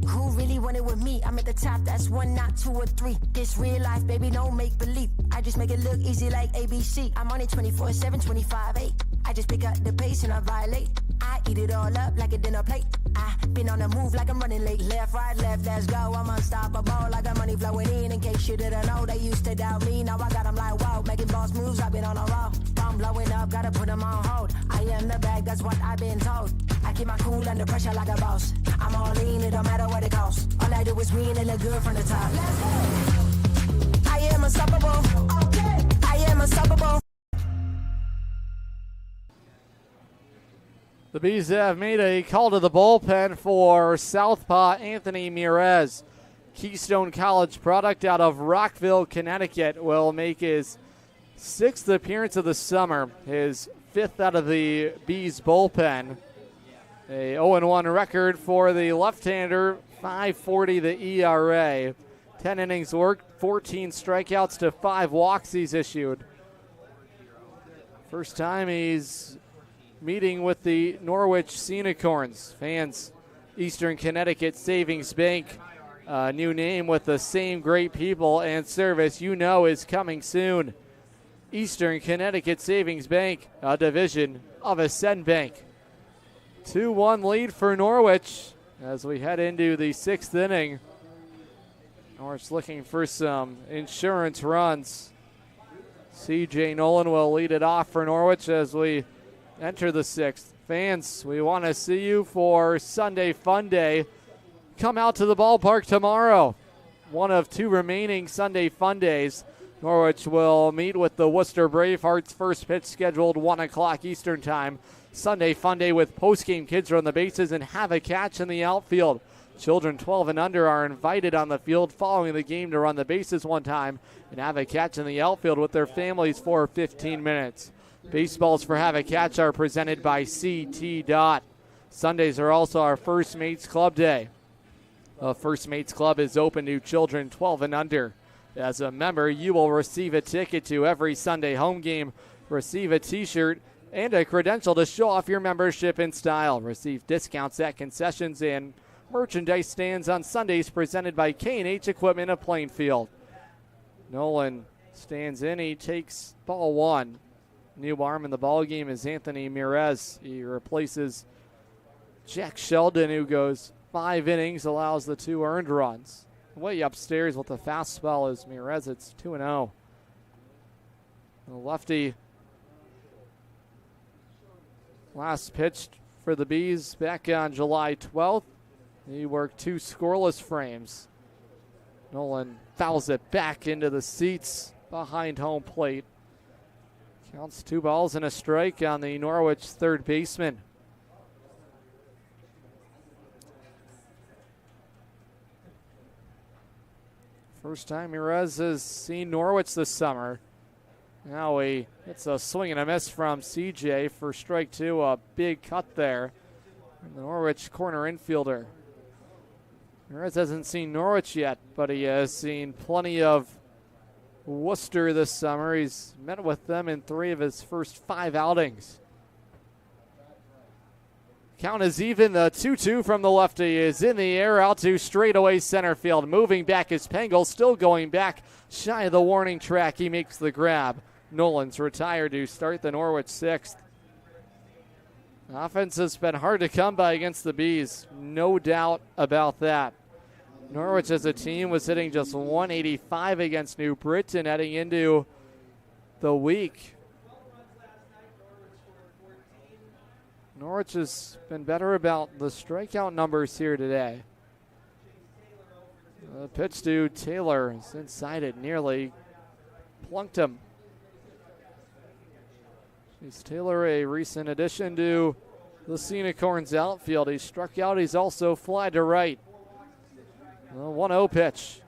Who really wanted with me? I'm at the top, that's 1, not 2 or 3. This real life, baby, don't make believe. I just make it look easy like ABC. I'm on it 24/7, 25/8. I just pick up the pace and I violate. I eat it all up like a dinner plate. I been on the move like I'm running late. Left, right, left, let's go. I'm unstoppable. I got money flowing in case you didn't know. They used to doubt me, now I got them like wow. Making boss moves, I've been on a roll. I'm blowing up, gotta put them on hold. I am the bag, that's what I've been told. I keep my cool under pressure like a boss. I'm all in, it don't matter what it costs. All I do is win and look good from the top. Let's go. I am unstoppable. Okay. I am unstoppable. The Bees have made a call to the bullpen for Southpaw Anthony Mirez. Keystone College product out of Rockville, Connecticut, will make his 6th appearance of the summer, his 5th out of the Bees bullpen. A 0-1 record for the left-hander, 5.40 the ERA. 10 innings worked, 14 strikeouts to 5 walks he's issued. First time he's meeting with the Norwich Scenicorns. Fans, Eastern Connecticut Savings Bank, a new name with the same great people and service you know is coming soon. Eastern Connecticut Savings Bank, a division of Ascend Bank. 2-1 lead for Norwich as we head into the 6th inning. Norwich looking for some insurance runs. CJ Nolan will lead it off for Norwich as we enter the 6th. Fans, we want to see you for Sunday Fun Day. Come out to the ballpark tomorrow. One of 2 remaining Sunday Fun Days. Norwich will meet with the Worcester Bravehearts. First pitch scheduled 1 o'clock Eastern Time. Sunday Fun Day with postgame kids run the bases and have a catch in the outfield. Children 12 and under are invited on the field following the game to run the bases one time and have a catch in the outfield with their families for 15 minutes. Baseballs for Have a Catch are presented by CT Dot. Sundays are also our First Mates Club Day. The First Mates Club is open to children 12 and under. As a member, you will receive a ticket to every Sunday home game, receive a t-shirt, and a credential to show off your membership in style. Receive discounts at concessions and merchandise stands on Sundays presented by K&H Equipment of Plainfield. Nolan stands in. He takes ball 1. New arm in the ball game is Anthony Mirez. He replaces Jack Sheldon, who goes 5 innings, allows the 2 earned runs. Way upstairs with the fastball is Mirez. It's 2-0. The lefty last pitched for the Bees back on July 12th. He worked 2 scoreless frames. Nolan fouls it back into the seats behind home plate. Counts 2 balls and a strike on the Norwich third baseman. First time Mirez has seen Norwich this summer. Now it's a swing and a miss from CJ for strike 2. A big cut there. And the Norwich corner infielder. Ramirez hasn't seen Norwich yet, but he has seen plenty of Worcester this summer. He's met with them in 3 of his first 5 outings. Count is even. The 2-2 from the lefty is in the air out to straightaway center field. Moving back is Pengel, still going back shy of the warning track. He makes the grab. Nolan's retired to start the Norwich 6th. Offense has been hard to come by against the Bees. No doubt about that. Norwich as a team was hitting just 185 against New Britain heading into the week. Norwich has been better about the strikeout numbers here today. The pitch to Taylor is inside it, nearly plunked him. Is Taylor a recent addition to the Unicorns outfield? He struck out, he's also fly to right. The 1-0 pitch.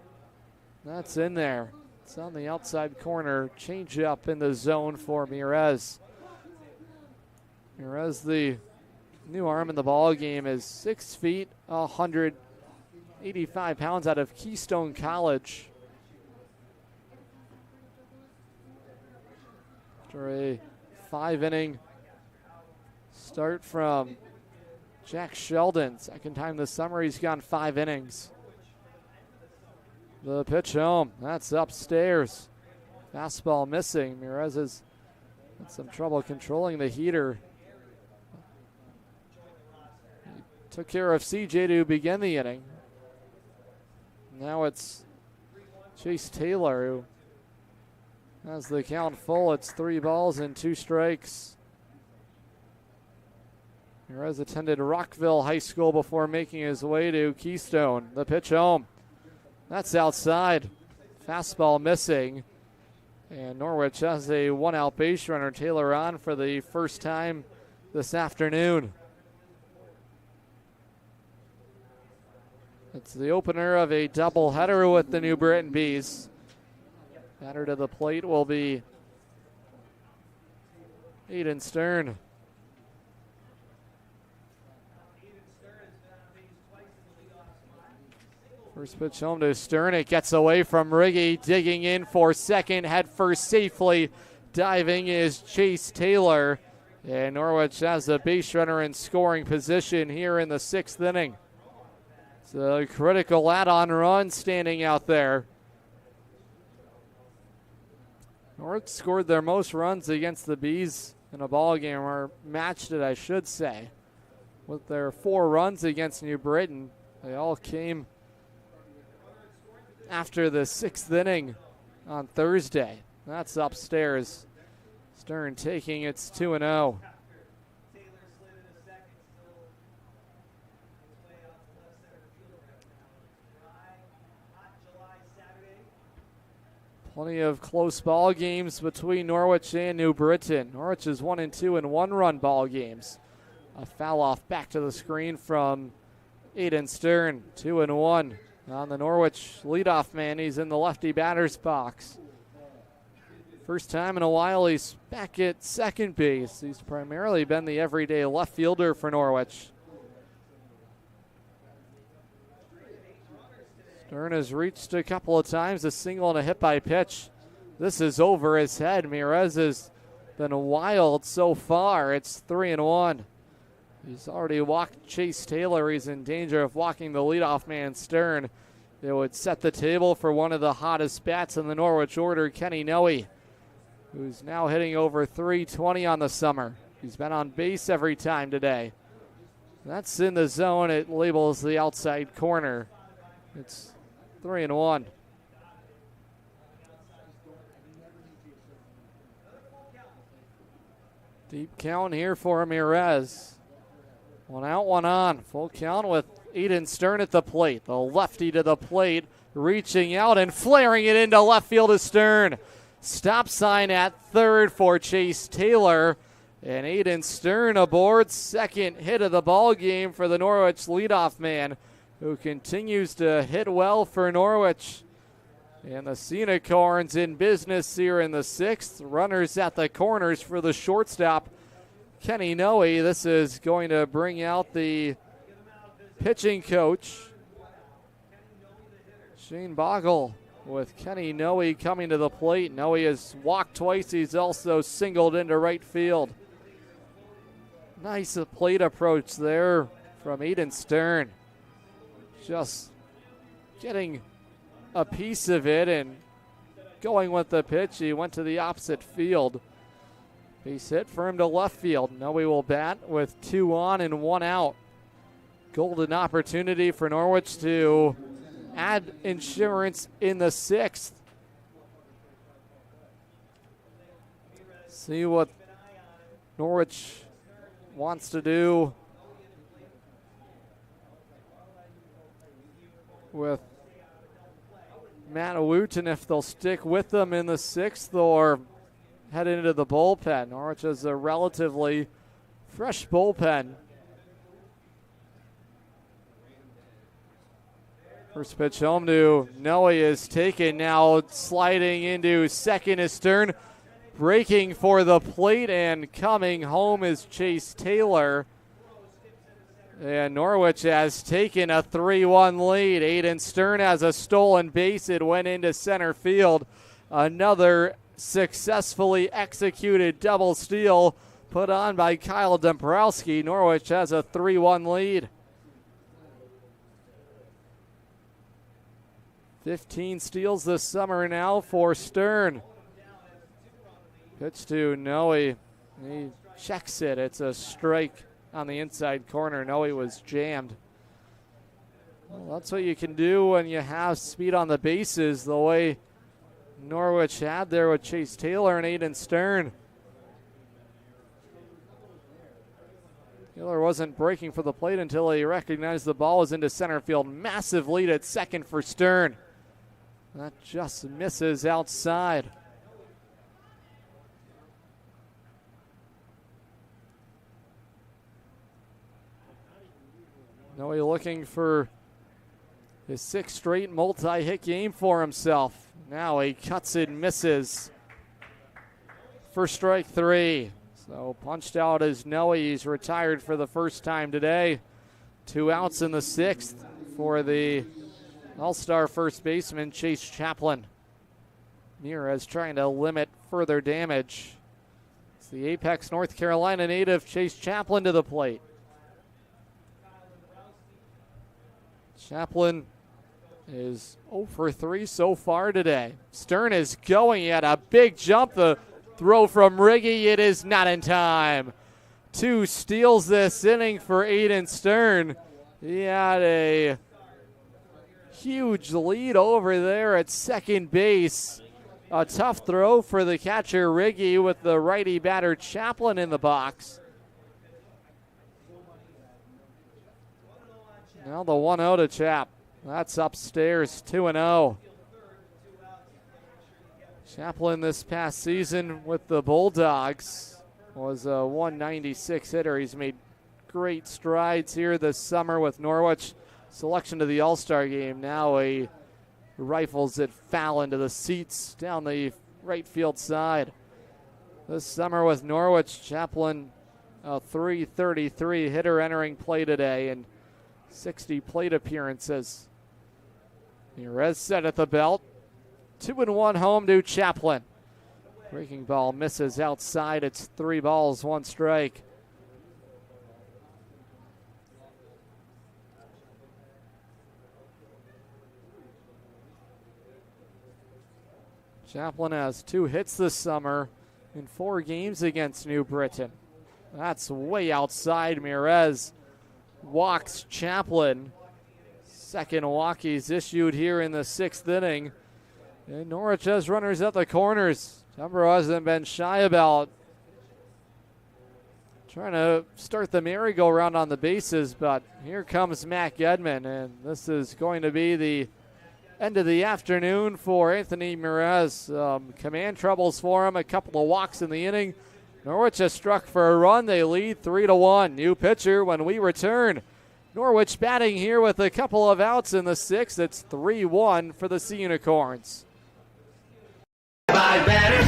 That's in there. It's on the outside corner. Change up in the zone for Mirez. Mirez, the new arm in the ball game, is 6 feet, 185 pounds out of Keystone College. After a 5-inning start from Jack Sheldon. Second time this summer he's gone 5 innings. The pitch home. That's upstairs. Fastball missing. Mirez has had some trouble controlling the heater. He took care of CJ to begin the inning. Now it's Chase Taylor who has the count full. It's 3 balls and 2 strikes. Mirez attended Rockville High School before making his way to Keystone. The pitch home. That's outside. Fastball missing. And Norwich has a 1-out base runner. Taylor on for the first time this afternoon. It's the opener of a doubleheader with the New Britain Bees. Batter to the plate will be Aiden Stern. First pitch home to Stern. It gets away from Riggy. Digging in for second. Head first safely. Diving is Chase Taylor. And Norwich has a base runner in scoring position here in the 6th inning. It's a critical add-on run standing out there. Norwich scored their most runs against the Bees in a ball game, or matched it, I should say, with their 4 runs against New Britain. They all came after the 6th inning on Thursday. That's upstairs. Stern taking its 2-0. Plenty of close ball games between Norwich and New Britain. Norwich is 1-2 in 1-run ball games. A foul off back to the screen from Aiden Stern. 2-1 on the Norwich leadoff man. He's in the lefty batter's box. First time in a while he's back at second base. He's primarily been the everyday left fielder for Norwich. Stern has reached a couple of times, a single and a hit by pitch. This is over his head. Mirez has been wild so far. It's 3-1. He's already walked Chase Taylor. He's in danger of walking the leadoff man, Stern. It would set the table for one of the hottest bats in the Norwich order, Kenny Noe, who's now hitting over .320 on the summer. He's been on base every time today. That's in the zone. It labels the outside corner. It's 3-1. Deep count here for Mirez. 1 out, 1 on. Full count with Aiden Stern at the plate. The lefty to the plate, reaching out and flaring it into left field to Stern. Stop sign at third for Chase Taylor. And Aiden Stern aboard. Second hit of the ball game for the Norwich leadoff man, who continues to hit well for Norwich. And the Unicorns in business here in the 6th. Runners at the corners for the shortstop, Kenny Noe. This is going to bring out the pitching coach, Shane Boggle with Kenny Noe coming to the plate. Noe has walked twice. He's also singled into right field. Nice plate approach there from Aiden Stern. Just getting a piece of it and going with the pitch. He went to the opposite field. Base hit for him to left field. Noe will bat with 2 on and 1 out. Golden opportunity for Norwich to add insurance in the 6th. See what Norwich wants to do with Matt Wooten, if they'll stick with them in the 6th or head into the bullpen. Norwich has a relatively fresh bullpen. First pitch home to Noe is taken. Now sliding into second is Stern. Breaking for the plate and coming home is Chase Taylor. And Norwich has taken a 3-1 lead. Aiden Stern has a stolen base. It went into center field. Another successfully executed double steal put on by Kyle Dombrowski. Norwich has a 3-1 lead. 15 steals this summer now for Stern. Pitch to Noe. He checks it. It's a strike on the inside corner. Noe was jammed. Well, that's what you can do when you have speed on the bases, the way Norwich had there with Chase Taylor and Aiden Stern. Taylor wasn't breaking for the plate until he recognized the ball was into center field. Massive lead at second for Stern. That just misses outside. Noe looking for his 6th straight multi-hit game for himself. Now he cuts it and misses. First strike 3. So punched out as Noe. He's retired for the first time today. 2 outs in the 6th for the All-Star first baseman Chase Chaplin. Mirez trying to limit further damage. It's the Apex, North Carolina native Chase Chaplin to the plate. Chaplin is 0 for 3 so far today. Stern is going. He had a big jump. The throw from Riggy, it is not in time. 2 steals this inning for Aiden Stern. He had a huge lead over there at second base. A tough throw for the catcher Riggy with the righty batter Chaplin in the box. Now the 1-0 to Chap. That's upstairs, 2-0. Chaplin this past season with the Bulldogs was a 196 hitter. He's made great strides here this summer with Norwich. Selection to the All-Star game. Now he rifles it foul into the seats down the right field side. This summer with Norwich, Chaplin, a .333 hitter entering play today and 60 plate appearances. Mirez set at the belt. 2-1 home to Chaplin. Breaking ball misses outside. It's 3 balls, 1 strike. Chaplin has 2 hits this summer in 4 games against New Britain. That's way outside. Mirez walks Chaplin. Second walk he's issued here in the 6th inning. And Norwich has runners at the corners. Tumbro hasn't been shy about trying to start the merry-go-round on the bases, but here comes Matt Gedman, and this is going to be the end of the afternoon for Anthony Mirez. Command troubles for him, a couple of walks in the inning. Norwich has struck for a run. They lead 3-1. New pitcher when we return. Norwich batting here with a couple of outs in the 6th. It's 3-1 for the Sea Unicorns. Buy better.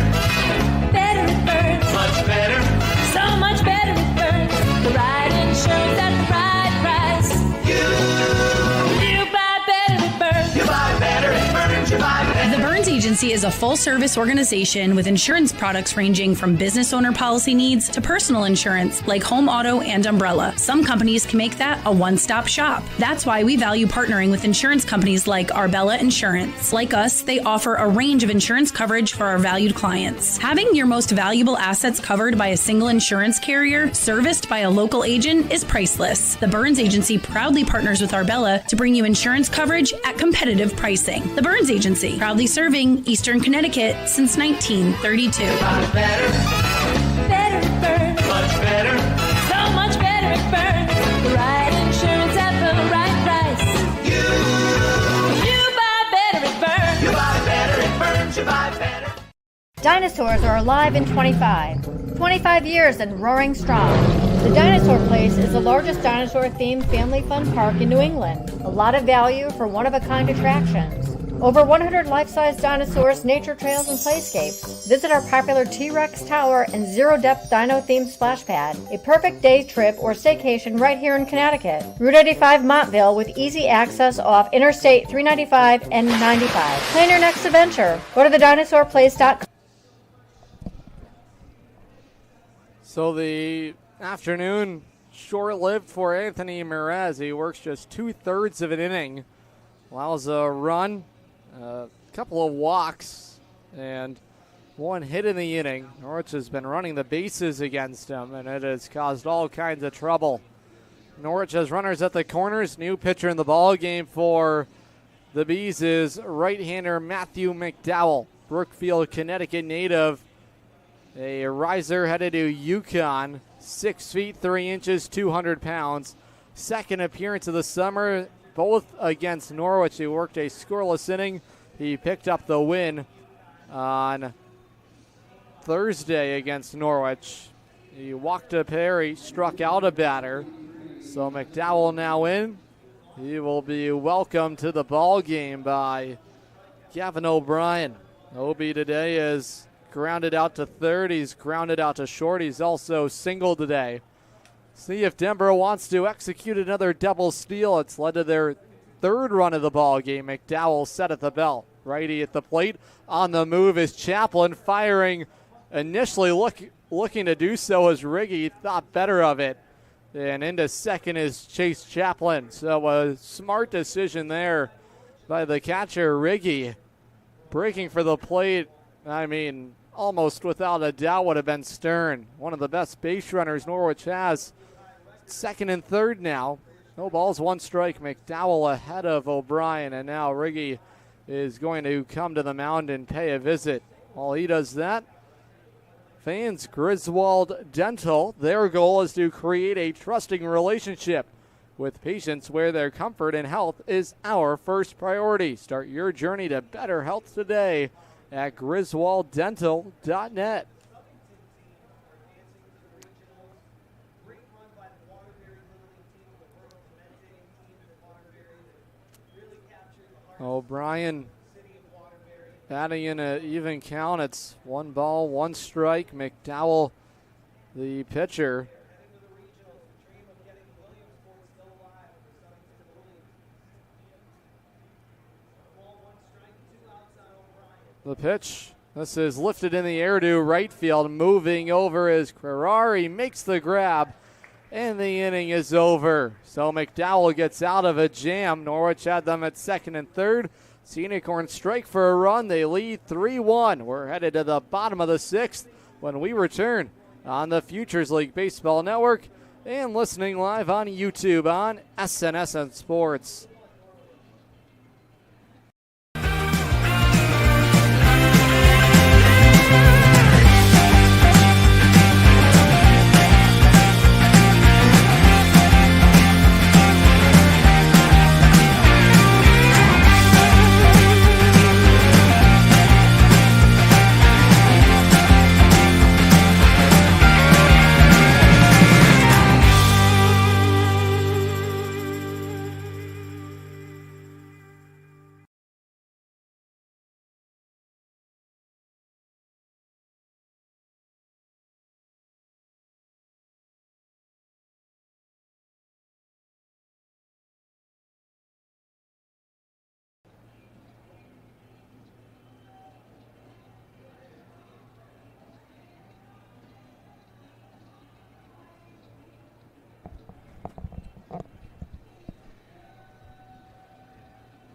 Better it burns. Much better. So much better it burns. The right insurance at the right price. You buy better it burns. You buy better Agency is a full-service organization with insurance products ranging from business owner policy needs to personal insurance like home, auto, and umbrella. Some companies can make that a one-stop shop. That's why we value partnering with insurance companies like Arbella Insurance. Like us, they offer a range of insurance coverage for our valued clients. Having your most valuable assets covered by a single insurance carrier, serviced by a local agent, is priceless. The Burns Agency proudly partners with Arbella to bring you insurance coverage at competitive pricing. The Burns Agency, proudly serving Eastern Connecticut since 1932. Better at Burns. Much better. So much better at Burns. The right insurance at the right price. You buy better at Burns. You buy better at Burns. You buy better. Dinosaurs are alive in 25 years and roaring strong. The Dinosaur Place is the largest dinosaur-themed family fun park in New England. A lot of value for one-of-a-kind attractions. Over 100 life-size dinosaurs, nature trails, and playscapes. Visit our popular T-Rex Tower and zero-depth dino-themed splash pad. A perfect day trip or staycation right here in Connecticut. Route 85 Montville with easy access off Interstate 395 and 95. Plan your next adventure. Go to thedinosaurplace.com. So the afternoon short-lived for Anthony Merez. He works just 2/3 of an inning. Allows a run, a couple of walks, and one hit in the inning. Norwich has been running the bases against him, and it has caused all kinds of trouble. Norwich has runners at the corners. New pitcher in the ball game for the Bees is right-hander Matthew McDowell, Brookfield, Connecticut native. A riser headed to UConn, 6 feet 3 inches, 200 pounds. Second appearance of the summer, both against Norwich. He worked a scoreless inning. He picked up the win on Thursday against Norwich. He walked a pair, he struck out a batter. So McDowell now in. He will be welcomed to the ball game by Gavin O'Brien. Obi today is grounded out to third. He's grounded out to short. He's also singled today. See if Denver wants to execute another double steal. It's led to their third run of the ball game. McDowell set at the belt. Righty at the plate. On the move is Chaplin, firing. Initially looking to do so as Riggy thought better of it. And into second is Chase Chaplin. So a smart decision there by the catcher, Riggy. Breaking for the plate, I mean, almost without a doubt would have been Stern. One of the best base runners Norwich has. Second and third now. No balls, one strike. McDowell ahead of O'Brien, and now Riggy is going to come to the mound and pay a visit. While he does that, fans, Griswold Dental, their goal is to create a trusting relationship with patients where their comfort and health is our first priority. Start your journey to better health today at griswolddental.net. O'Brien adding in an even count. It's 1 ball, 1 strike. McDowell, the pitcher. The pitch. This is lifted in the air to right field. Moving over is Ferrari, makes the grab, and the inning is over. So McDowell gets out of a jam. Norwich had them at second and third. Scenic Horn strike for a run. They lead 3-1. We're headed to the bottom of the sixth when we return on the Futures League Baseball Network and listening live on YouTube on SNSN Sports.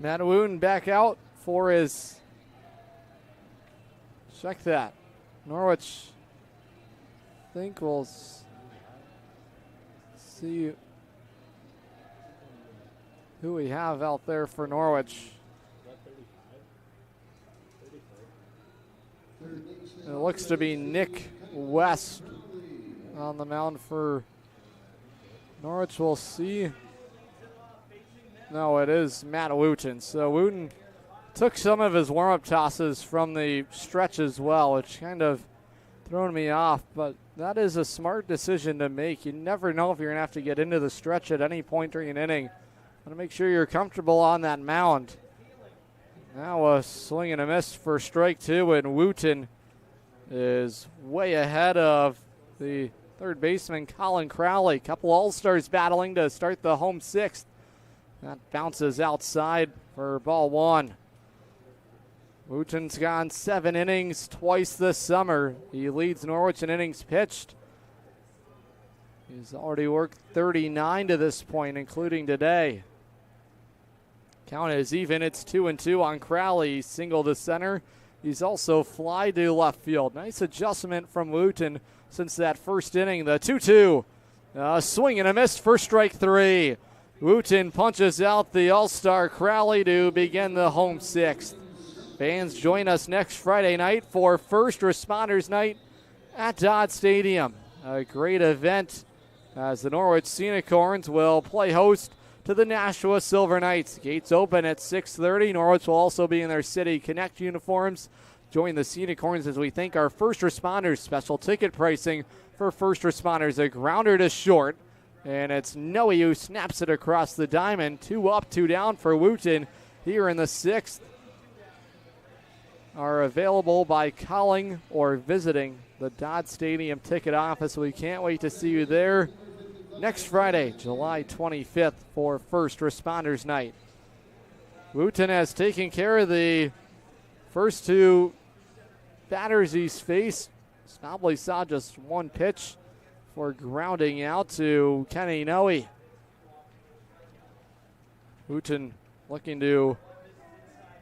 Matt Wooten back out for his, check that. Norwich, I think we'll see who we have out there for Norwich. It looks to be Nick West on the mound for Norwich. We'll see. No, it is Matt Wooten. So Wooten took some of his warm-up tosses from the stretch as well, which kind of thrown me off. But that is a smart decision to make. You never know if you're going to have to get into the stretch at any point during an inning. Want to make sure you're comfortable on that mound. Now a swing and a miss for strike two, and Wooten is way ahead of the third baseman, Colin Crowley. Couple All-Stars battling to start the home sixth. That bounces outside for ball one. Wooten's gone 7 innings twice this summer. He leads Norwich in innings pitched. He's already worked 39 to this point, including today. Count is even. It's 2-2 on Crowley. Single to center. He's also fly to left field. Nice adjustment from Wooten since that first inning. The 2-2. Swing and a miss for strike three. Wooten punches out the All-Star Crowley to begin the home sixth. Fans join us next Friday night for First Responders Night at Dodd Stadium. A great event as the Norwich Scenicorns will play host to the Nashua Silver Knights. Gates open at 6:30. Norwich will also be in their City Connect uniforms. Join the Scenicorns as we thank our first responders. Special ticket pricing for first responders. A grounder to short, and it's Noe who snaps it across the diamond. 2 up, 2 down for Wooten here in the sixth. Are available by calling or visiting the Dodd Stadium ticket office. We can't wait to see you there next Friday, July 25th, for First Responders Night. Wooten has taken care of the first two batters he's faced. Probably saw just one pitch for grounding out to Kenny Noe. Wooten looking to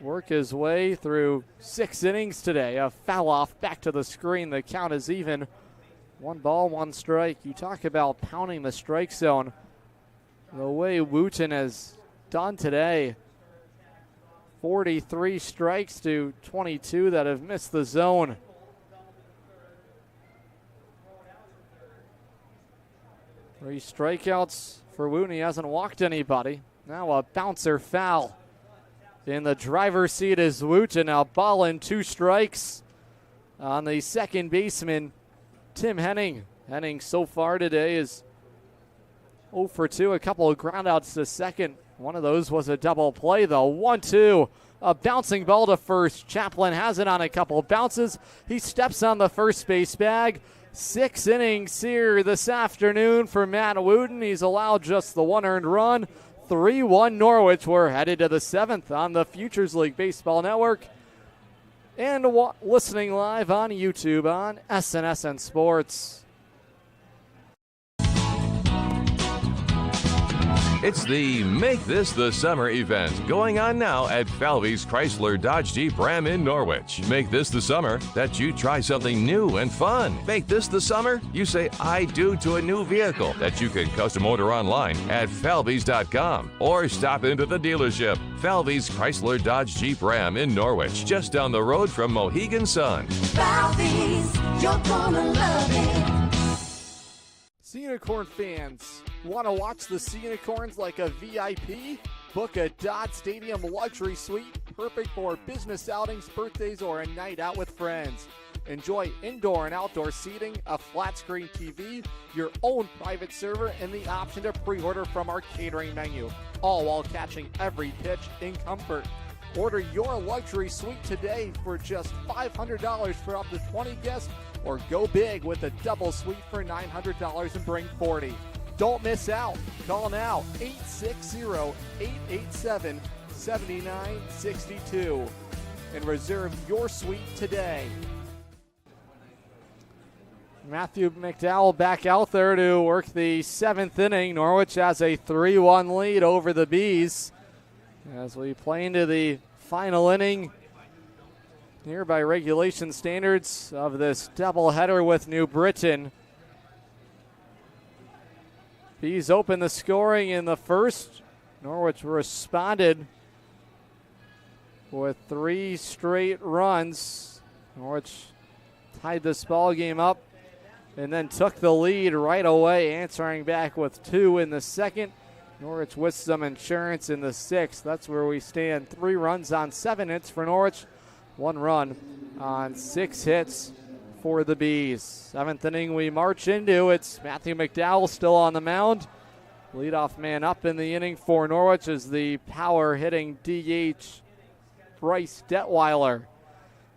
work his way through 6 innings today. A foul off back to the screen. The count is even. 1 ball, 1 strike. You talk about pounding the strike zone. The way Wooten has done today. 43 strikes to 22 that have missed the zone. Three strikeouts for Wooten. He hasn't walked anybody. Now a bouncer foul. In the driver's seat is Wooten. Now ball and 2 strikes on the second baseman, Tim Henning. Henning so far today is 0 for 2. A couple of groundouts to second. One of those was a double play, though. 1-2. A bouncing ball to first. Chaplin has it on a couple of bounces. He steps on the first base bag. 6 innings here this afternoon for Matt Wooten. He's allowed just the 1 earned run. 3-1 Norwich. We're headed to the 7th on the Futures League Baseball Network and listening live on YouTube on SNSN Sports. It's the Make This the Summer event going on now at Falvey's Chrysler Dodge Jeep Ram in Norwich. Make this the summer that you try something new and fun. Make this the summer you say I do to a new vehicle that you can custom order online at falveys.com or stop into the dealership. Falvey's Chrysler Dodge Jeep Ram in Norwich, just down the road from Mohegan Sun. Falvey's, you're gonna love it. Scenicorn fans, want to watch the Scenicorns like a VIP? Book a Dodd Stadium luxury suite, perfect for business outings, birthdays, or a night out with friends. Enjoy indoor and outdoor seating, a flat screen TV, your own private server, and the option to pre-order from our catering menu, all while catching every pitch in comfort. Order your luxury suite today for just $500 for up to 20 guests, or go big with a double suite for $900 and bring 40. Don't miss out. Call now, 860-887-7962 and reserve your suite today. Matthew McDowell back out there to work the 7th inning. Norwich has a 3-1 lead over the Bees. as we play into the final inning here by regulation standards of this doubleheader with New Britain. Bees opened the scoring in the first. Norwich responded with 3 straight runs. Norwich tied this ball game up and then took the lead right away, answering back with 2 in the second. Norwich with some insurance in the 6th. That's where we stand. 3 runs on 7 hits for Norwich. 1 run on 6 hits for the Bees. 7th inning we march into. It's Matthew McDowell still on the mound. Leadoff man up in the inning for Norwich is the power hitting DH Bryce Detweiler.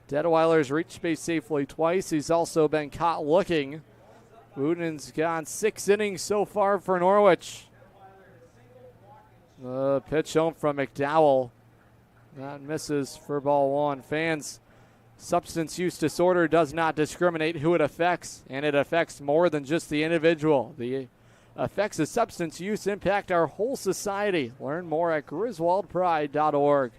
Detweiler's reached base safely twice. He's also been caught looking. Wooten's gone 6 innings so far for Norwich. The pitch home from McDowell. That misses for ball 1. Fans, substance use disorder does not discriminate who it affects, and it affects more than just the individual. The effects of substance use impact our whole society. Learn more at griswoldpride.org.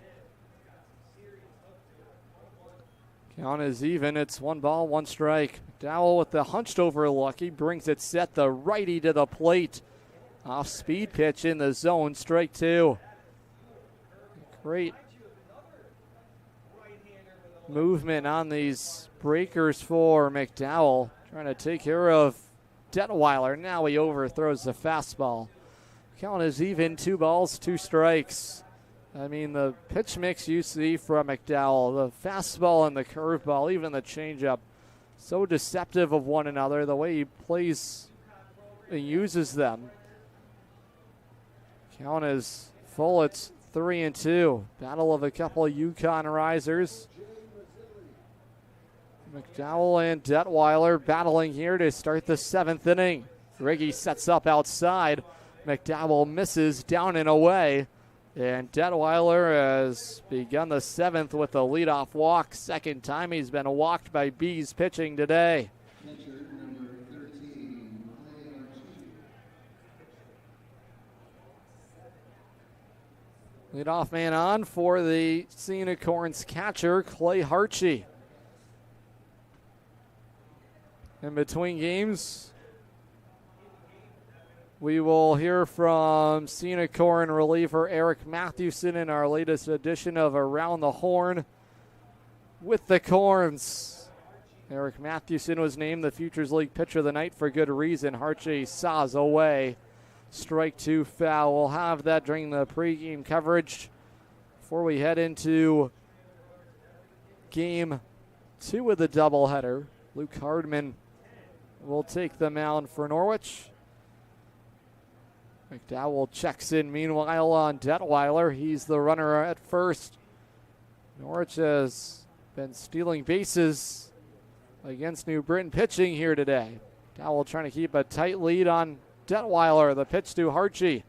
Count is even. It's 1 ball, 1 strike. McDowell with the hunched over look. He brings it set the righty to the plate. Off speed pitch in the zone. Strike 2. Great movement on these breakers for McDowell. Trying to take care of Detweiler. Now he overthrows the fastball. Count is even. 2 balls, 2 strikes. I mean, the pitch mix you see from McDowell, the fastball and the curveball, even the changeup, so deceptive of one another, the way he plays and uses them. Count is full. It's 3-2. Battle of a couple of Yukon risers. McDowell and Detweiler battling here to start the 7th inning. Riggy sets up outside. McDowell misses down and away. And Detweiler has begun the 7th with a leadoff walk. Second time he's been walked by Bees pitching today. Leadoff man on for the Scenic Horns catcher, Clay Harchie. In between games, we will hear from Scenic Horn reliever Eric Mathewson in our latest edition of Around the Horn with the Corns. Eric Mathewson was named the Futures League Pitcher of the Night for good reason. Harchie saws away. Strike 2 foul. We'll have that during the pregame coverage before we head into game 2 of the doubleheader. Luke Hardman will take the mound for Norwich. McDowell checks in meanwhile on Detweiler. He's the runner at first. Norwich has been stealing bases against New Britain pitching here today. McDowell trying to keep a tight lead on Detweiler. The pitch to Harchie.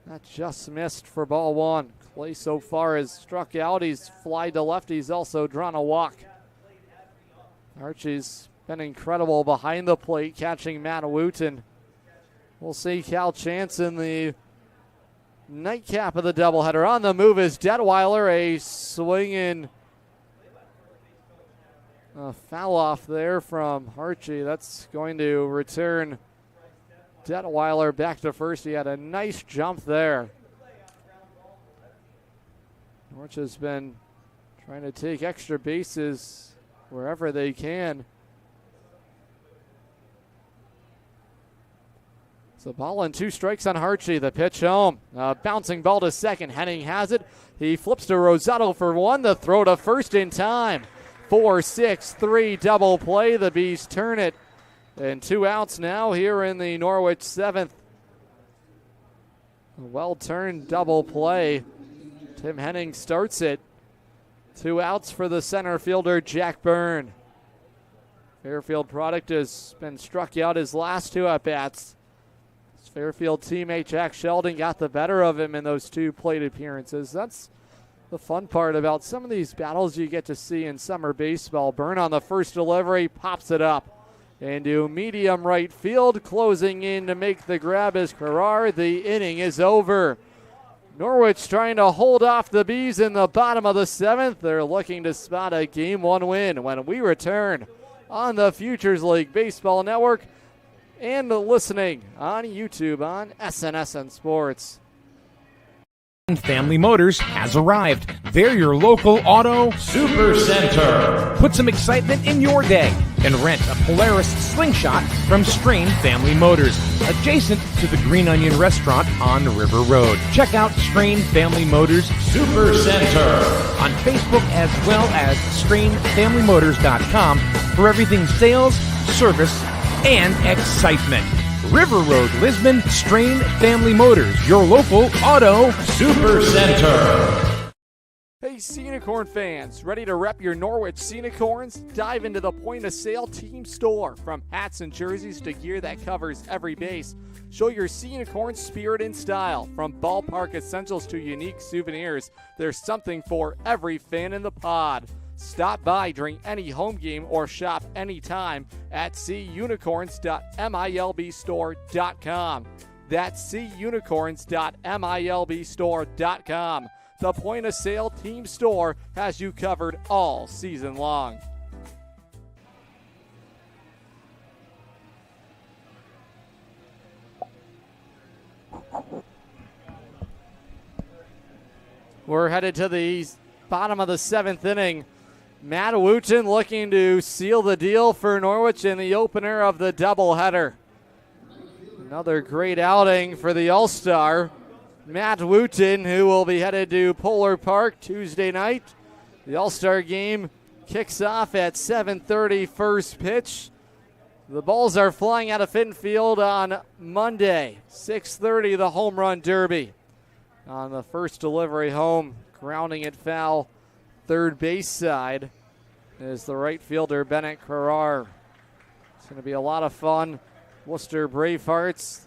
That just missed for ball 1. Clay so far has struck out. He's flied to left. He's also drawn a walk. Harchie's been incredible behind the plate, catching Matt Wooten. We'll see Cal Chance in the nightcap of the doubleheader. On the move is Detweiler. A swinging foul off there from Harchie. That's going to return Detweiler back to first. He had a nice jump there. Norwich has been trying to take extra bases wherever they can. So ball and 2 strikes on Harchie. The pitch home. Bouncing ball to second. Henning has it. He flips to Rosado for 1. The throw to first in time. 4-6-3 double play. The Bees turn it. And 2 outs now here in the Norwich 7th. A well-turned double play. Tim Henning starts it. 2 outs for the center fielder, Jack Byrne. Fairfield product has been struck out his last 2 at-bats. His Fairfield teammate Jack Sheldon got the better of him in those 2 plate appearances. That's the fun part about some of these battles you get to see in summer baseball. Byrne on the first delivery, pops it up into medium right field. Closing in to make the grab is Carrar. The inning is over. Norwich trying to hold off the Bees in the bottom of the 7th. They're looking to spot a Game 1 win when we return on the Futures League Baseball Network and listening on YouTube on SNSN Sports. Family Motors has arrived. They're your local auto super center. Put some excitement in your day and rent a Polaris Slingshot from Strain Family Motors, adjacent to the Green Onion Restaurant on River Road. Check out Strain Family Motors Super Center on Facebook as well as strainfamilymotors.com for everything sales, service, and excitement. River Road, Lisbon, Strain Family Motors, your local auto super center. Hey, Unicorn fans, ready to rep your Norwich Unicorns? Dive into the point-of-sale team store. From hats and jerseys to gear that covers every base, show your Unicorn spirit and style. From ballpark essentials to unique souvenirs, there's something for every fan in the pod. Stop by during any home game or shop anytime at cunicorns.milbstore.com. That's cunicorns.milbstore.com. The point-of-sale team store has you covered all season long. We're headed to the bottom of the 7th inning. Matt Wooten looking to seal the deal for Norwich in the opener of the doubleheader. Another great outing for the All-Star. Matt Wooten, who will be headed to Polar Park Tuesday night. The All-Star game kicks off at 7:30 first pitch. The balls are flying out of Fitton Field on Monday, 6:30 the home run derby. On the first delivery home, grounding it foul third base side is the right fielder Bennett Carrar. It's going to be a lot of fun. Worcester Bravehearts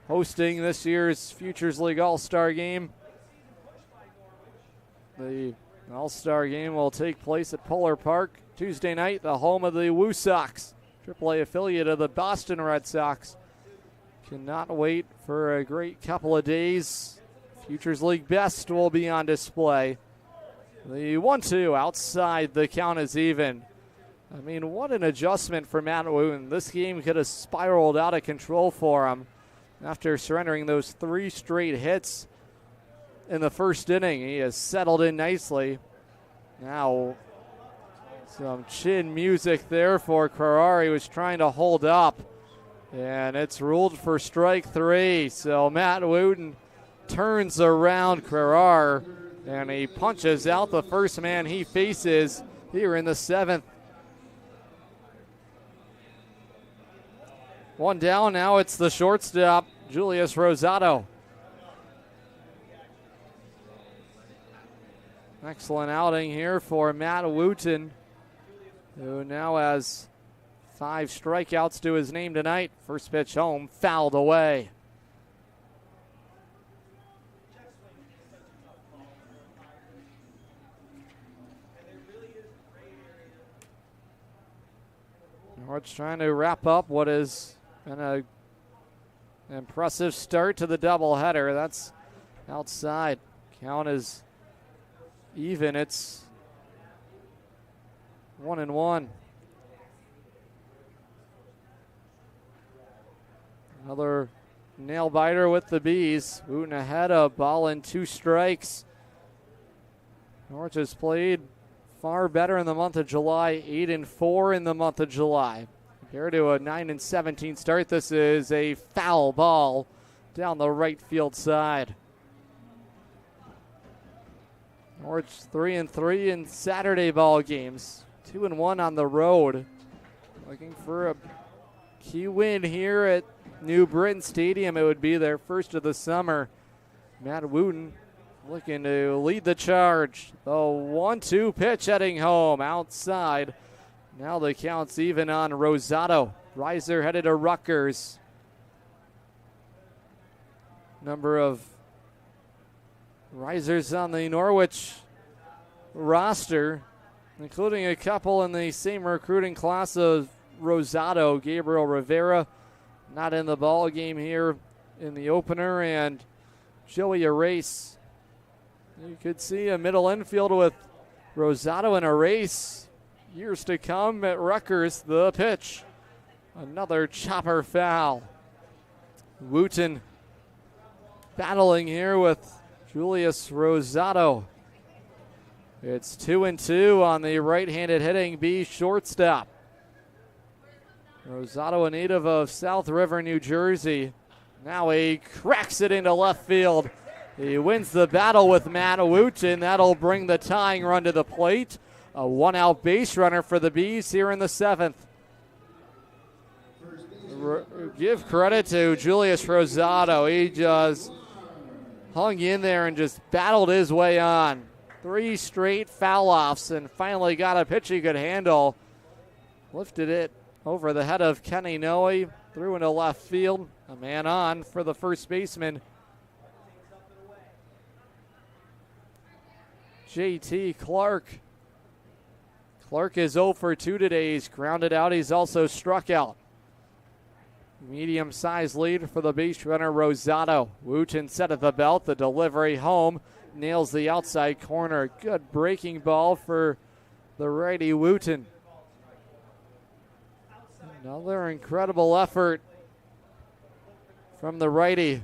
hosting this year's Futures League All-Star game. The All-Star game will take place at Polar Park Tuesday night, the home of the Woo Sox, AAA affiliate of the Boston Red Sox. Cannot wait for a great couple of days. Futures League best will be on display. The 1-2 outside, the count is even. I mean, what an adjustment for Matt Wooten. This game could have spiraled out of control for him after surrendering those 3 straight hits in the first inning. He has settled in nicely. Now, some chin music there for Carrar. He was trying to hold up, and it's ruled for strike 3. So Matt Wooten turns around Carrar, and he punches out the first man he faces here in the 7th. One down, now it's the shortstop, Julius Rosado. Excellent outing here for Matt Wooten, who now has 5 strikeouts to his name tonight. First pitch home, fouled away. Norwich trying to wrap up what is an impressive start to the doubleheader. That's outside. Count is even. It's 1-1. Another nail biter with the Bees. Wooten ahead, a ball and 2 strikes. Norwich has played far better in the month of July, 8-4 in the month of July. Compared to a 9-17 start, this is a foul ball down the right field side. Norwich 3-3 in Saturday ball games, 2-1 on the road. Looking for a key win here at New Britain Stadium. It would be their first of the summer. Matt Wooten looking to lead the charge. The 1-2 pitch heading home outside. Now the count's even on Rosado. Reiser headed to Rutgers. Number of risers on the Norwich roster, including a couple in the same recruiting class of Rosado. Gabriel Rivera not in the ball game here in the opener, and Joey Arrace You could see a middle infield with Rosado in a race. Years to come at Rutgers. The pitch. Another chopper foul. Wooten battling here with Julius Rosado. It's 2-2 on the right-handed hitting B shortstop. Rosado, a native of South River, New Jersey. Now he cracks it into left field. He wins the battle with Matt Wooten. That'll bring the tying run to the plate. A one-out base runner for the Bees here in the 7th. Give credit to Julius Rosado. He just hung in there and just battled his way on. 3 straight foul-offs and finally got a pitch he could handle. Lifted it over the head of Kenny Noe. Threw into left field. A man on for the first baseman. JT Clark. Clark is 0 for 2 today. He's grounded out. He's also struck out. Medium-sized lead for the base runner Rosado. Wooten set at the belt. The delivery home. Nails the outside corner. Good breaking ball for the righty Wooten. Another incredible effort from the righty.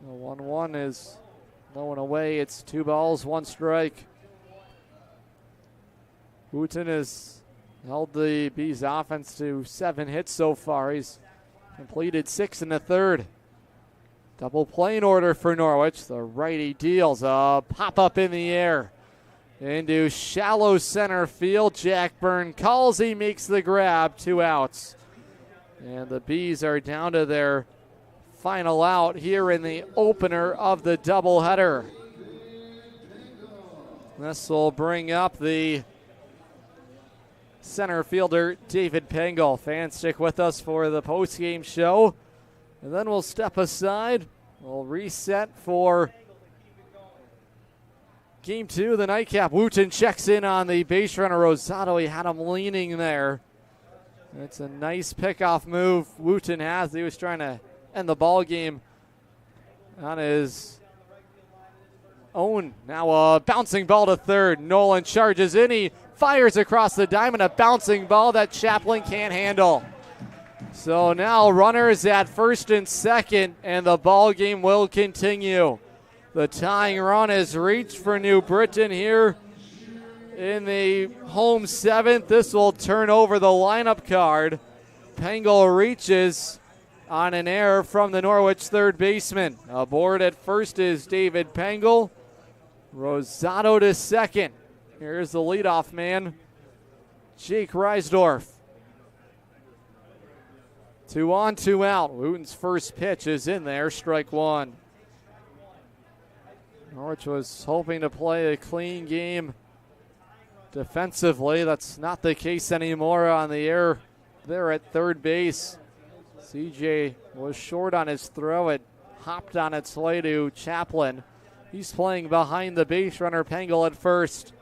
The 1-1 is low and away. It's 2 balls, 1 strike. Wooten has held the Bees offense to 7 hits so far. He's completed 6 in the 3rd. Double play in order for Norwich. The righty deals a pop-up in the air into shallow center field. Jack Byrne calls. He makes the grab. 2 outs. And the Bees are down to their final out here in the opener of the doubleheader. This will bring up the center fielder, David Pengel. Fans, stick with us for the post-game show. And then we'll step aside. We'll reset for Game 2 of the nightcap. Wooten checks in on the base runner Rosado. He had him leaning there. It's a nice pickoff move Wooten has. He was trying to end the ball game on his own. Now a bouncing ball to third. Nolan charges in. He fires across the diamond. A bouncing ball that Chaplin can't handle. So now runners at first and second, and the ball game will continue. The tying run is reached for New Britain here in the home 7th. This will turn over the lineup card. Pengel reaches on an error from the Norwich third baseman. Aboard at first is David Pengel. Rosado to second. Here's the leadoff man, Jake Reisdorf. 2 on, 2 out. Wooten's first pitch is in there, strike 1. Norwich was hoping to play a clean game defensively. That's not the case anymore on the air there at third base. CJ was short on his throw. It hopped on its way to Chaplin. He's playing behind the base runner Pengel at first.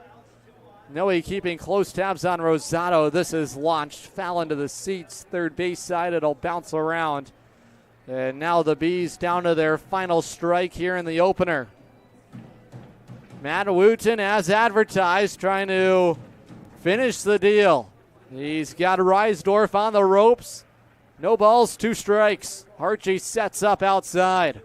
Noe keeping close tabs on Rosado. This is launched foul into the seats. Third base side, it'll bounce around. And now the Bees down to their final strike here in the opener. Matt Wooten, as advertised, trying to finish the deal. He's got Reisdorf on the ropes. No balls, 2 strikes. Archie sets up outside.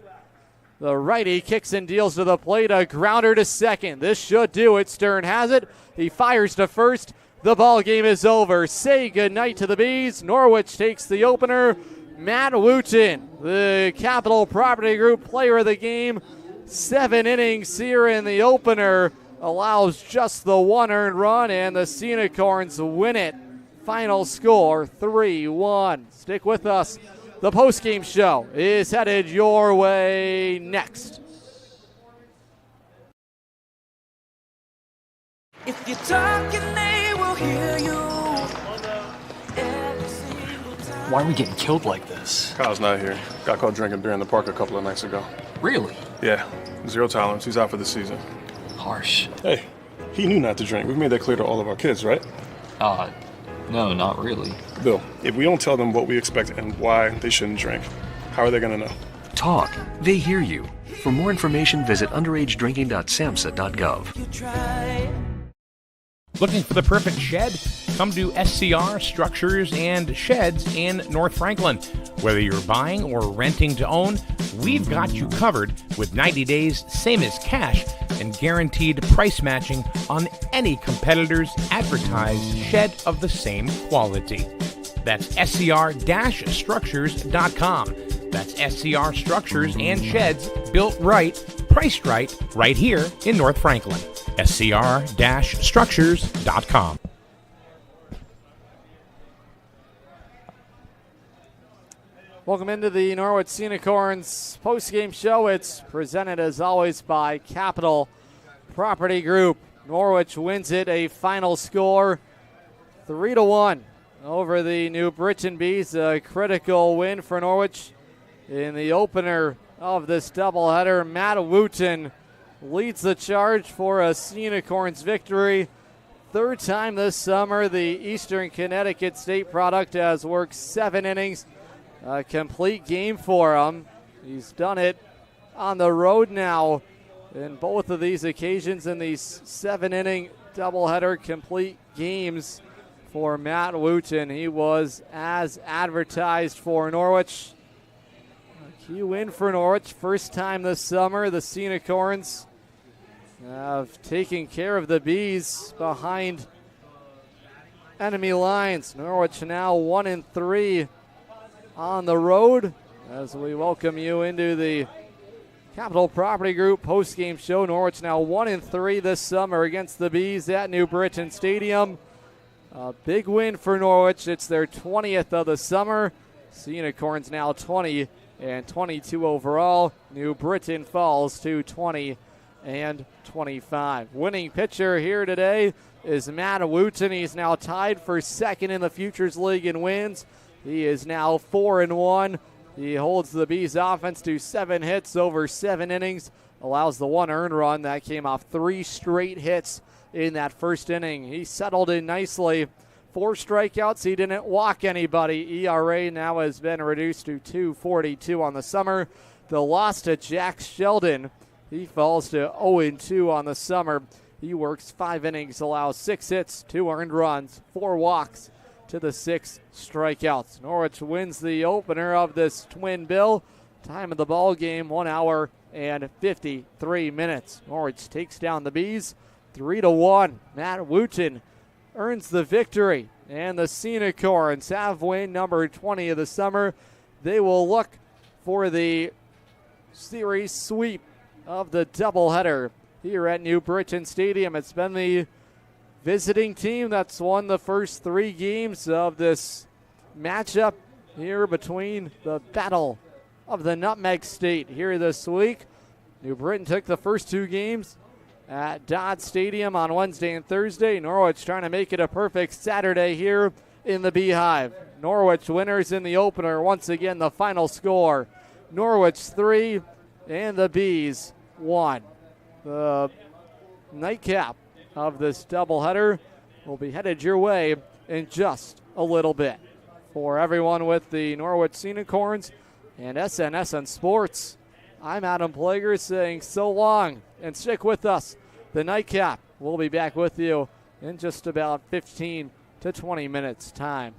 The righty kicks and deals to the plate. A grounder to second. This should do it. Stern has it. He fires to first. The ball game is over. Say goodnight to the Bees. Norwich takes the opener. Matt Wooten, the Capital Property Group player of the game. 7 innings here in the opener. Allows just the 1 earned run, and the Unicorns win it. Final score 3-1. Stick with us. The postgame show is headed your way next. If you're talking, they will hear you. Why are we getting killed like this? Kyle's not here. Got caught drinking beer in the park a couple of nights ago. Really? Yeah, 0 tolerance. He's out for the season. Harsh. Hey, he knew not to drink. We've made that clear to all of our kids, right? No, not really. Bill, if we don't tell them what we expect and why they shouldn't drink, how are they going to know? Talk. They hear you. For more information, visit underagedrinking.samhsa.gov. Looking for the perfect shed? Come to SCR Structures and Sheds in North Franklin. Whether you're buying or renting to own, we've got you covered with 90 days, same as cash, and guaranteed price matching on any competitor's advertised shed of the same quality. That's scr-structures.com. That's SCR Structures and Sheds, built right, priced right here in North Franklin. scr-structures.com. Welcome into the Norwich Scenic Horns post-game show. It's presented as always by Capital Property Group. Norwich wins it a final score 3-1 over the New Britain Bees. A critical win for Norwich in the opener of this doubleheader. Matt Wooten leads the charge for a Scenic Horns victory. Third time this summer, the Eastern Connecticut State product has worked 7 innings. A complete game for him. He's done it on the road now in both of these occasions in these 7-inning doubleheader complete games for Matt Wooten. He was as advertised for Norwich. A key win for Norwich. First time this summer, the Scenic Horns have taken care of the Bees behind enemy lines. Norwich now 1-3 on the road as we welcome you into the Capital Property Group post-game show. Norwich now 1-3 this summer against the Bees at New Britain Stadium. A big win for Norwich. It's their 20th of the summer. Scenic Horns now 20 and 22 overall. New Britain falls to 20 and 25. Winning pitcher here today is Matt Wooten. He's now tied for second in the Futures League in wins. He is now 4-1. He holds the Bees offense to 7 hits over 7 innings, allows the 1 earned run. That came off 3 straight hits in that first inning. He settled in nicely. 4 strikeouts. He didn't walk anybody. ERA now has been reduced to 2.42 on the summer. The loss to Jack Sheldon. He falls to 0-2 on the summer. He works 5 innings, allows 6 hits, 2 earned runs, 4 walks to the 6 strikeouts. Norwich wins the opener of this twin bill. Time of the ball game, 1 hour and 53 minutes. Norwich takes down the Bees 3-1. Matt Wooten earns the victory, and the Scenic Horns have win number 20 of the summer. They will look for the series sweep of the doubleheader here at New Britain Stadium. It's been the visiting team that's won the first 3 games of this matchup here between the Battle of the Nutmeg State here this week. New Britain took the first 2 games at Dodd Stadium on Wednesday and Thursday. Norwich trying to make it a perfect Saturday here in the Beehive. Norwich winners in the opener. Once again, the final score, Norwich 3 and the Bees 1. The nightcap of this doubleheader will be headed your way in just a little bit. For everyone with the Norwich Scenic Horns and SNSN Sports, I'm Adam Plager saying so long and stick with us. The nightcap will be back with you in just about 15 to 20 minutes time.